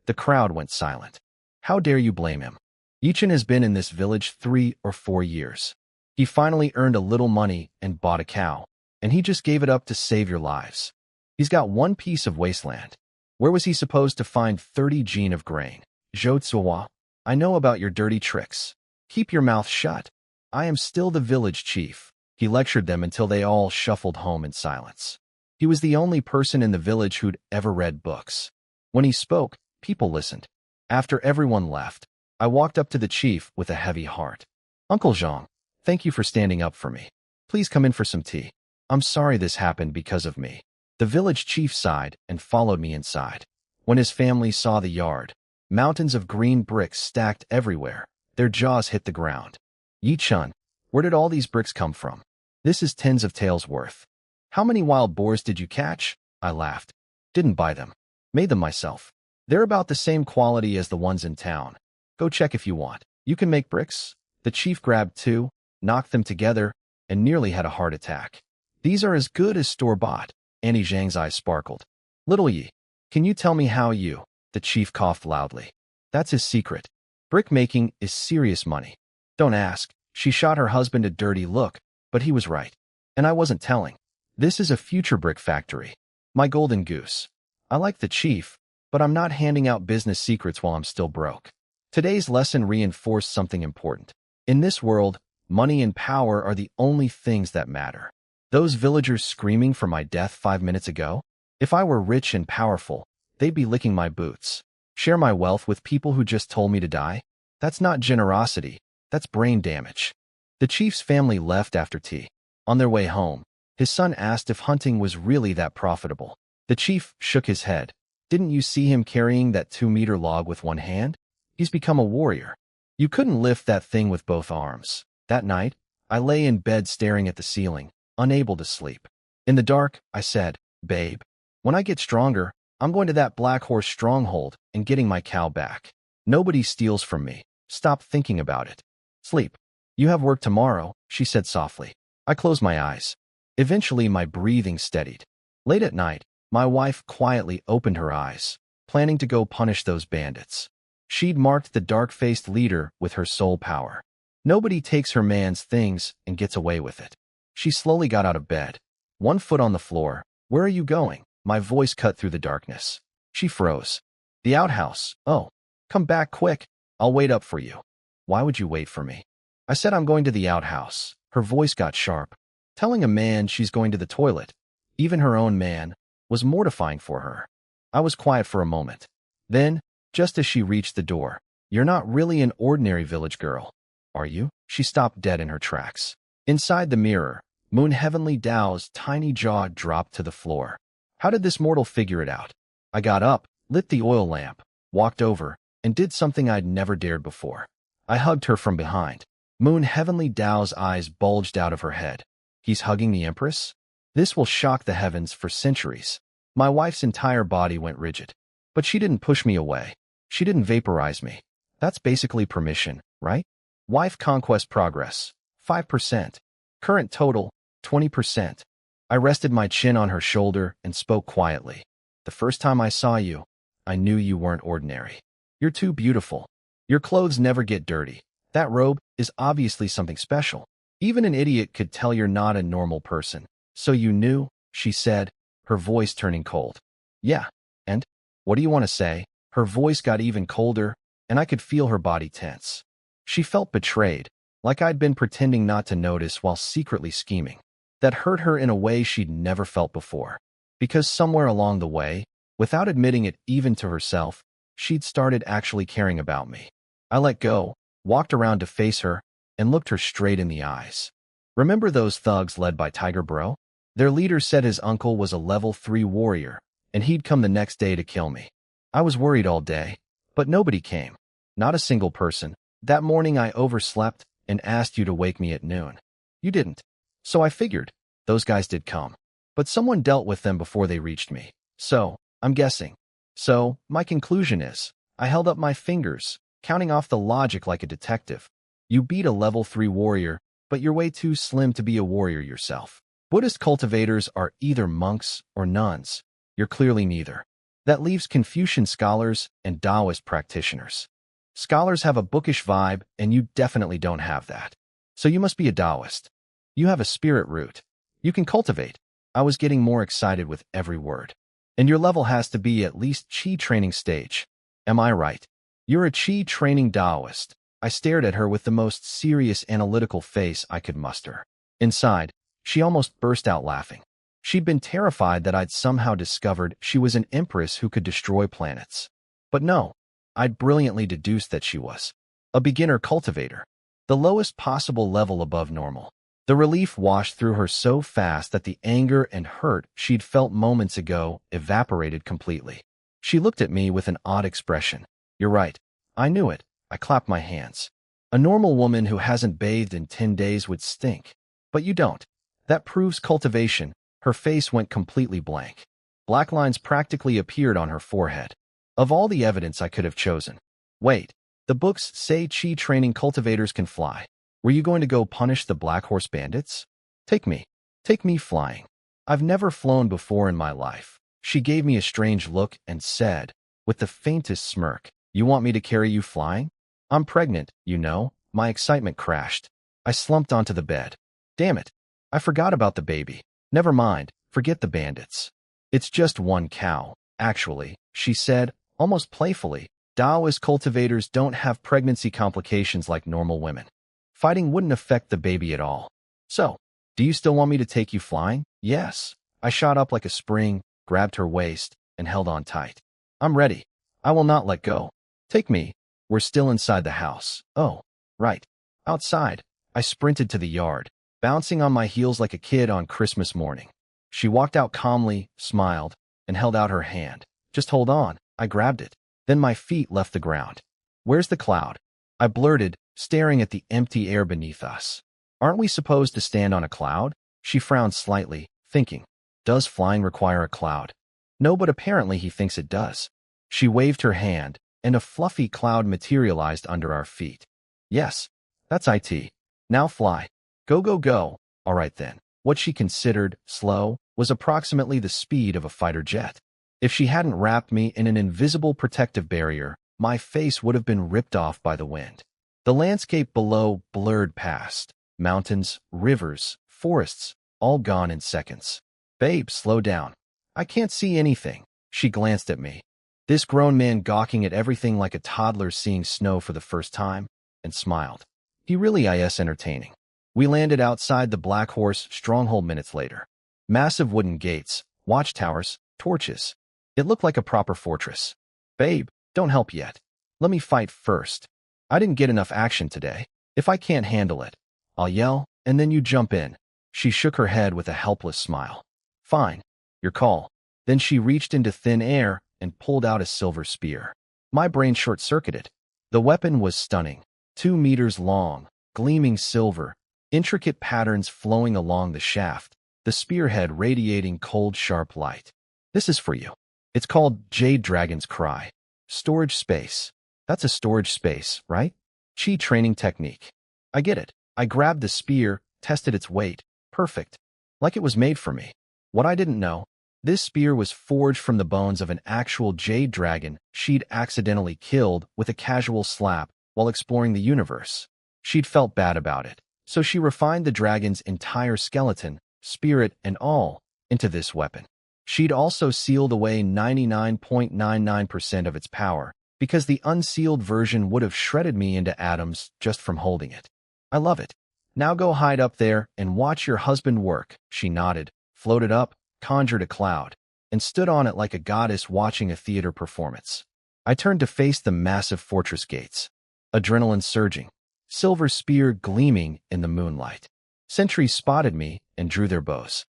The crowd went silent. How dare you blame him? Yichin has been in this village 3 or 4 years. He finally earned a little money and bought a cow, and he just gave it up to save your lives. He's got 1 piece of wasteland. Where was he supposed to find 30 gene of grain? Zhou Cuihua, I know about your dirty tricks. Keep your mouth shut. I am still the village chief. He lectured them until they all shuffled home in silence. He was the only person in the village who'd ever read books. When he spoke, people listened. After everyone left, I walked up to the chief with a heavy heart. Uncle Zhang, thank you for standing up for me. Please come in for some tea. I'm sorry this happened because of me. The village chief sighed and followed me inside. When his family saw the yard, mountains of green bricks stacked everywhere, their jaws hit the ground. Yi Chun, where did all these bricks come from? This is tens of taels worth. How many wild boars did you catch? I laughed. Didn't buy them. Made them myself. They're about the same quality as the ones in town. Go check if you want. You can make bricks? The chief grabbed 2, knocked them together, and nearly had a heart attack. These are as good as store-bought. Annie Zhang's eyes sparkled. Little Yi, can you tell me how you? The chief coughed loudly. That's his secret. Brick making is serious money. Don't ask. She shot her husband a dirty look, but he was right. And I wasn't telling. This is a future brick factory. My golden goose. I like the chief, but I'm not handing out business secrets while I'm still broke. Today's lesson reinforced something important. In this world, money and power are the only things that matter. Those villagers screaming for my death 5 minutes ago? If I were rich and powerful, they'd be licking my boots. Share my wealth with people who just told me to die? That's not generosity. That's brain damage. The chief's family left after tea. On their way home, his son asked if hunting was really that profitable. The chief shook his head. Didn't you see him carrying that 2-meter log with one hand? He's become a warrior. You couldn't lift that thing with both arms. That night, I lay in bed staring at the ceiling, unable to sleep. In the dark, I said, Babe, when I get stronger, I'm going to that Black Horse stronghold and getting my cow back. Nobody steals from me. Stop thinking about it. Sleep. You have work tomorrow, she said softly. I closed my eyes. Eventually, my breathing steadied. Late at night, my wife quietly opened her eyes, planning to go punish those bandits. She'd marked the dark-faced leader with her soul power. Nobody takes her man's things and gets away with it. She slowly got out of bed, 1 foot on the floor. Where are you going? My voice cut through the darkness. She froze. The outhouse. Oh, come back quick. I'll wait up for you. Why would you wait for me? I said I'm going to the outhouse. Her voice got sharp. Telling a man she's going to the toilet, even her own man, was mortifying for her. I was quiet for a moment. Then, just as she reached the door, you're not really an ordinary village girl, are you? She stopped dead in her tracks. Inside the mirror, Moon Heavenly Dao's tiny jaw dropped to the floor. How did this mortal figure it out? I got up, lit the oil lamp, walked over, and did something I'd never dared before. I hugged her from behind. Moon Heavenly Dao's eyes bulged out of her head. He's hugging the Empress? This will shock the heavens for centuries. My wife's entire body went rigid. But she didn't push me away. She didn't vaporize me. That's basically permission, right? Wife conquest progress. 5%. Current total, 20%. I rested my chin on her shoulder and spoke quietly. The first time I saw you, I knew you weren't ordinary. You're too beautiful. Your clothes never get dirty. That robe is obviously something special. Even an idiot could tell you're not a normal person. So you knew, she said, her voice turning cold. Yeah, and? What do you want to say? Her voice got even colder, and I could feel her body tense. She felt betrayed, like I'd been pretending not to notice while secretly scheming. That hurt her in a way she'd never felt before. Because somewhere along the way, without admitting it even to herself, she'd started actually caring about me. I let go, walked around to face her, and looked her straight in the eyes. Remember those thugs led by Tiger Bro? Their leader said his uncle was a level 3 warrior, and he'd come the next day to kill me. I was worried all day, but nobody came. Not a single person. That morning I overslept and asked you to wake me at noon. You didn't. So I figured, those guys did come. But someone dealt with them before they reached me. So, I'm guessing. So, my conclusion is, I held up my fingers, counting off the logic like a detective. You beat a level 3 warrior, but you're way too slim to be a warrior yourself. Buddhist cultivators are either monks or nuns. You're clearly neither. That leaves Confucian scholars and Taoist practitioners. Scholars have a bookish vibe, and you definitely don't have that. So you must be a Taoist. You have a spirit root. You can cultivate. I was getting more excited with every word. And your level has to be at least Qi training stage. Am I right? You're a Qi training Taoist. I stared at her with the most serious analytical face I could muster. Inside, she almost burst out laughing. She'd been terrified that I'd somehow discovered she was an empress who could destroy planets. But no, I'd brilliantly deduced that she was a beginner cultivator, the lowest possible level above normal. The relief washed through her so fast that the anger and hurt she'd felt moments ago evaporated completely. She looked at me with an odd expression. You're right. I knew it. I clapped my hands. A normal woman who hasn't bathed in 10 days would stink. But you don't. That proves cultivation. Her face went completely blank. Black lines practically appeared on her forehead. Of all the evidence I could have chosen. Wait, the books say Qi training cultivators can fly. Were you going to go punish the Black Horse bandits? Take me. Take me flying. I've never flown before in my life. She gave me a strange look and said, with the faintest smirk, you want me to carry you flying? I'm pregnant, you know. My excitement crashed. I slumped onto the bed. Damn it. I forgot about the baby. Never mind. Forget the bandits. It's just one cow, actually, she said, almost playfully. Taoist cultivators don't have pregnancy complications like normal women. Fighting wouldn't affect the baby at all. So, do you still want me to take you flying? Yes. I shot up like a spring, grabbed her waist, and held on tight. I'm ready. I will not let go. Take me. We're still inside the house. Oh, right. Outside. I sprinted to the yard, bouncing on my heels like a kid on Christmas morning. She walked out calmly, smiled, and held out her hand. Just hold on. I grabbed it. Then my feet left the ground. Where's the cloud? I blurted, staring at the empty air beneath us. Aren't we supposed to stand on a cloud? She frowned slightly, thinking, does flying require a cloud? No, but apparently he thinks it does. She waved her hand, and a fluffy cloud materialized under our feet. Yes, that's it. Now fly. Go, go, go. All right then. What she considered slow was approximately the speed of a fighter jet. If she hadn't wrapped me in an invisible protective barrier, my face would have been ripped off by the wind. The landscape below blurred past. Mountains, rivers, forests, all gone in seconds. Babe, slow down. I can't see anything. She glanced at me. This grown man gawking at everything like a toddler seeing snow for the first time, and smiled. He really is entertaining. We landed outside the Black Horse stronghold minutes later. Massive wooden gates, watchtowers, torches. It looked like a proper fortress. Babe, don't help yet. Let me fight first. I didn't get enough action today. If I can't handle it, I'll yell, and then you jump in. She shook her head with a helpless smile. Fine. Your call. Then she reached into thin air and pulled out a silver spear. My brain short-circuited. The weapon was stunning. 2 meters long, gleaming silver, intricate patterns flowing along the shaft, the spearhead radiating cold, sharp light. This is for you. It's called Jade Dragon's Cry. Storage space. That's a storage space, right? Qi training technique. I get it. I grabbed the spear, tested its weight. Perfect. Like it was made for me. What I didn't know, this spear was forged from the bones of an actual jade dragon she'd accidentally killed with a casual slap while exploring the universe. She'd felt bad about it, so she refined the dragon's entire skeleton, spirit and all, into this weapon. She'd also sealed away 99.99% of its power, because the unsealed version would have shredded me into atoms just from holding it. I love it. Now go hide up there and watch your husband work. She nodded, floated up, conjured a cloud, and stood on it like a goddess watching a theater performance. I turned to face the massive fortress gates. Adrenaline surging, silver spear gleaming in the moonlight. Sentries spotted me and drew their bows.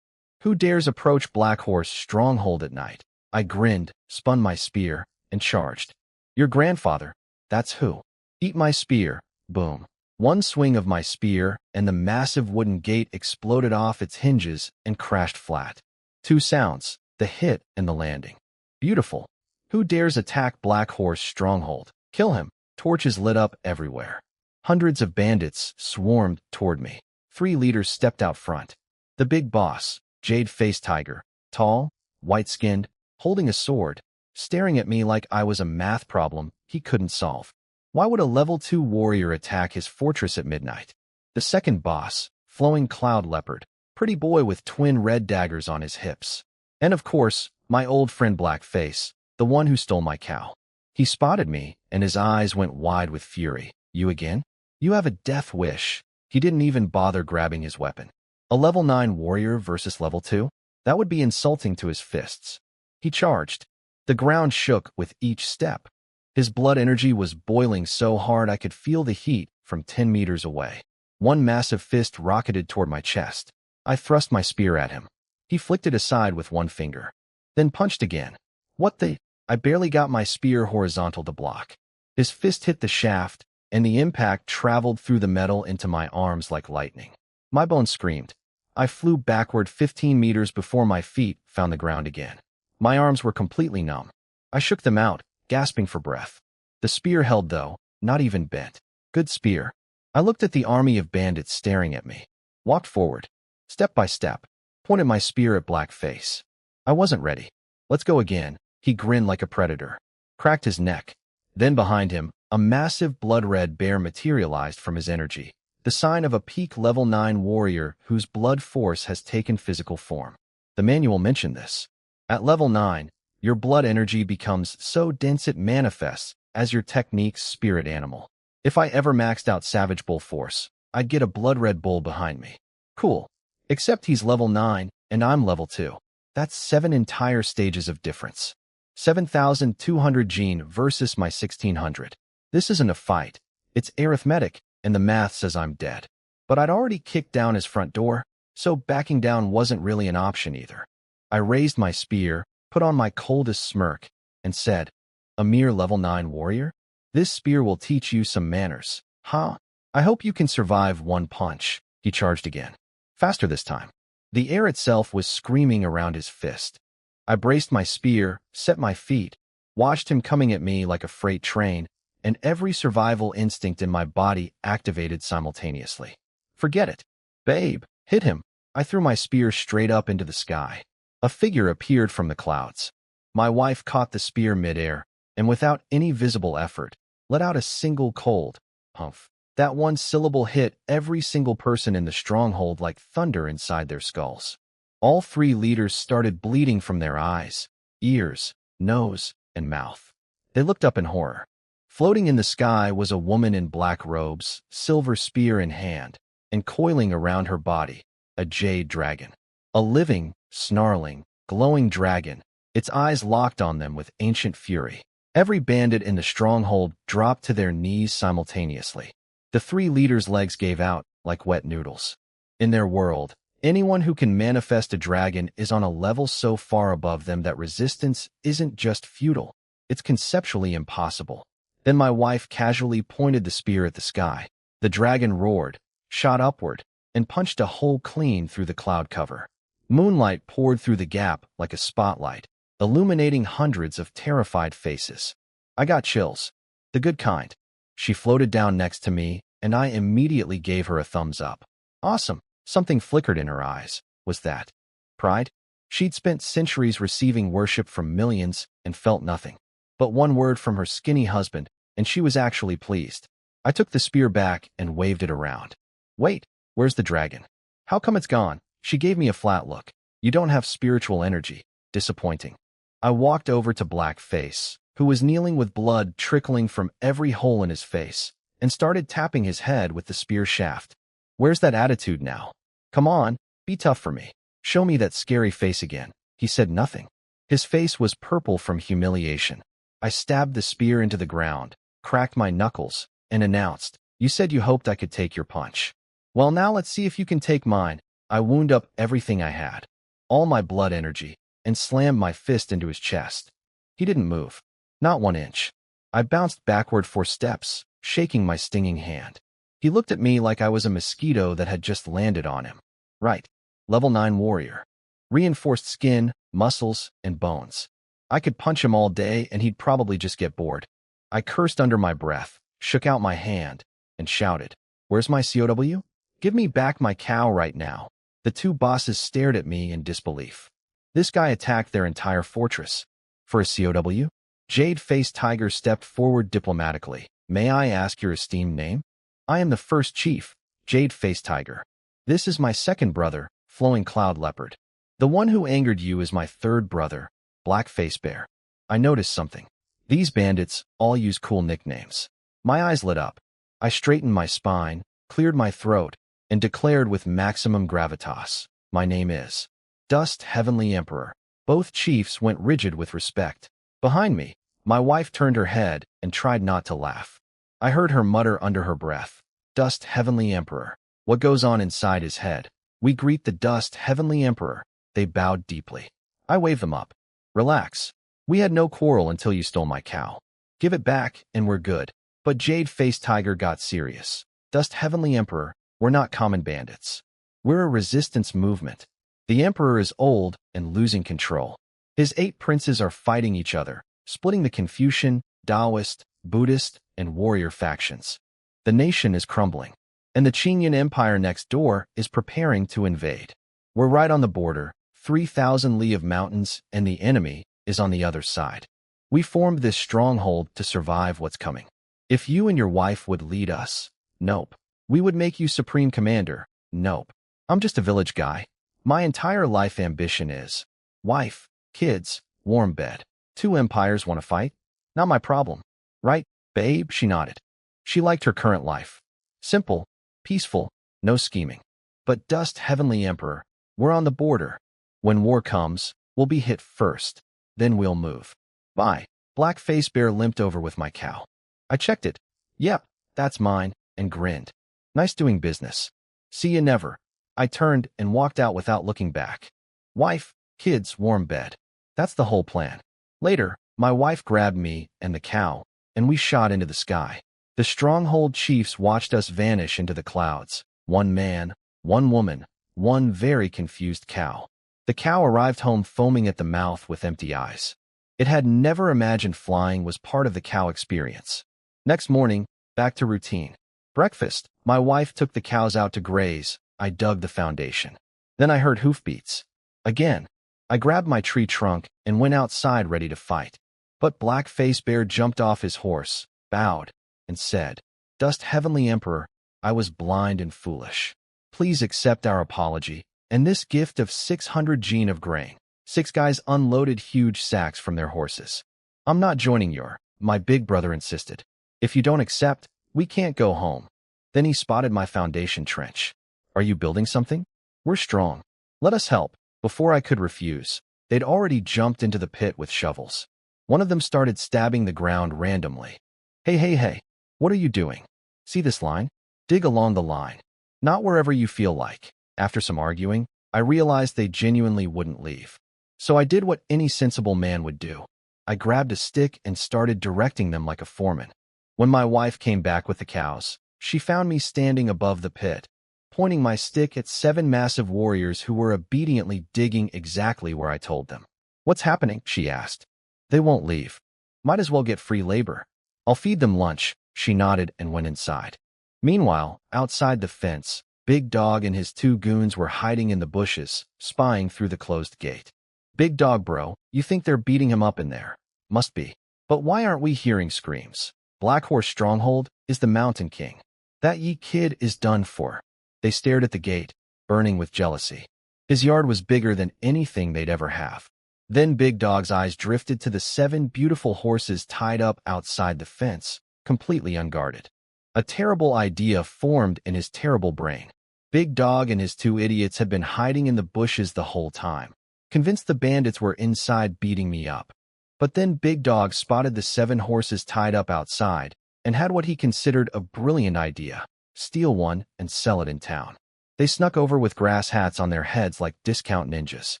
Who dares approach Black Horse Stronghold at night? I grinned, spun my spear, and charged. Your grandfather, that's who. Eat my spear, boom. One swing of my spear, and the massive wooden gate exploded off its hinges and crashed flat. Two sounds, the hit and the landing. Beautiful. Who dares attack Black Horse Stronghold? Kill him. Torches lit up everywhere. Hundreds of bandits swarmed toward me. 3 leaders stepped out front. The big boss, Jade-Faced Tiger, tall, white-skinned, holding a sword, staring at me like I was a math problem he couldn't solve. Why would a level 2 warrior attack his fortress at midnight? The second boss, flowing cloud leopard, pretty boy with twin red daggers on his hips. And of course, my old friend Blackface, the one who stole my cow. He spotted me, and his eyes went wide with fury. You again? You have a death wish. He didn't even bother grabbing his weapon. A level 9 warrior versus level 2? That would be insulting to his fists. He charged. The ground shook with each step. His blood energy was boiling so hard I could feel the heat from 10 meters away. One massive fist rocketed toward my chest. I thrust my spear at him. He flicked it aside with one finger, then punched again. What the? I barely got my spear horizontal to block. His fist hit the shaft, and the impact traveled through the metal into my arms like lightning. My bones screamed. I flew backward 15 meters before my feet found the ground again. My arms were completely numb. I shook them out, gasping for breath. The spear held though, not even bent. Good spear. I looked at the army of bandits staring at me. Walked forward, step by step, pointed my spear at Blackface. I wasn't ready. Let's go again. He grinned like a predator. Cracked his neck. Then behind him, a massive blood-red bear materialized from his energy, the sign of a peak level 9 warrior whose blood force has taken physical form. The manual mentioned this. At level 9, your blood energy becomes so dense it manifests as your technique's spirit animal. If I ever maxed out Savage Bull Force, I'd get a blood-red bull behind me. Cool. Except he's level 9, and I'm level 2. That's 7 entire stages of difference. 7,200 gene versus my 1,600. This isn't a fight. It's arithmetic, and the math says I'm dead. But I'd already kicked down his front door, so backing down wasn't really an option either. I raised my spear, put on my coldest smirk, and said, "A mere level 9 warrior? This spear will teach you some manners, huh? I hope you can survive one punch." He charged again. Faster this time. The air itself was screaming around his fist. I braced my spear, set my feet, watched him coming at me like a freight train, and every survival instinct in my body activated simultaneously. Forget it. Babe, hit him. I threw my spear straight up into the sky. A figure appeared from the clouds. My wife caught the spear midair, and without any visible effort, let out a single cold humph. That one syllable hit every single person in the stronghold like thunder inside their skulls. All 3 leaders started bleeding from their eyes, ears, nose, and mouth. They looked up in horror. Floating in the sky was a woman in black robes, silver spear in hand, and coiling around her body, a jade dragon. A living, snarling, glowing dragon, its eyes locked on them with ancient fury. Every bandit in the stronghold dropped to their knees simultaneously. The 3 leaders' legs gave out like wet noodles. In their world, anyone who can manifest a dragon is on a level so far above them that resistance isn't just futile, it's conceptually impossible. Then my wife casually pointed the spear at the sky. The dragon roared, shot upward, and punched a hole clean through the cloud cover. Moonlight poured through the gap like a spotlight, illuminating hundreds of terrified faces. I got chills. The good kind. She floated down next to me, and I immediately gave her a thumbs up. Awesome. Something flickered in her eyes. Was that pride? She'd spent centuries receiving worship from millions and felt nothing but one word from her skinny husband, and she was actually pleased. I took the spear back and waved it around. Wait, where's the dragon? How come it's gone? She gave me a flat look. You don't have spiritual energy. Disappointing. I walked over to Blackface, who was kneeling with blood trickling from every hole in his face, and started tapping his head with the spear shaft. Where's that attitude now? Come on, be tough for me. Show me that scary face again. He said nothing. His face was purple from humiliation. I stabbed the spear into the ground, cracked my knuckles, and announced, "You said you hoped I could take your punch. Well, now let's see if you can take mine." I wound up everything I had, all my blood energy, and slammed my fist into his chest. He didn't move. Not 1 inch. I bounced backward 4 steps, shaking my stinging hand. He looked at me like I was a mosquito that had just landed on him. Right. Level 9 warrior. Reinforced skin, muscles, and bones. I could punch him all day and he'd probably just get bored. I cursed under my breath, shook out my hand, and shouted, "Where's my COW? Give me back my cow right now." The 2 bosses stared at me in disbelief. This guy attacked their entire fortress. For a COW? Jade-faced Tiger stepped forward diplomatically. "May I ask your esteemed name?" "I am the first chief, Jade-faced Tiger. This is my second brother, Flowing Cloud Leopard. The one who angered you is my third brother, Blackface Bear." I noticed something. These bandits all use cool nicknames. My eyes lit up. I straightened my spine, cleared my throat, and declared with maximum gravitas, "My name is Dust Heavenly Emperor." Both chiefs went rigid with respect. Behind me, my wife turned her head and tried not to laugh. I heard her mutter under her breath, "Dust Heavenly Emperor." What goes on inside his head? "We greet the Dust Heavenly Emperor." They bowed deeply. I waved them up. "Relax. We had no quarrel until you stole my cow. Give it back and we're good." But Jade-faced Tiger got serious. "Dust Heavenly Emperor, we're not common bandits. We're a resistance movement. The Emperor is old and losing control. His 8 princes are fighting each other, splitting the Confucian, Taoist, Buddhist, and warrior factions. The nation is crumbling, and the Qingyan Empire next door is preparing to invade. We're right on the border, 3,000 li of mountains, and the enemy is on the other side. We formed this stronghold to survive what's coming. If you and your wife would lead us, nope. We would make you supreme commander, nope. I'm just a village guy. My entire life ambition is wife, kids, warm bed. 2 empires want to fight? Not my problem. Right, babe?" She nodded. She liked her current life. Simple, peaceful, no scheming. But Dust Heavenly Emperor, we're on the border. When war comes, we'll be hit first. Then we'll move. Bye. Blackface Bear limped over with my cow. I checked it. "Yep, that's mine," and grinned. "Nice doing business. See you never." I turned and walked out without looking back. Wife, kids, warm bed. That's the whole plan. Later, my wife grabbed me and the cow, and we shot into the sky. The stronghold chiefs watched us vanish into the clouds. 1 man, 1 woman, 1 very confused cow. The cow arrived home foaming at the mouth with empty eyes. It had never imagined flying was part of the cow experience. Next morning, back to routine. Breakfast. My wife took the cows out to graze. I dug the foundation. Then I heard hoofbeats. Again. I grabbed my tree trunk and went outside ready to fight. But Blackface Bear jumped off his horse, bowed, and said, "Dust Heavenly Emperor, I was blind and foolish. Please accept our apology and this gift of 600 gene of grain." 6 guys unloaded huge sacks from their horses. "I'm not joining my big brother insisted. If you don't accept, we can't go home." Then he spotted my foundation trench. "Are you building something? We're strong. Let us help." Before I could refuse, they'd already jumped into the pit with shovels. One of them started stabbing the ground randomly. Hey, what are you doing? See this line? Dig along the line. Not wherever you feel like." After some arguing, I realized they genuinely wouldn't leave. So I did what any sensible man would do. I grabbed a stick and started directing them like a foreman. When my wife came back with the cows, she found me standing above the pit, pointing my stick at 7 massive warriors who were obediently digging exactly where I told them. "What's happening?" she asked. "They won't leave. Might as well get free labor. I'll feed them lunch." She nodded and went inside. Meanwhile, outside the fence, Big Dog and his two goons were hiding in the bushes, spying through the closed gate. Big Dog bro, you think they're beating him up in there? Must be. But why aren't we hearing screams? Black Horse Stronghold is the Mountain King. That ye kid is done for. They stared at the gate, burning with jealousy. His yard was bigger than anything they'd ever have. Then Big Dog's eyes drifted to the 7 beautiful horses tied up outside the fence, completely unguarded. A terrible idea formed in his terrible brain. Big Dog and his 2 idiots had been hiding in the bushes the whole time, convinced the bandits were inside beating me up. But then Big Dog spotted the 7 horses tied up outside and had what he considered a brilliant idea: steal one and sell it in town. They snuck over with grass hats on their heads like discount ninjas.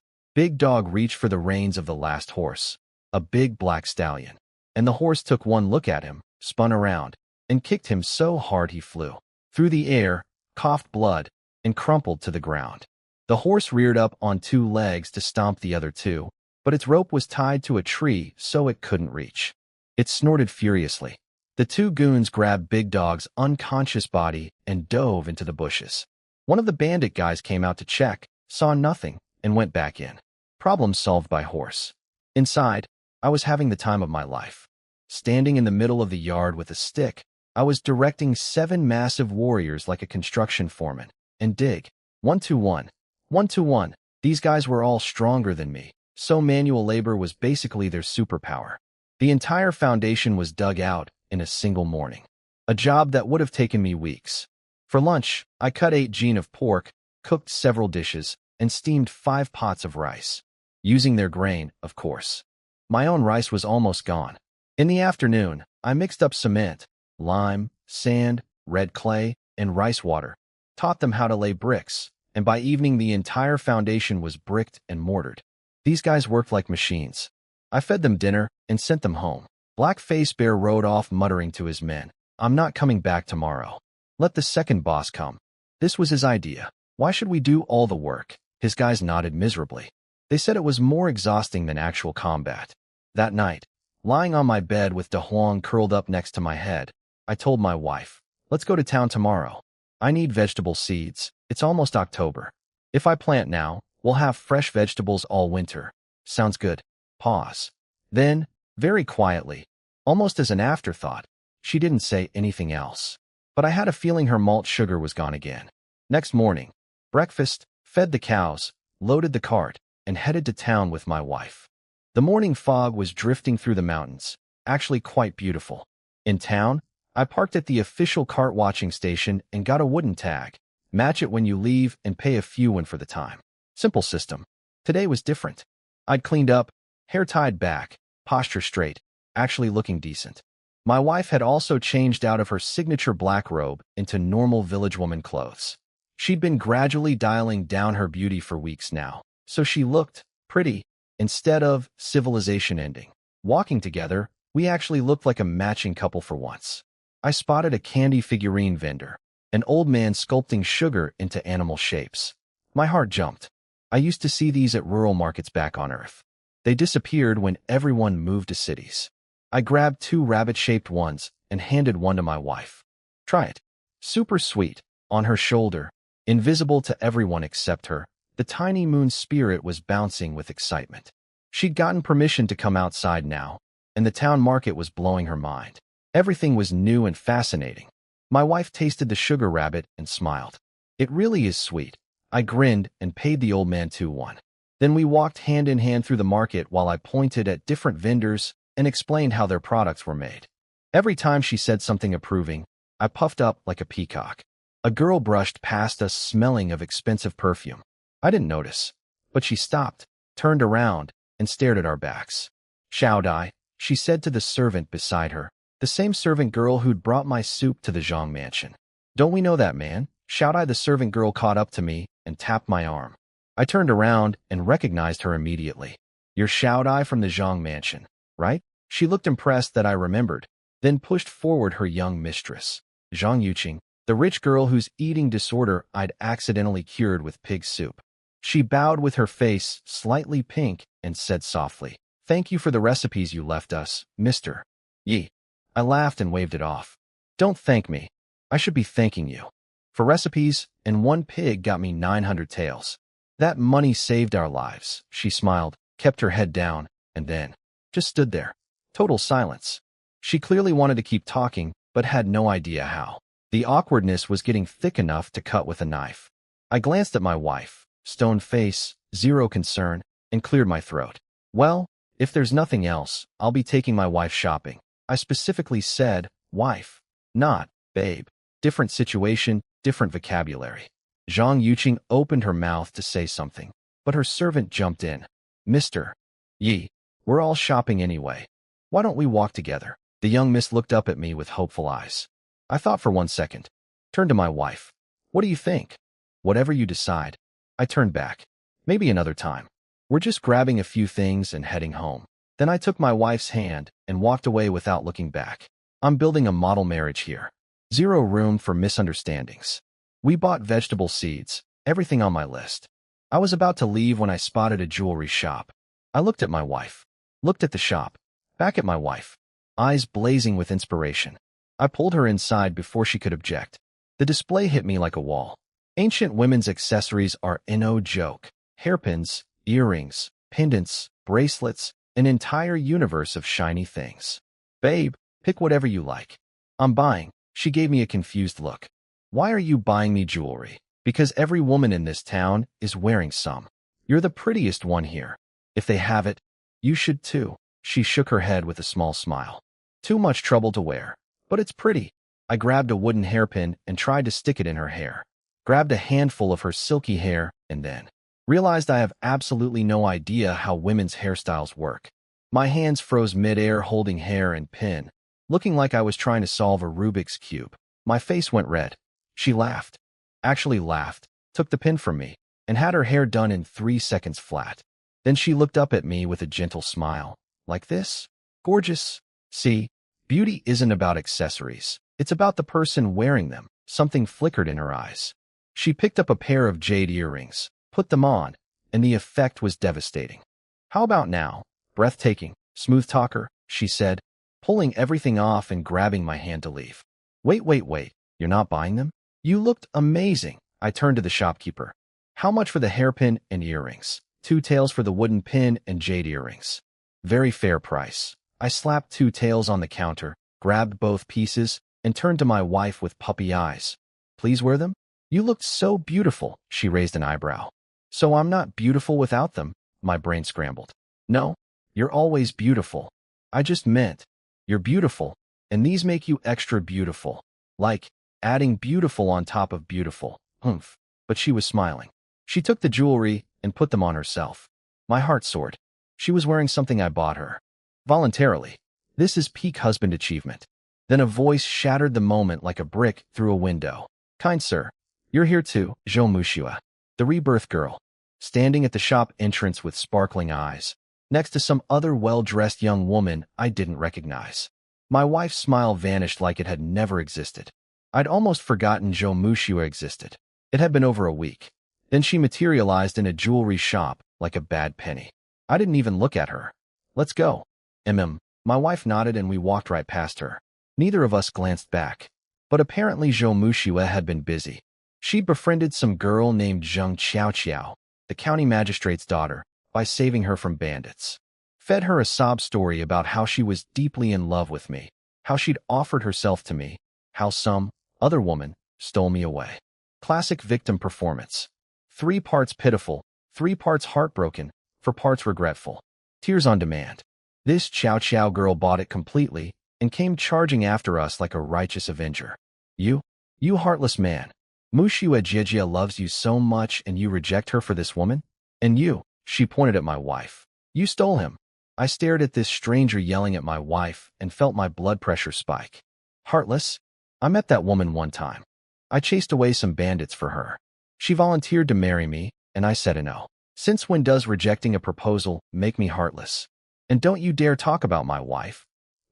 Big Dog reached for the reins of the last horse, a big black stallion, and the horse took one look at him, spun around, and kicked him so hard he flew through the air, coughed blood, and crumpled to the ground. The horse reared up on 2 legs to stomp the other 2, but its rope was tied to a tree so it couldn't reach. It snorted furiously. The 2 goons grabbed Big Dog's unconscious body and dove into the bushes. One of the bandit guys came out to check, saw nothing, and went back in. Problem solved by horse. Inside, I was having the time of my life. Standing in the middle of the yard with a stick, I was directing 7 massive warriors like a construction foreman. And dig. 1-2-1. 1-2-1. These guys were all stronger than me, so manual labor was basically their superpower. The entire foundation was dug out in a single morning. A job that would have taken me weeks. For lunch, I cut 8 gene of pork, cooked several dishes, and steamed 5 pots of rice. Using their grain, of course. My own rice was almost gone. In the afternoon, I mixed up cement, lime, sand, red clay, and rice water, taught them how to lay bricks, and by evening the entire foundation was bricked and mortared. These guys worked like machines. I fed them dinner and sent them home. Black Face Bear rode off muttering to his men, "I'm not coming back tomorrow. Let the second boss come." This was his idea. Why should we do all the work? His guys nodded miserably. They said it was more exhausting than actual combat. That night, lying on my bed with De Huang curled up next to my head, I told my wife, "Let's go to town tomorrow. I need vegetable seeds. It's almost October. If I plant now, we'll have fresh vegetables all winter." Sounds good. Pause. Then, very quietly, almost as an afterthought, she didn't say anything else. But I had a feeling her malt sugar was gone again. Next morning, breakfast, fed the cows, loaded the cart, and headed to town with my wife. The morning fog was drifting through the mountains, actually quite beautiful. In town, I parked at the official cart watching station and got a wooden tag. Match it when you leave and pay a few when for the time. Simple system. Today was different. I'd cleaned up, hair tied back, posture straight, actually looking decent. My wife had also changed out of her signature black robe into normal village woman clothes. She'd been gradually dialing down her beauty for weeks now, so she looked pretty instead of civilization ending. Walking together, we actually looked like a matching couple for once. I spotted a candy figurine vendor, an old man sculpting sugar into animal shapes. My heart jumped. I used to see these at rural markets back on Earth. They disappeared when everyone moved to cities. I grabbed 2 rabbit-shaped ones and handed one to my wife. "Try it." Super sweet. On her shoulder, invisible to everyone except her, the tiny moon spirit was bouncing with excitement. She'd gotten permission to come outside now, and the town market was blowing her mind. Everything was new and fascinating. My wife tasted the sugar rabbit and smiled. "It really is sweet." I grinned and paid the old man 2-1. Then we walked hand in hand through the market while I pointed at different vendors and explained how their products were made. Every time she said something approving, I puffed up like a peacock. A girl brushed past us smelling of expensive perfume. I didn't notice, but she stopped, turned around, and stared at our backs. "Shao Dai," she said to the servant beside her, the same servant girl who'd brought my soup to the Zhang mansion. "Don't we know that man?" Shao Dai, the servant girl, caught up to me and tapped my arm. I turned around and recognized her immediately. "You're Shao Dai from the Zhang mansion, right?" She looked impressed that I remembered, then pushed forward her young mistress, Zhang Yuqing, the rich girl whose eating disorder I'd accidentally cured with pig soup. She bowed with her face slightly pink and said softly, "Thank you for the recipes you left us, Mr. Yi." I laughed and waved it off. "Don't thank me. I should be thanking you. For recipes, and one pig got me 900 taels. That money saved our lives. She smiled, kept her head down, and then just stood there. Total silence. She clearly wanted to keep talking, but had no idea how. The awkwardness was getting thick enough to cut with a knife. I glanced at my wife, stone face, zero concern, and cleared my throat. Well, if there's nothing else, I'll be taking my wife shopping. I specifically said, wife, not babe. Different situation, different vocabulary. Zhang Yuqing opened her mouth to say something, but her servant jumped in. Mr. Yi, we're all shopping anyway. Why don't we walk together? The young miss looked up at me with hopeful eyes. I thought for 1 second. Turned to my wife. What do you think? Whatever you decide. I turned back. Maybe another time. We're just grabbing a few things and heading home. Then I took my wife's hand and walked away without looking back. I'm building a model marriage here. Zero room for misunderstandings. We bought vegetable seeds, everything on my list. I was about to leave when I spotted a jewelry shop. I looked at my wife. Looked at the shop. Back at my wife. Eyes blazing with inspiration. I pulled her inside before she could object. The display hit me like a wall. Ancient women's accessories are no joke. Hairpins, earrings, pendants, bracelets, an entire universe of shiny things. Babe, pick whatever you like. I'm buying. She gave me a confused look. Why are you buying me jewelry? Because every woman in this town is wearing some. You're the prettiest one here. If they have it, you should too. She shook her head with a small smile. Too much trouble to wear, but it's pretty. I grabbed a wooden hairpin and tried to stick it in her hair. Grabbed a handful of her silky hair and then realized I have absolutely no idea how women's hairstyles work. My hands froze mid-air holding hair and pin, looking like I was trying to solve a Rubik's Cube. My face went red. She laughed. Actually laughed, took the pin from me, and had her hair done in 3 seconds flat. Then she looked up at me with a gentle smile. Like this? Gorgeous. See, beauty isn't about accessories. It's about the person wearing them. Something flickered in her eyes. She picked up a pair of jade earrings, put them on, and the effect was devastating. How about now? Breathtaking, smooth talker, she said, pulling everything off and grabbing my hand to leave. Wait, you're not buying them? You looked amazing. I turned to the shopkeeper. How much for the hairpin and earrings? 2 taels for the wooden pin and jade earrings. Very fair price. I slapped 2 taels on the counter, grabbed both pieces, and turned to my wife with puppy eyes. Please wear them? You looked so beautiful, she raised an eyebrow. So I'm not beautiful without them? My brain scrambled. No, you're always beautiful. I just meant, you're beautiful, and these make you extra beautiful. Like, adding beautiful on top of beautiful. Humph. But she was smiling. She took the jewelry and put them on herself. My heart soared. She was wearing something I bought her. Voluntarily. This is peak husband achievement. Then a voice shattered the moment like a brick through a window. Kind sir, you're here too, Zhou Muxua, the rebirth girl, standing at the shop entrance with sparkling eyes, next to some other well-dressed young woman I didn't recognize. My wife's smile vanished like it had never existed. I'd almost forgotten Zhou Muxua existed. It had been over a week. Then she materialized in a jewelry shop like a bad penny. I didn't even look at her. Let's go. My wife nodded and we walked right past her. Neither of us glanced back. But apparently Zhou Muxua had been busy. She'd befriended some girl named Zheng Qiao, the county magistrate's daughter, by saving her from bandits. Fed her a sob story about how she was deeply in love with me, how she'd offered herself to me, how some other woman stole me away. Classic victim performance. 3 parts pitiful, 3 parts heartbroken, 4 parts regretful. Tears on demand. This Qiao girl bought it completely and came charging after us like a righteous avenger. You heartless man. Muxua Jijia loves you so much and you reject her for this woman? And you, she pointed at my wife. You stole him. I stared at this stranger yelling at my wife and felt my blood pressure spike. Heartless? I met that woman one time. I chased away some bandits for her. She volunteered to marry me, and I said no. Since when does rejecting a proposal make me heartless? And don't you dare talk about my wife.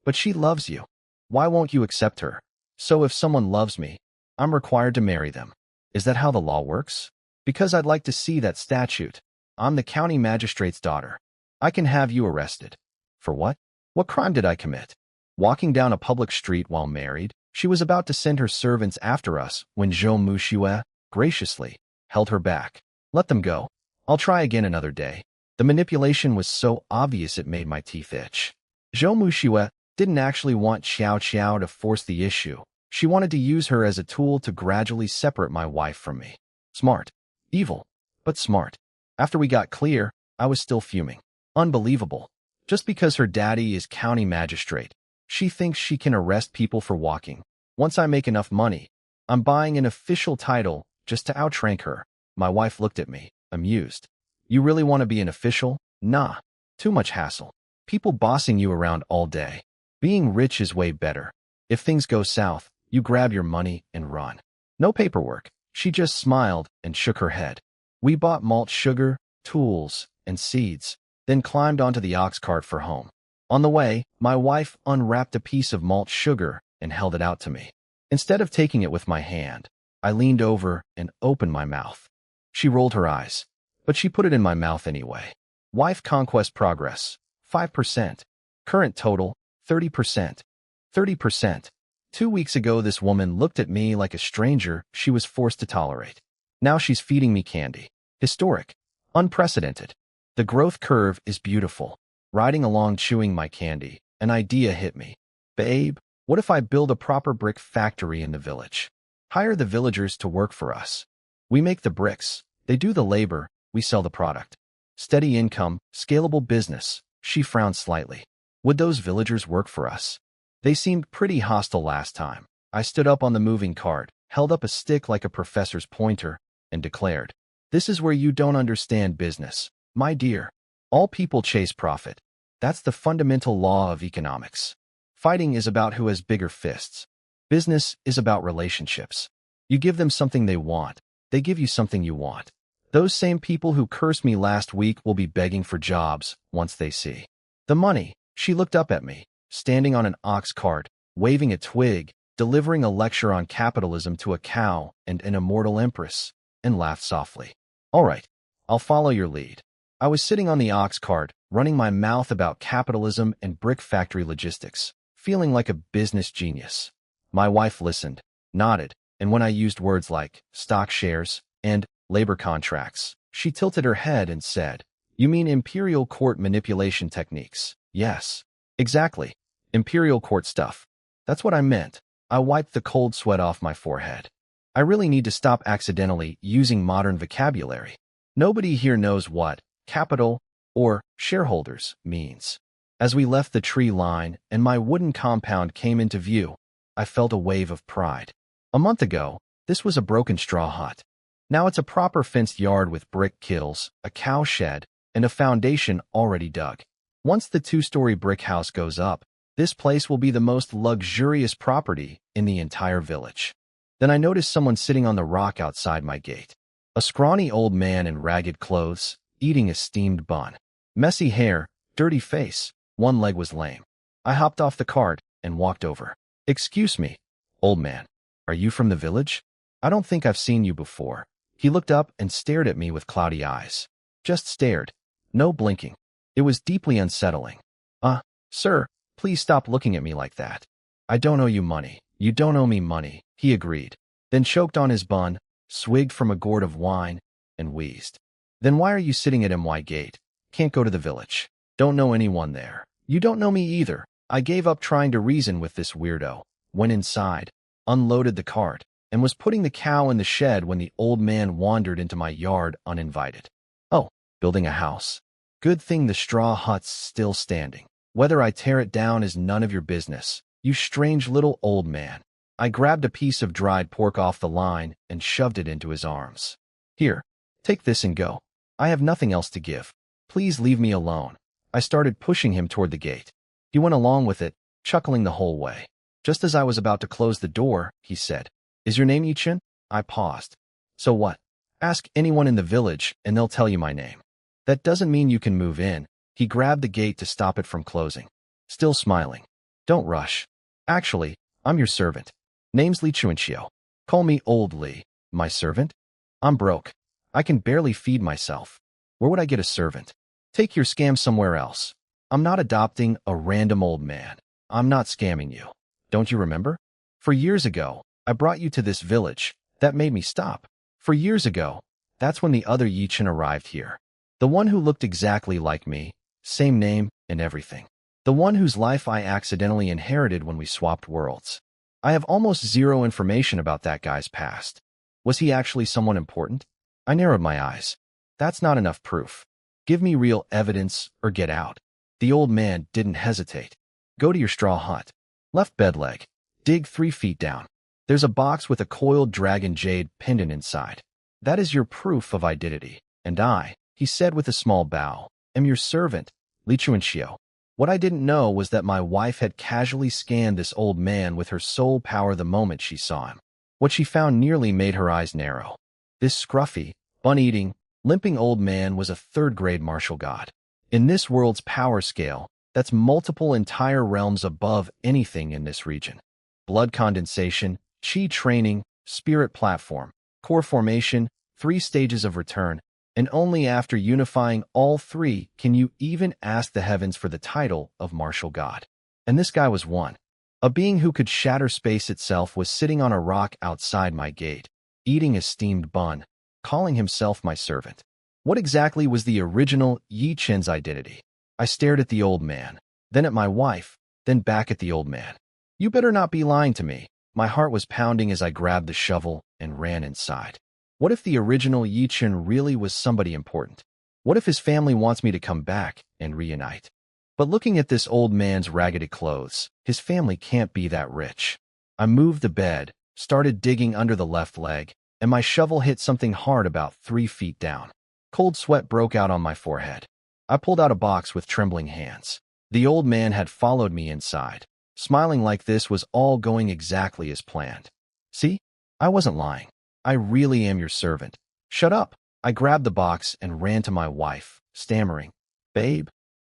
But she loves you. Why won't you accept her? So if someone loves me, I'm required to marry them. Is that how the law works? Because I'd like to see that statute. I'm the county magistrate's daughter. I can have you arrested. For what? What crime did I commit? Walking down a public street while married? She was about to send her servants after us when Zhou Muxue graciously held her back. Let them go. I'll try again another day. The manipulation was so obvious it made my teeth itch. Zhou Muxue didn't actually want Xiao Qiao to force the issue. She wanted to use her as a tool to gradually separate my wife from me. Smart. Evil. But smart. After we got clear, I was still fuming. Unbelievable. Just because her daddy is county magistrate, she thinks she can arrest people for walking. Once I make enough money, I'm buying an official title just to outrank her. My wife looked at me, amused. You really want to be an official? Nah. Too much hassle. People bossing you around all day. Being rich is way better. If things go south, you grab your money and run. No paperwork. She just smiled and shook her head. We bought malt sugar, tools, and seeds, then climbed onto the ox cart for home. On the way, my wife unwrapped a piece of malt sugar and held it out to me. Instead of taking it with my hand, I leaned over and opened my mouth. She rolled her eyes, but she put it in my mouth anyway. Wife conquest progress, 5%. Current total, 30%. 30%. 2 weeks ago, this woman looked at me like a stranger she was forced to tolerate. Now she's feeding me candy. Historic. Unprecedented. The growth curve is beautiful. Riding along chewing my candy, an idea hit me. Babe, what if I build a proper brick factory in the village? Hire the villagers to work for us. We make the bricks. They do the labor. We sell the product. Steady income, scalable business. She frowned slightly. Would those villagers work for us? They seemed pretty hostile last time. I stood up on the moving cart, held up a stick like a professor's pointer, and declared, "This is where you don't understand business. My dear, all people chase profit. That's the fundamental law of economics. Fighting is about who has bigger fists. Business is about relationships. You give them something they want. They give you something you want. Those same people who cursed me last week will be begging for jobs once they see the money." She looked up at me, standing on an ox cart, waving a twig, delivering a lecture on capitalism to a cow and an immortal empress, and laughed softly. "All right, I'll follow your lead." I was sitting on the ox cart, running my mouth about capitalism and brick factory logistics, feeling like a business genius. My wife listened, nodded, and when I used words like stock shares and labor contracts, she tilted her head and said, "You mean imperial court manipulation techniques?" "Yes, exactly. Imperial court stuff. That's what I meant." I wiped the cold sweat off my forehead. I really need to stop accidentally using modern vocabulary. Nobody here knows what capital or shareholders means. As we left the tree line and my wooden compound came into view, I felt a wave of pride. A month ago, this was a broken straw hut. Now it's a proper fenced yard with brick kilns, a cow shed, and a foundation already dug. Once the 2-story brick house goes up, this place will be the most luxurious property in the entire village. Then I noticed someone sitting on the rock outside my gate. A scrawny old man in ragged clothes, eating a steamed bun. Messy hair, dirty face, one leg was lame. I hopped off the cart and walked over. "Excuse me, old man. Are you from the village? I don't think I've seen you before." He looked up and stared at me with cloudy eyes. Just stared. No blinking. It was deeply unsettling. Sir, please stop looking at me like that. I don't owe you money. You don't owe me money," he agreed, then choked on his bun, swigged from a gourd of wine, and wheezed. "Then why are you sitting at MY Gate? Can't go to the village. Don't know anyone there. You don't know me either." I gave up trying to reason with this weirdo, went inside, unloaded the cart, and was putting the cow in the shed when the old man wandered into my yard uninvited. "Oh, building a house. Good thing the straw hut's still standing. Whether I tear it down is none of your business, you strange little old man." I grabbed a piece of dried pork off the line and shoved it into his arms. "Here, take this and go. I have nothing else to give. Please leave me alone." I started pushing him toward the gate. He went along with it, chuckling the whole way. Just as I was about to close the door, he said, "Is your name Yichin?" I paused. "So what? Ask anyone in the village and they'll tell you my name. That doesn't mean you can move in." He grabbed the gate to stop it from closing. Still smiling. "Don't rush. Actually, I'm your servant. Name's Li Chuanxiu. Call me Old Li. My servant? I'm broke. I can barely feed myself. Where would I get a servant? Take your scam somewhere else. I'm not adopting a random old man. I'm not scamming you. Don't you remember? For years ago, I brought you to this village. That made me stop. For years ago, that's when the other Yichen arrived here. The one who looked exactly like me, same name and everything. The one whose life I accidentally inherited when we swapped worlds. I have almost zero information about that guy's past. Was he actually someone important? I narrowed my eyes. That's not enough proof. Give me real evidence or get out. The old man didn't hesitate. Go to your straw hut. Left bed leg. Dig 3 feet down. There's a box with a coiled dragon jade pendant inside. That is your proof of identity. And I, he said with a small bow, am your servant, Li Chuanxiu. What I didn't know was that my wife had casually scanned this old man with her soul power the moment she saw him. What she found nearly made her eyes narrow. This scruffy, bun-eating, limping old man was a third-grade martial god. In this world's power scale, that's multiple entire realms above anything in this region. Blood condensation, chi training, spirit platform, core formation, 3 stages of return, and only after unifying all 3 can you even ask the heavens for the title of martial god. And this guy was one. A being who could shatter space itself was sitting on a rock outside my gate, eating a steamed bun, calling himself my servant. What exactly was the original Yi Chen's identity? I stared at the old man, then at my wife, then back at the old man. You better not be lying to me. My heart was pounding as I grabbed the shovel and ran inside. What if the original Yi Chen really was somebody important? What if his family wants me to come back and reunite? But looking at this old man's raggedy clothes, his family can't be that rich. I moved the bed, started digging under the left leg, and my shovel hit something hard about 3 feet down. Cold sweat broke out on my forehead. I pulled out a box with trembling hands. The old man had followed me inside, smiling like this was all going exactly as planned. See? I wasn't lying. I really am your servant. Shut up. I grabbed the box and ran to my wife, stammering. Babe,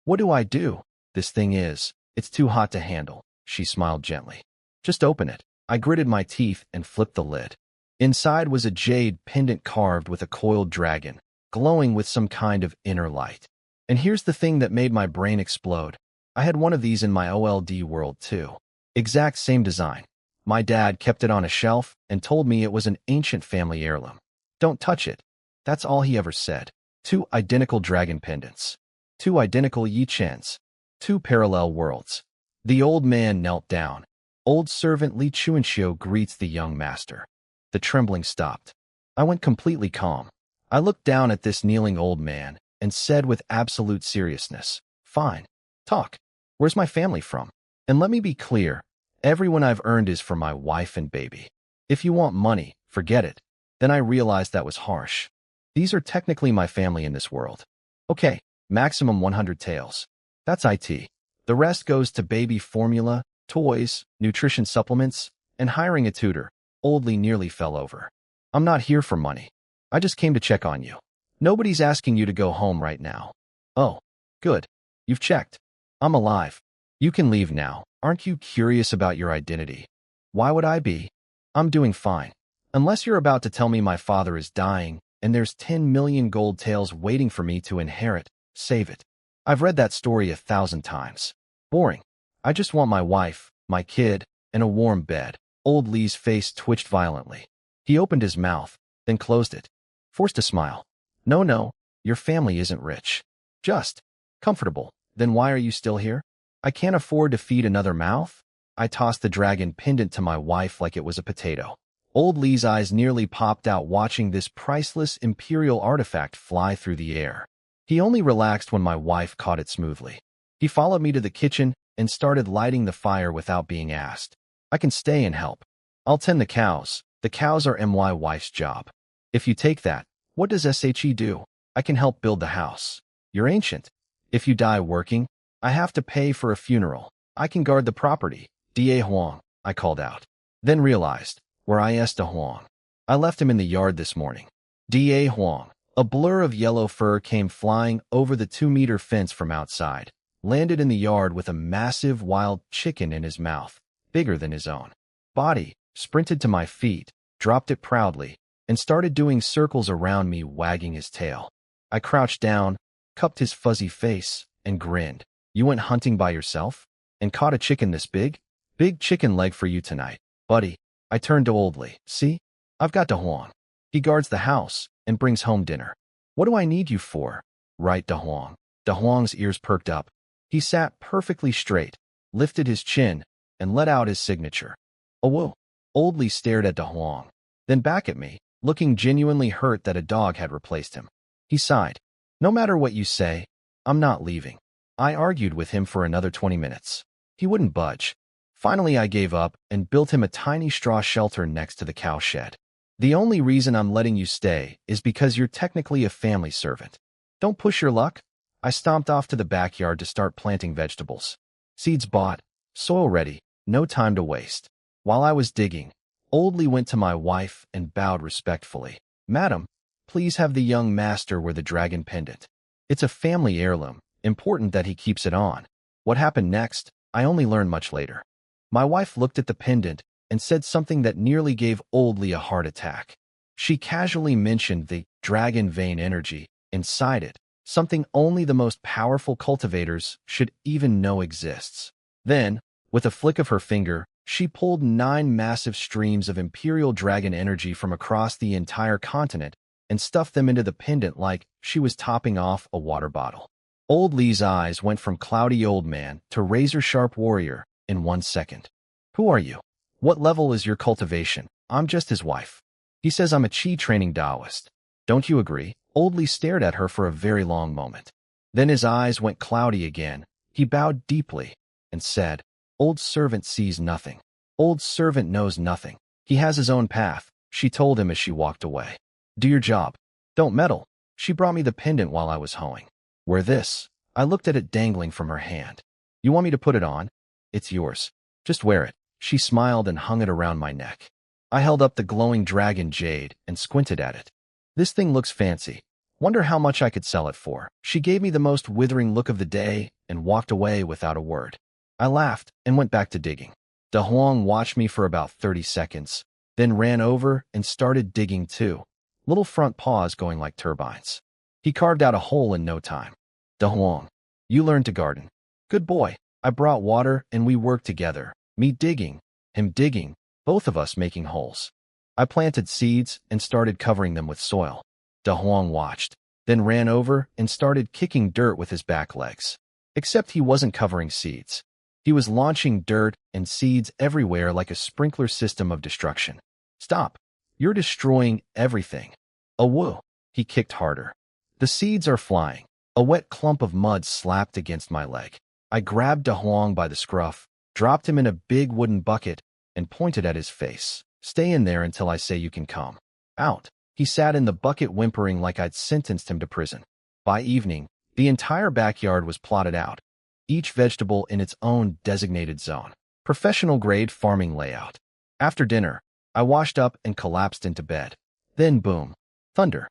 what do I do? This thing is, it's too hot to handle. She smiled gently. Just open it. I gritted my teeth and flipped the lid. Inside was a jade pendant carved with a coiled dragon, glowing with some kind of inner light. And here's the thing that made my brain explode. I had one of these in my old world too. Exact same design. My dad kept it on a shelf and told me it was an ancient family heirloom. Don't touch it. That's all he ever said. 2 identical dragon pendants. 2 identical Yi Chens. 2 parallel worlds. The old man knelt down. Old servant Li Chuanxiu greets the young master. The trembling stopped. I went completely calm. I looked down at this kneeling old man and said with absolute seriousness, fine. Talk. Where's my family from? And let me be clear, everyone I've earned is for my wife and baby. If you want money, forget it. Then I realized that was harsh. These are technically my family in this world. Okay, maximum 100 taels. That's IT. The rest goes to baby formula, toys, nutrition supplements, and hiring a tutor. Old Lee nearly fell over. I'm not here for money. I just came to check on you. Nobody's asking you to go home right now. Oh, good. You've checked. I'm alive. You can leave now. Aren't you curious about your identity? Why would I be? I'm doing fine. Unless you're about to tell me my father is dying and there's 10 million gold taels waiting for me to inherit, save it. I've read that story 1,000 times. Boring. I just want my wife, my kid, and a warm bed. Old Lee's face twitched violently. He opened his mouth, then closed it. Forced a smile. No, your family isn't rich. Just comfortable. Then why are you still here? I can't afford to feed another mouth. I tossed the dragon pendant to my wife like it was a potato. Old Lee's eyes nearly popped out watching this priceless imperial artifact fly through the air. He only relaxed when my wife caught it smoothly. He followed me to the kitchen and started lighting the fire without being asked. I can stay and help. I'll tend the cows. The cows are my wife's job. If you take that, what does SHE do? I can help build the house. You're ancient. If you die working, I have to pay for a funeral. I can guard the property. Da Huang, I called out. Then realized, where is Da Huang? I left him in the yard this morning. Da Huang. A blur of yellow fur came flying over the 2-meter fence from outside, landed in the yard with a massive wild chicken in his mouth, bigger than his own body, sprinted to my feet, dropped it proudly, and started doing circles around me, wagging his tail. I crouched down, cupped his fuzzy face, and grinned. You went hunting by yourself? And caught a chicken this big? Big chicken leg for you tonight. Buddy, I turned to Old Lee. See? I've got Da Huang. He guards the house and brings home dinner. What do I need you for? Right, Da Huang. Da Huang's ears perked up. He sat perfectly straight, lifted his chin, and let out his signature. Oh, whoa. Old Lee stared at Da Huang, then back at me, looking genuinely hurt that a dog had replaced him. He sighed. No matter what you say, I'm not leaving. I argued with him for another 20 minutes. He wouldn't budge. Finally, I gave up and built him a tiny straw shelter next to the cow shed. The only reason I'm letting you stay is because you're technically a family servant. Don't push your luck. I stomped off to the backyard to start planting vegetables. Seeds bought, soil ready, no time to waste. While I was digging, Old Lee went to my wife and bowed respectfully. Madam, please have the young master wear the dragon pendant. It's a family heirloom, important that he keeps it on. What happened next, I only learned much later. My wife looked at the pendant and said something that nearly gave Old Lee a heart attack. She casually mentioned the dragon vein energy inside it, something only the most powerful cultivators should even know exists. Then, with a flick of her finger, she pulled 9 massive streams of imperial dragon energy from across the entire continent and stuffed them into the pendant like she was topping off a water bottle. Old Lee's eyes went from cloudy old man to razor-sharp warrior in 1 second. Who are you? What level is your cultivation? I'm just his wife. He says I'm a chi training Taoist. Don't you agree? Old Lee stared at her for a very long moment. Then his eyes went cloudy again. He bowed deeply and said, Old servant sees nothing. Old servant knows nothing. He has his own path, she told him as she walked away. Do your job. Don't meddle. She brought me the pendant while I was hoeing. Wear this. I looked at it dangling from her hand. You want me to put it on? It's yours. Just wear it. She smiled and hung it around my neck. I held up the glowing dragon jade and squinted at it. This thing looks fancy. Wonder how much I could sell it for. She gave me the most withering look of the day and walked away without a word. I laughed and went back to digging. Da Huang watched me for about 30 seconds, then ran over and started digging too, little front paws going like turbines. He carved out a hole in no time. Da Huang, you learned to garden. Good boy. I brought water and we worked together. Me digging, him digging, both of us making holes. I planted seeds and started covering them with soil. Da Huang watched, then ran over and started kicking dirt with his back legs. Except he wasn't covering seeds. He was launching dirt and seeds everywhere like a sprinkler system of destruction. Stop. You're destroying everything. Oh, whoa. He kicked harder. The seeds are flying. A wet clump of mud slapped against my leg. I grabbed Da Huang by the scruff, dropped him in a big wooden bucket, and pointed at his face. Stay in there until I say you can come. Out. He sat in the bucket whimpering like I'd sentenced him to prison. By evening, the entire backyard was plotted out, each vegetable in its own designated zone. Professional-grade farming layout. After dinner, I washed up and collapsed into bed. Then boom. Thunder.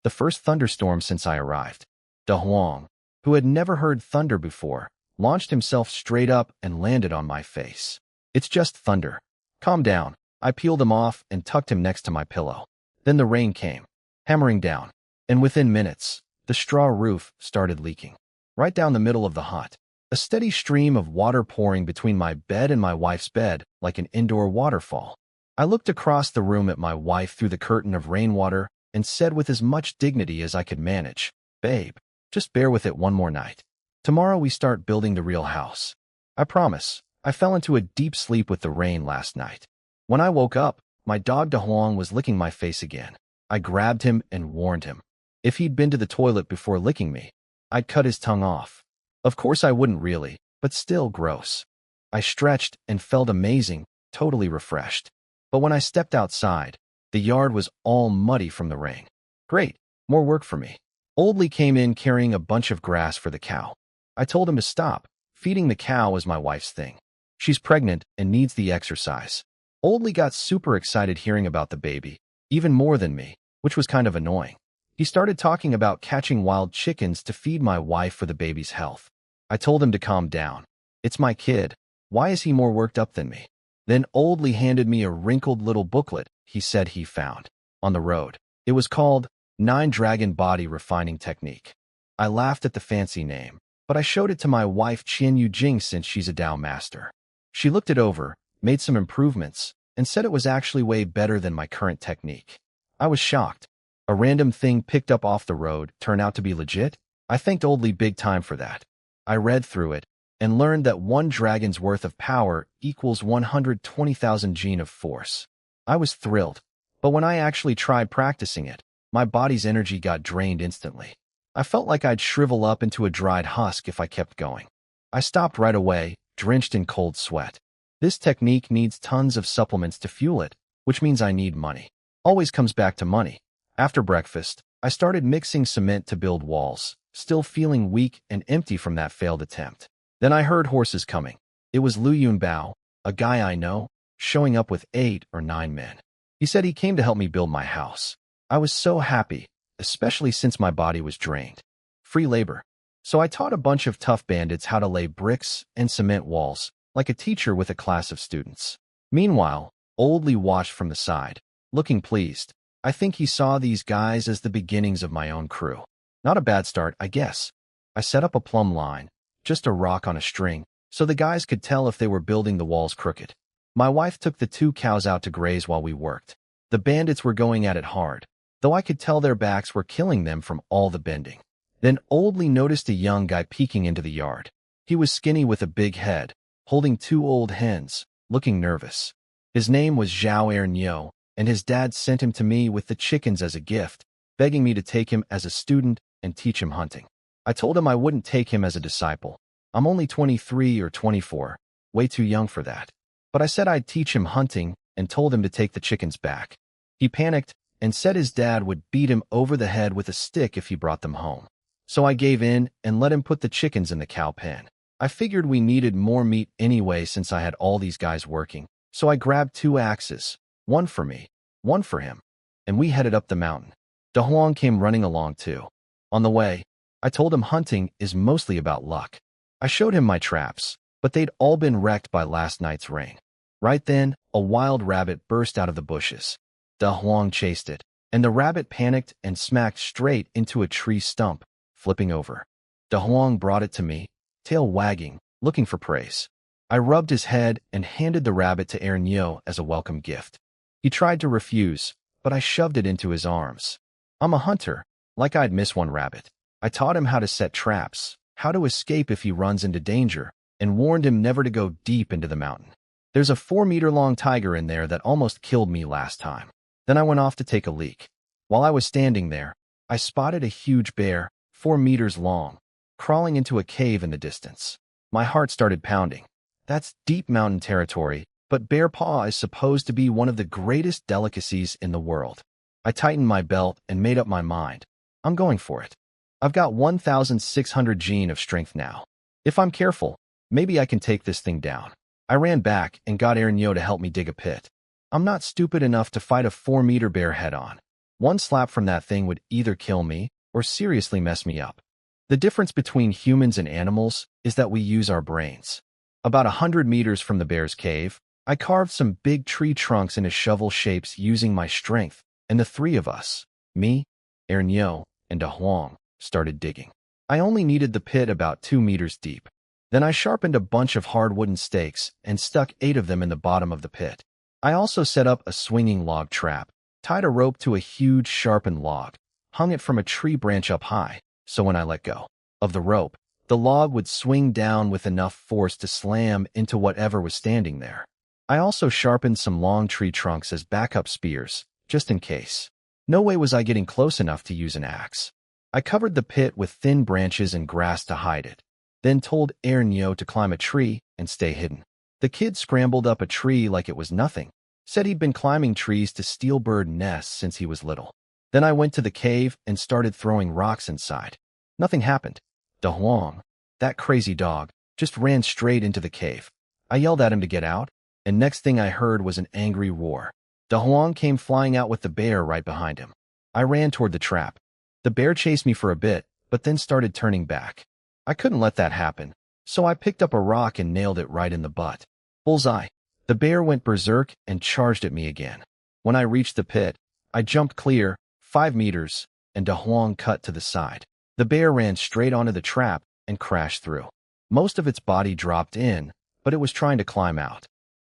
The first thunderstorm since I arrived. Da Huang, who had never heard thunder before, launched himself straight up and landed on my face. It's just thunder. Calm down. I peeled him off and tucked him next to my pillow. Then the rain came, hammering down, and within minutes, the straw roof started leaking. Right down the middle of the hut, a steady stream of water pouring between my bed and my wife's bed like an indoor waterfall. I looked across the room at my wife through the curtain of rainwater and said with as much dignity as I could manage, Babe, just bear with it one more night. Tomorrow we start building the real house. I promise. I fell into a deep sleep with the rain last night. When I woke up, my dog Da Huang was licking my face again. I grabbed him and warned him. If he'd been to the toilet before licking me, I'd cut his tongue off. Of course I wouldn't really, but still gross. I stretched and felt amazing, totally refreshed. But when I stepped outside, the yard was all muddy from the rain. Great, more work for me. Old Lee came in carrying a bunch of grass for the cow. I told him to stop. Feeding the cow is my wife's thing. She's pregnant and needs the exercise. Old Lee got super excited hearing about the baby, even more than me, which was kind of annoying. He started talking about catching wild chickens to feed my wife for the baby's health. I told him to calm down. It's my kid. Why is he more worked up than me? Then Old Lee handed me a wrinkled little booklet he said he found on the road. It was called 9 Dragon Body Refining Technique. I laughed at the fancy name, but I showed it to my wife Qian Yu Jing since she's a Tao master. She looked it over, made some improvements, and said it was actually way better than my current technique. I was shocked. A random thing picked up off the road turned out to be legit? I thanked Oldly big time for that. I read through it and learned that one dragon's worth of power equals 120,000 gene of force. I was thrilled, but when I actually tried practicing it, my body's energy got drained instantly. I felt like I'd shrivel up into a dried husk if I kept going. I stopped right away, drenched in cold sweat. This technique needs tons of supplements to fuel it, which means I need money. Always comes back to money. After breakfast, I started mixing cement to build walls, still feeling weak and empty from that failed attempt. Then I heard horses coming. It was Lu Yunbao, a guy I know, showing up with 8 or 9 men. He said he came to help me build my house. I was so happy, especially since my body was drained. Free labor. So I taught a bunch of tough bandits how to lay bricks and cement walls, like a teacher with a class of students. Meanwhile, Oldly watched from the side, looking pleased. I think he saw these guys as the beginnings of my own crew. Not a bad start, I guess. I set up a plumb line, just a rock on a string, so the guys could tell if they were building the walls crooked. My wife took the 2 cows out to graze while we worked. The bandits were going at it hard, though I could tell their backs were killing them from all the bending. Then Oldly noticed a young guy peeking into the yard. He was skinny with a big head, holding 2 old hens, looking nervous. His name was Zhao Ernyo, and his dad sent him to me with the chickens as a gift, begging me to take him as a student and teach him hunting. I told him I wouldn't take him as a disciple. I'm only 23 or 24, way too young for that. But I said I'd teach him hunting and told him to take the chickens back. He panicked and said his dad would beat him over the head with a stick if he brought them home. So I gave in and let him put the chickens in the cow pen. I figured we needed more meat anyway since I had all these guys working, so I grabbed 2 axes, one for me, one for him, and we headed up the mountain. De Huang came running along too. On the way, I told him hunting is mostly about luck. I showed him my traps, but they'd all been wrecked by last night's rain. Right then, a wild rabbit burst out of the bushes. De Huang chased it, and the rabbit panicked and smacked straight into a tree stump, flipping over. De Huang brought it to me, tail wagging, looking for praise. I rubbed his head and handed the rabbit to Ernyo as a welcome gift. He tried to refuse, but I shoved it into his arms. I'm a hunter, like I'd miss one rabbit. I taught him how to set traps, how to escape if he runs into danger, and warned him never to go deep into the mountain. There's a 4-meter-long tiger in there that almost killed me last time. Then I went off to take a leak. While I was standing there, I spotted a huge bear, 4 meters long, crawling into a cave in the distance. My heart started pounding. That's deep mountain territory, but bear paw is supposed to be one of the greatest delicacies in the world. I tightened my belt and made up my mind. I'm going for it. I've got 1,600 gene of strength now. If I'm careful, maybe I can take this thing down. I ran back and got Ernyo to help me dig a pit. I'm not stupid enough to fight a 4-meter bear head-on. One slap from that thing would either kill me or seriously mess me up. The difference between humans and animals is that we use our brains. About 100 meters from the bear's cave, I carved some big tree trunks into shovel shapes using my strength, and the 3 of us, me, Ernyo, and De Huang, started digging. I only needed the pit about 2 meters deep. Then I sharpened a bunch of hard wooden stakes and stuck 8 of them in the bottom of the pit. I also set up a swinging log trap, tied a rope to a huge sharpened log, hung it from a tree branch up high, so when I let go of the rope, the log would swing down with enough force to slam into whatever was standing there. I also sharpened some long tree trunks as backup spears, just in case. No way was I getting close enough to use an axe. I covered the pit with thin branches and grass to hide it, then told Ernyo to climb a tree and stay hidden. The kid scrambled up a tree like it was nothing, said he'd been climbing trees to steal bird nests since he was little. Then I went to the cave and started throwing rocks inside. Nothing happened. De Huang, that crazy dog, just ran straight into the cave. I yelled at him to get out, and next thing I heard was an angry roar. De Huang came flying out with the bear right behind him. I ran toward the trap. The bear chased me for a bit, but then started turning back. I couldn't let that happen, so I picked up a rock and nailed it right in the butt. Bullseye. The bear went berserk and charged at me again. When I reached the pit, I jumped clear, 5 meters, and De Huang cut to the side. The bear ran straight onto the trap and crashed through. Most of its body dropped in, but it was trying to climb out.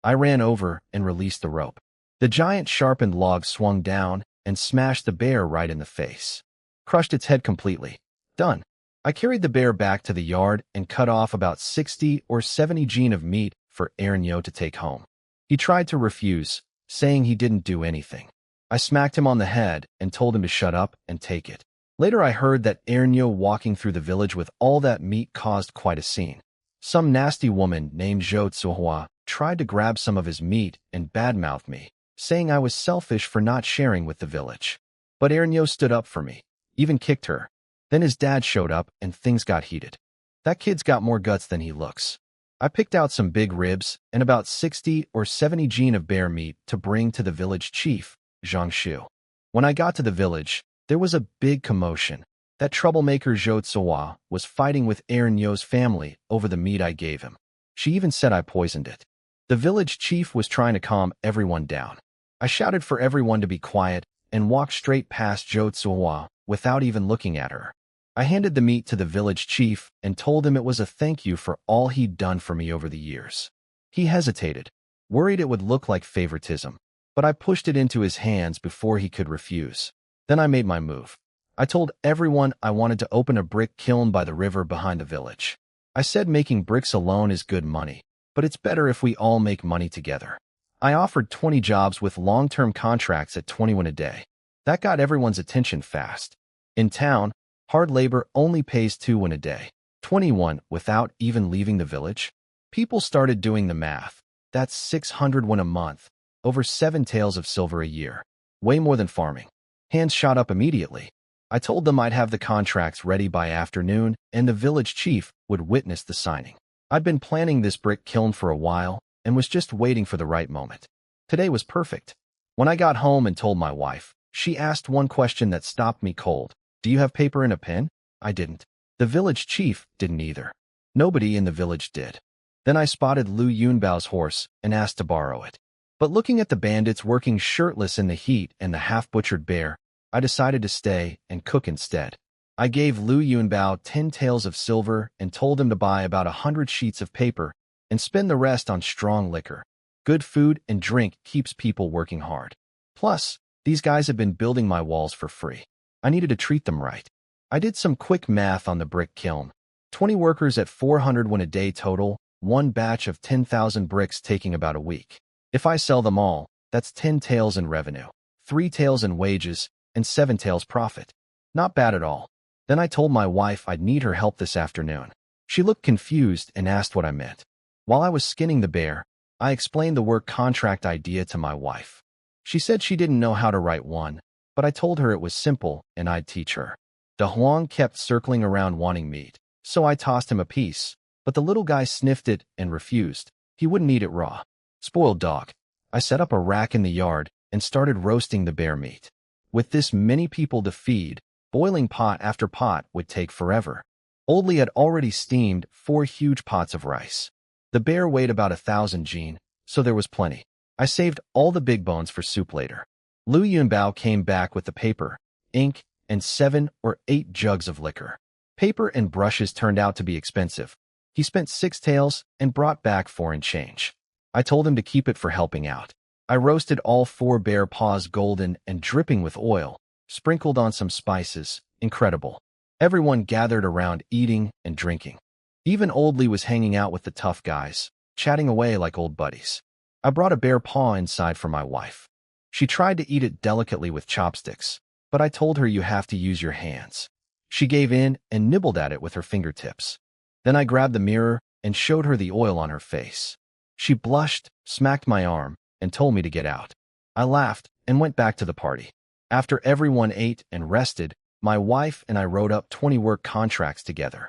I ran over and released the rope. The giant sharpened log swung down and smashed the bear right in the face. Crushed its head completely. Done. I carried the bear back to the yard and cut off about 60 or 70 gene of meat for Aaron to take home. He tried to refuse, saying he didn't do anything. I smacked him on the head and told him to shut up and take it. Later I heard that Aaron walking through the village with all that meat caused quite a scene. Some nasty woman named Zhou Tsuhua tried to grab some of his meat and badmouthed me, saying I was selfish for not sharing with the village. But Aaron stood up for me, even kicked her. Then his dad showed up and things got heated. That kid's got more guts than he looks. I picked out some big ribs and about 60 or 70 gene of bear meat to bring to the village chief, Zhang Shu. When I got to the village, there was a big commotion. That troublemaker Zhou Tsuhua was fighting with Aaron family over the meat I gave him. She even said I poisoned it. The village chief was trying to calm everyone down. I shouted for everyone to be quiet and walked straight past Zhou Tsuhua without even looking at her. I handed the meat to the village chief and told him it was a thank you for all he'd done for me over the years. He hesitated, worried it would look like favoritism, but I pushed it into his hands before he could refuse. Then I made my move. I told everyone I wanted to open a brick kiln by the river behind the village. I said making bricks alone is good money, but it's better if we all make money together. I offered 20 jobs with long-term contracts at 21 a day. That got everyone's attention fast. In town, hard labor only pays 2 a day. 21 without even leaving the village? People started doing the math. That's 600 a month, over 7 taels of silver a year. Way more than farming. Hands shot up immediately. I told them I'd have the contracts ready by afternoon and the village chief would witness the signing. I'd been planning this brick kiln for a while and was just waiting for the right moment. Today was perfect. When I got home and told my wife, she asked one question that stopped me cold. Do you have paper and a pen? I didn't. The village chief didn't either. Nobody in the village did. Then I spotted Lu Yunbao's horse and asked to borrow it. But looking at the bandits working shirtless in the heat and the half-butchered bear, I decided to stay and cook instead. I gave Lu Yunbao 10 taels of silver and told him to buy about 100 sheets of paper and spend the rest on strong liquor. Good food and drink keeps people working hard. Plus, these guys have been building my walls for free. I needed to treat them right. I did some quick math on the brick kiln. 20 workers at 400 a day total, one batch of 10,000 bricks taking about a week. If I sell them all, that's 10 taels in revenue, 3 taels in wages, and 7 taels profit. Not bad at all. Then I told my wife I'd need her help this afternoon. She looked confused and asked what I meant. While I was skinning the bear, I explained the work contract idea to my wife. She said she didn't know how to write one, but I told her it was simple and I'd teach her. De Huang kept circling around wanting meat, so I tossed him a piece, but the little guy sniffed it and refused. He wouldn't eat it raw. Spoiled dog. I set up a rack in the yard and started roasting the bear meat. With this many people to feed, boiling pot after pot would take forever. Oldly had already steamed 4 huge pots of rice. The bear weighed about 1,000 gene, so there was plenty. I saved all the big bones for soup later. Lu Yunbao came back with the paper, ink, and 7 or 8 jugs of liquor. Paper and brushes turned out to be expensive. He spent 6 taels and brought back 4 and change. I told him to keep it for helping out. I roasted all 4 bear paws golden and dripping with oil, sprinkled on some spices. Incredible. Everyone gathered around eating and drinking. Even Oldly was hanging out with the tough guys, chatting away like old buddies. I brought a bear paw inside for my wife. She tried to eat it delicately with chopsticks, but I told her you have to use your hands. She gave in and nibbled at it with her fingertips. Then I grabbed the mirror and showed her the oil on her face. She blushed, smacked my arm, and told me to get out. I laughed and went back to the party. After everyone ate and rested, my wife and I wrote up 20 work contracts together.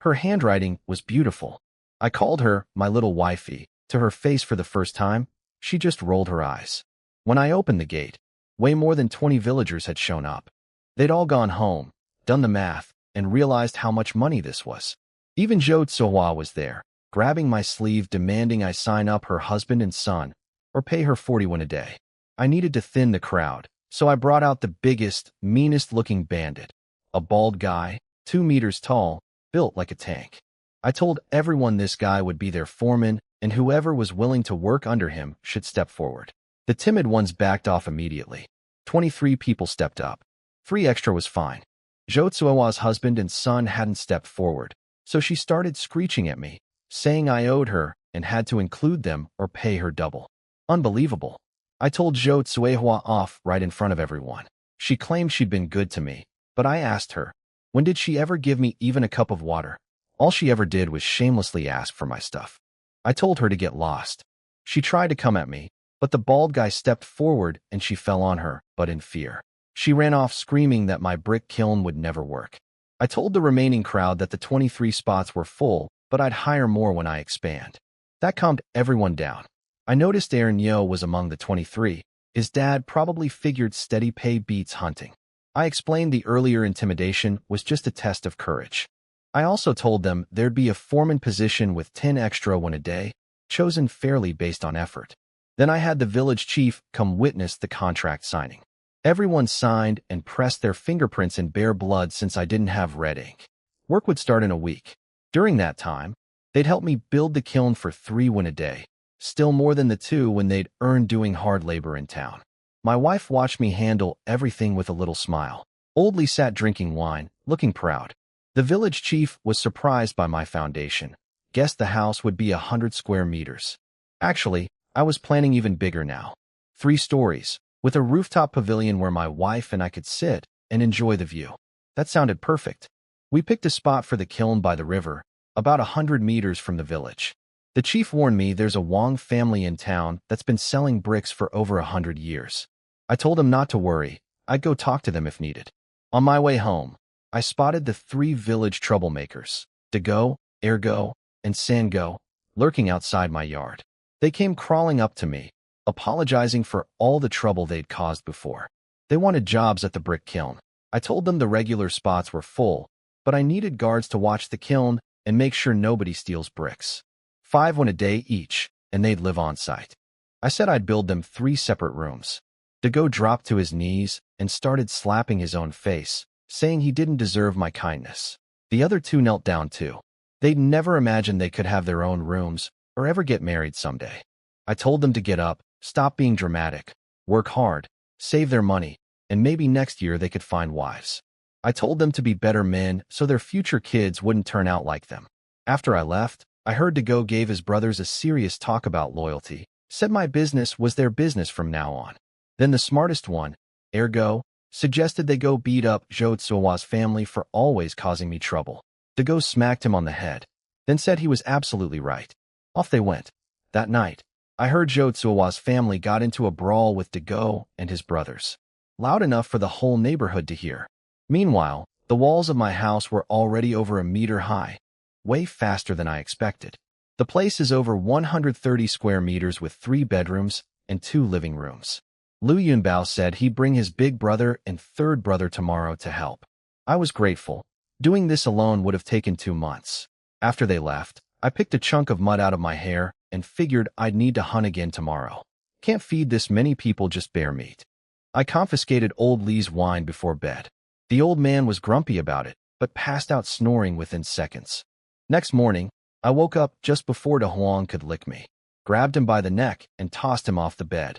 Her handwriting was beautiful. I called her my little wifey. To her face for the first time, she just rolled her eyes. When I opened the gate, way more than 20 villagers had shown up. They'd all gone home, done the math, and realized how much money this was. Even Zhou Tsuhua was there, grabbing my sleeve demanding I sign up her husband and son, or pay her 41 a day. I needed to thin the crowd, so I brought out the biggest, meanest-looking bandit, a bald guy, 2 meters tall, built like a tank. I told everyone this guy would be their foreman and whoever was willing to work under him should step forward. The timid ones backed off immediately. 23 people stepped up. 3 extra was fine. Zhou Tsuowa's husband and son hadn't stepped forward, so she started screeching at me, saying I owed her and had to include them or pay her double. Unbelievable. I told Zhou Tsuehua off right in front of everyone. She claimed she'd been good to me, but I asked her, when did she ever give me even a cup of water? All she ever did was shamelessly ask for my stuff. I told her to get lost. She tried to come at me, but the bald guy stepped forward and she fell on her, but in fear. She ran off screaming that my brick kiln would never work. I told the remaining crowd that the 23 spots were full, but I'd hire more when I expand. That calmed everyone down. I noticed Aaron Yo was among the 23. His dad probably figured steady pay beats hunting. I explained the earlier intimidation was just a test of courage. I also told them there'd be a foreman position with 10 extra one a day, chosen fairly based on effort. Then I had the village chief come witness the contract signing. Everyone signed and pressed their fingerprints in bare blood since I didn't have red ink. Work would start in a week. During that time, they'd help me build the kiln for 3 won a day, still more than the 2 when they'd earned doing hard labor in town. My wife watched me handle everything with a little smile. Old Lee sat drinking wine, looking proud. The village chief was surprised by my foundation. Guessed the house would be 100 square meters. Actually, I was planning even bigger now. 3 stories, with a rooftop pavilion where my wife and I could sit and enjoy the view. That sounded perfect. We picked a spot for the kiln by the river, about 100 meters from the village. The chief warned me there's a Wang family in town that's been selling bricks for over 100 years. I told him not to worry, I'd go talk to them if needed. On my way home, I spotted the 3 village troublemakers, Dago, Ergo, and Sango, lurking outside my yard. They came crawling up to me, apologizing for all the trouble they'd caused before. They wanted jobs at the brick kiln. I told them the regular spots were full, but I needed guards to watch the kiln and make sure nobody steals bricks. 5 won a day each, and they'd live on site. I said I'd build them 3 separate rooms. Dago dropped to his knees and started slapping his own face, saying he didn't deserve my kindness. The other 2 knelt down too. They'd never imagined they could have their own rooms or ever get married someday. I told them to get up, stop being dramatic, work hard, save their money, and maybe next year they could find wives. I told them to be better men so their future kids wouldn't turn out like them. After I left, I heard Dago gave his brothers a serious talk about loyalty, said my business was their business from now on. Then the smartest one, Ergo, suggested they go beat up Zhou Tsuowa's family for always causing me trouble. Dago smacked him on the head, then said he was absolutely right. Off they went. That night, I heard Zhou Tsuowa's family got into a brawl with Dago and his brothers. Loud enough for the whole neighborhood to hear. Meanwhile, the walls of my house were already over 1 meter high, way faster than I expected. The place is over 130 square meters with 3 bedrooms and 2 living rooms. Liu Yunbao said he'd bring his big brother and 3rd brother tomorrow to help. I was grateful. Doing this alone would have taken 2 months. After they left, I picked a chunk of mud out of my hair and figured I'd need to hunt again tomorrow. Can't feed this many people just bare meat. I confiscated old Lee's wine before bed. The old man was grumpy about it, but passed out snoring within seconds. Next morning, I woke up just before De Huang could lick me, grabbed him by the neck and tossed him off the bed.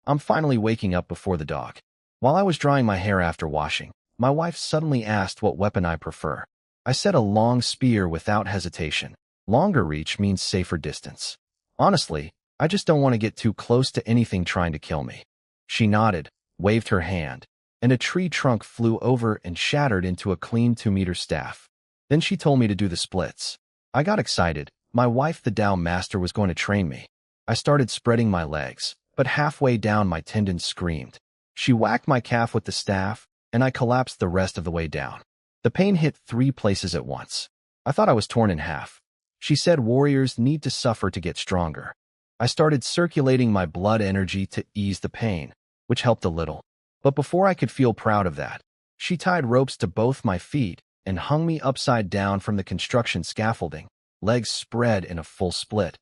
I'm finally waking up before the dog. While I was drying my hair after washing, my wife suddenly asked what weapon I prefer. I said a long spear without hesitation. Longer reach means safer distance. Honestly, I just don't want to get too close to anything trying to kill me. She nodded, waved her hand, and a tree trunk flew over and shattered into a clean 2-meter staff. Then she told me to do the splits. I got excited. My wife, the Tao master, was going to train me. I started spreading my legs, but halfway down my tendons screamed. She whacked my calf with the staff, and I collapsed the rest of the way down. The pain hit 3 places at once. I thought I was torn in half. She said warriors need to suffer to get stronger. I started circulating my blood energy to ease the pain, which helped a little. But before I could feel proud of that, she tied ropes to both my feet and hung me upside down from the construction scaffolding, legs spread in a full split.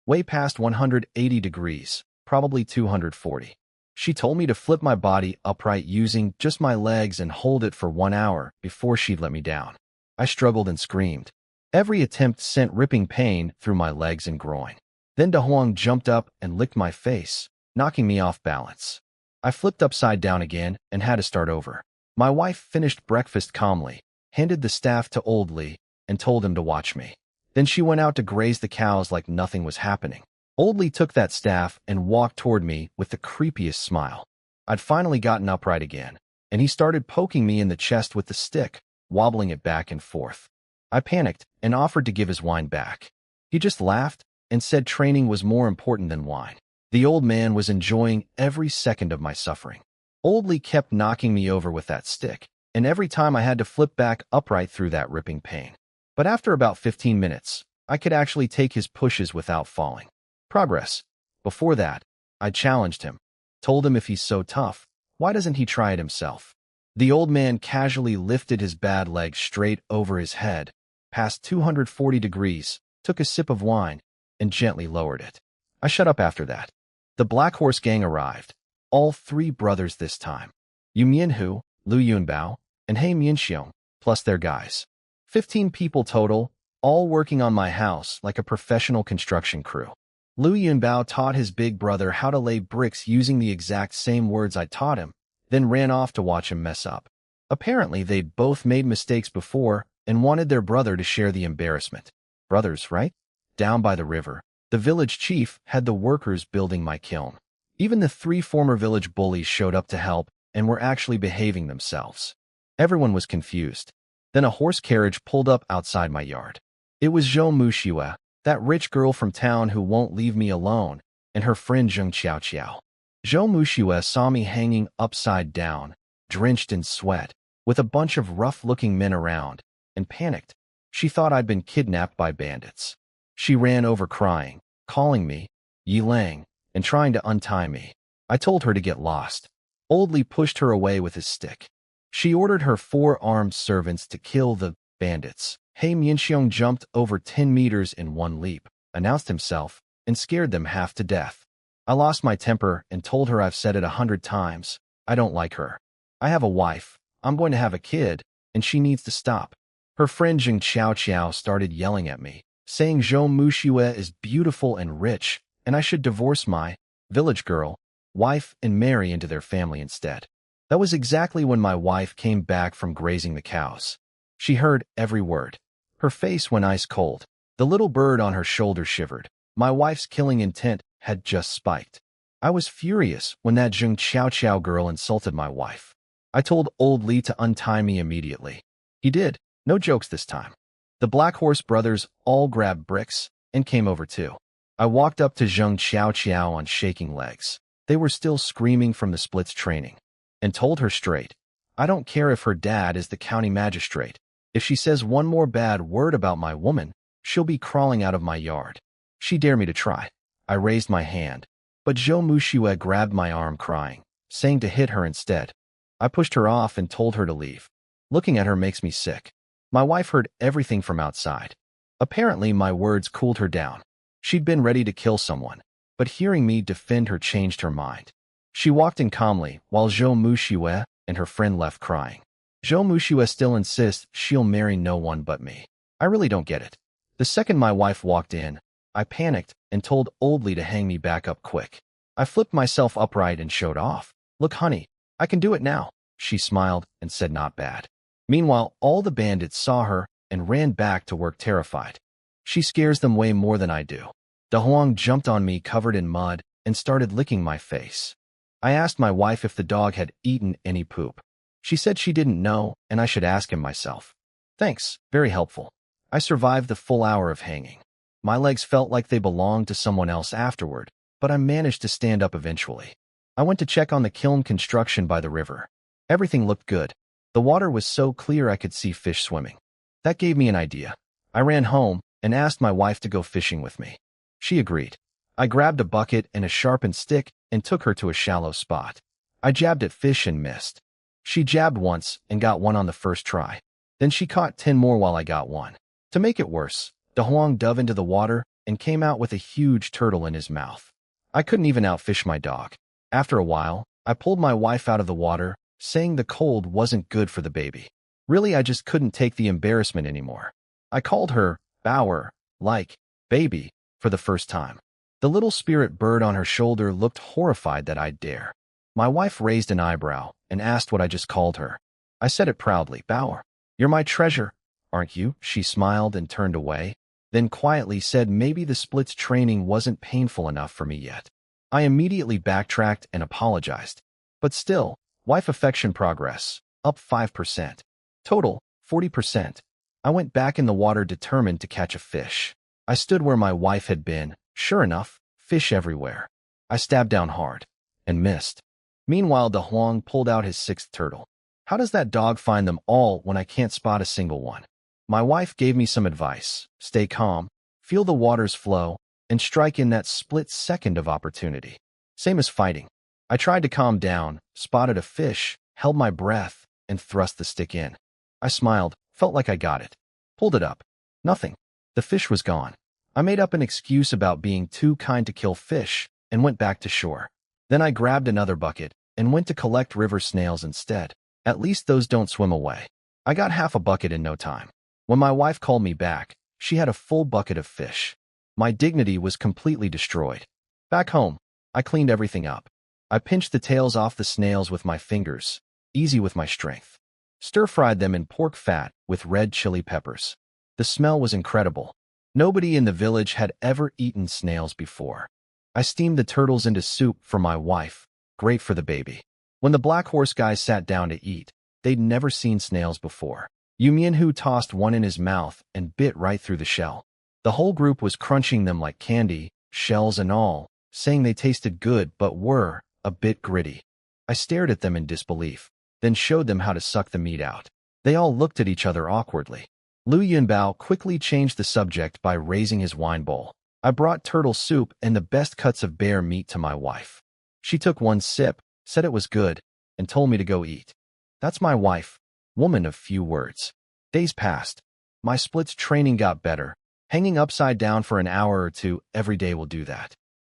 Way past 180 degrees, probably 240. She told me to flip my body upright using just my legs and hold it for 1 hour before she'd let me down. I struggled and screamed. Every attempt sent ripping pain through my legs and groin. Then De Huang jumped up and licked my face, knocking me off balance. I flipped upside down again and had to start over. My wife finished breakfast calmly, handed the staff to Old Li, and told him to watch me. Then she went out to graze the cows like nothing was happening. Old Li took that staff and walked toward me with the creepiest smile. I'd finally gotten upright again, and he started poking me in the chest with the stick, wobbling it back and forth. I panicked and offered to give his wine back. He just laughed and said training was more important than wine. The old man was enjoying every second of my suffering. Old Li kept knocking me over with that stick, and every time I had to flip back upright through that ripping pain. But after about 15 minutes, I could actually take his pushes without falling. Progress. Before that, I challenged him, told him if he's so tough, why doesn't he try it himself? The old man casually lifted his bad leg straight over his head, past 240 degrees, took a sip of wine, and gently lowered it. I shut up after that. The Black Horse Gang arrived, all three brothers this time. Yu Mianhu, Lu Yunbao, and He Mianxiong, plus their guys. 15 people total, all working on my house like a professional construction crew. Lu Yunbao taught his big brother how to lay bricks using the exact same words I taught him, then ran off to watch him mess up. Apparently, they'd both made mistakes before and wanted their brother to share the embarrassment. Brothers, right? Down by the river, the village chief had the workers building my kiln. Even the 3 former village bullies showed up to help and were actually behaving themselves. Everyone was confused. Then a horse carriage pulled up outside my yard. It was Zhou Muxiue, that rich girl from town who won't leave me alone, and her friend Zheng Qiaoqiao. Zhou Muxiue saw me hanging upside down, drenched in sweat, with a bunch of rough-looking men around, and panicked. She thought I'd been kidnapped by bandits. She ran over crying, calling me Yi Lang, and trying to untie me. I told her to get lost. Old Li pushed her away with his stick. She ordered her 4 armed servants to kill the bandits. He Mianxiong jumped over 10 meters in one leap, announced himself, and scared them half to death. I lost my temper and told her I've said it 100 times. I don't like her. I have a wife, I'm going to have a kid, and she needs to stop. Her friend Zheng Qiaoqiao started yelling at me, saying Zhou Muxiue is beautiful and rich, and I should divorce my village girl, wife, and marry into their family instead. That was exactly when my wife came back from grazing the cows. She heard every word. Her face went ice cold. The little bird on her shoulder shivered. My wife's killing intent had just spiked. I was furious when that Zheng Qiaoqiao girl insulted my wife. I told Old Li to untie me immediately. He did. No jokes this time. The Black Horse brothers all grabbed bricks and came over too. I walked up to Zheng Qiaoqiao on shaking legs. They were still screaming from the splits training, and told her straight, I don't care if her dad is the county magistrate. If she says one more bad word about my woman, she'll be crawling out of my yard. She dared me to try. I raised my hand, but Zhou Muxiue grabbed my arm crying, saying to hit her instead. I pushed her off and told her to leave. Looking at her makes me sick. My wife heard everything from outside. Apparently, my words cooled her down. She'd been ready to kill someone, but hearing me defend her changed her mind. She walked in calmly, while Zhou Muxiue and her friend left crying. Zhou Muxiue still insists she'll marry no one but me. I really don't get it. The second my wife walked in, I panicked and told Old Li to hang me back up quick. I flipped myself upright and showed off. Look, honey, I can do it now. She smiled and said not bad. Meanwhile, all the bandits saw her and ran back to work terrified. She scares them way more than I do. De Huang jumped on me covered in mud and started licking my face. I asked my wife if the dog had eaten any poop. She said she didn't know and I should ask him myself. Thanks, very helpful. I survived the full hour of hanging. My legs felt like they belonged to someone else afterward, but I managed to stand up eventually. I went to check on the kiln construction by the river. Everything looked good. The water was so clear I could see fish swimming. That gave me an idea. I ran home and asked my wife to go fishing with me. She agreed. I grabbed a bucket and a sharpened stick and took her to a shallow spot. I jabbed at fish and missed. She jabbed once and got one on the first try. Then she caught 10 more while I got one. To make it worse, De Huang dove into the water and came out with a huge turtle in his mouth. I couldn't even outfish my dog. After a while, I pulled my wife out of the water, saying the cold wasn't good for the baby. Really, I just couldn't take the embarrassment anymore. I called her Bower, like baby, for the first time. The little spirit bird on her shoulder looked horrified that I'd dare. My wife raised an eyebrow and asked what I just called her. I said it proudly, Bower. You're my treasure, aren't you? She smiled and turned away, then quietly said maybe the splits training wasn't painful enough for me yet. I immediately backtracked and apologized. But still, wife affection progress, up 5%. Total, 40%. I went back in the water determined to catch a fish. I stood where my wife had been. Sure enough, fish everywhere. I stabbed down hard and missed. Meanwhile, De Huang pulled out his sixth turtle. How does that dog find them all when I can't spot a single one? My wife gave me some advice. Stay calm, feel the water's flow, and strike in that split second of opportunity. Same as fighting. I tried to calm down, spotted a fish, held my breath, and thrust the stick in. I smiled, felt like I got it. Pulled it up. Nothing. The fish was gone. I made up an excuse about being too kind to kill fish and went back to shore. Then I grabbed another bucket and went to collect river snails instead. At least those don't swim away. I got half a bucket in no time. When my wife called me back, she had a full bucket of fish. My dignity was completely destroyed. Back home, I cleaned everything up. I pinched the tails off the snails with my fingers, easy with my strength. Stir-fried them in pork fat with red chili peppers. The smell was incredible. Nobody in the village had ever eaten snails before. I steamed the turtles into soup for my wife, great for the baby. When the black horse guys sat down to eat, they'd never seen snails before. Yu Mianhu tossed one in his mouth and bit right through the shell. The whole group was crunching them like candy, shells and all, saying they tasted good but were a bit gritty. I stared at them in disbelief, then showed them how to suck the meat out. They all looked at each other awkwardly. Lu Yunbao quickly changed the subject by raising his wine bowl. I brought turtle soup and the best cuts of bear meat to my wife. She took one sip, said it was good, and told me to go eat. That's my wife, woman of few words. Days passed. My splits training got better. Hanging upside down for an hour or two every day will do that.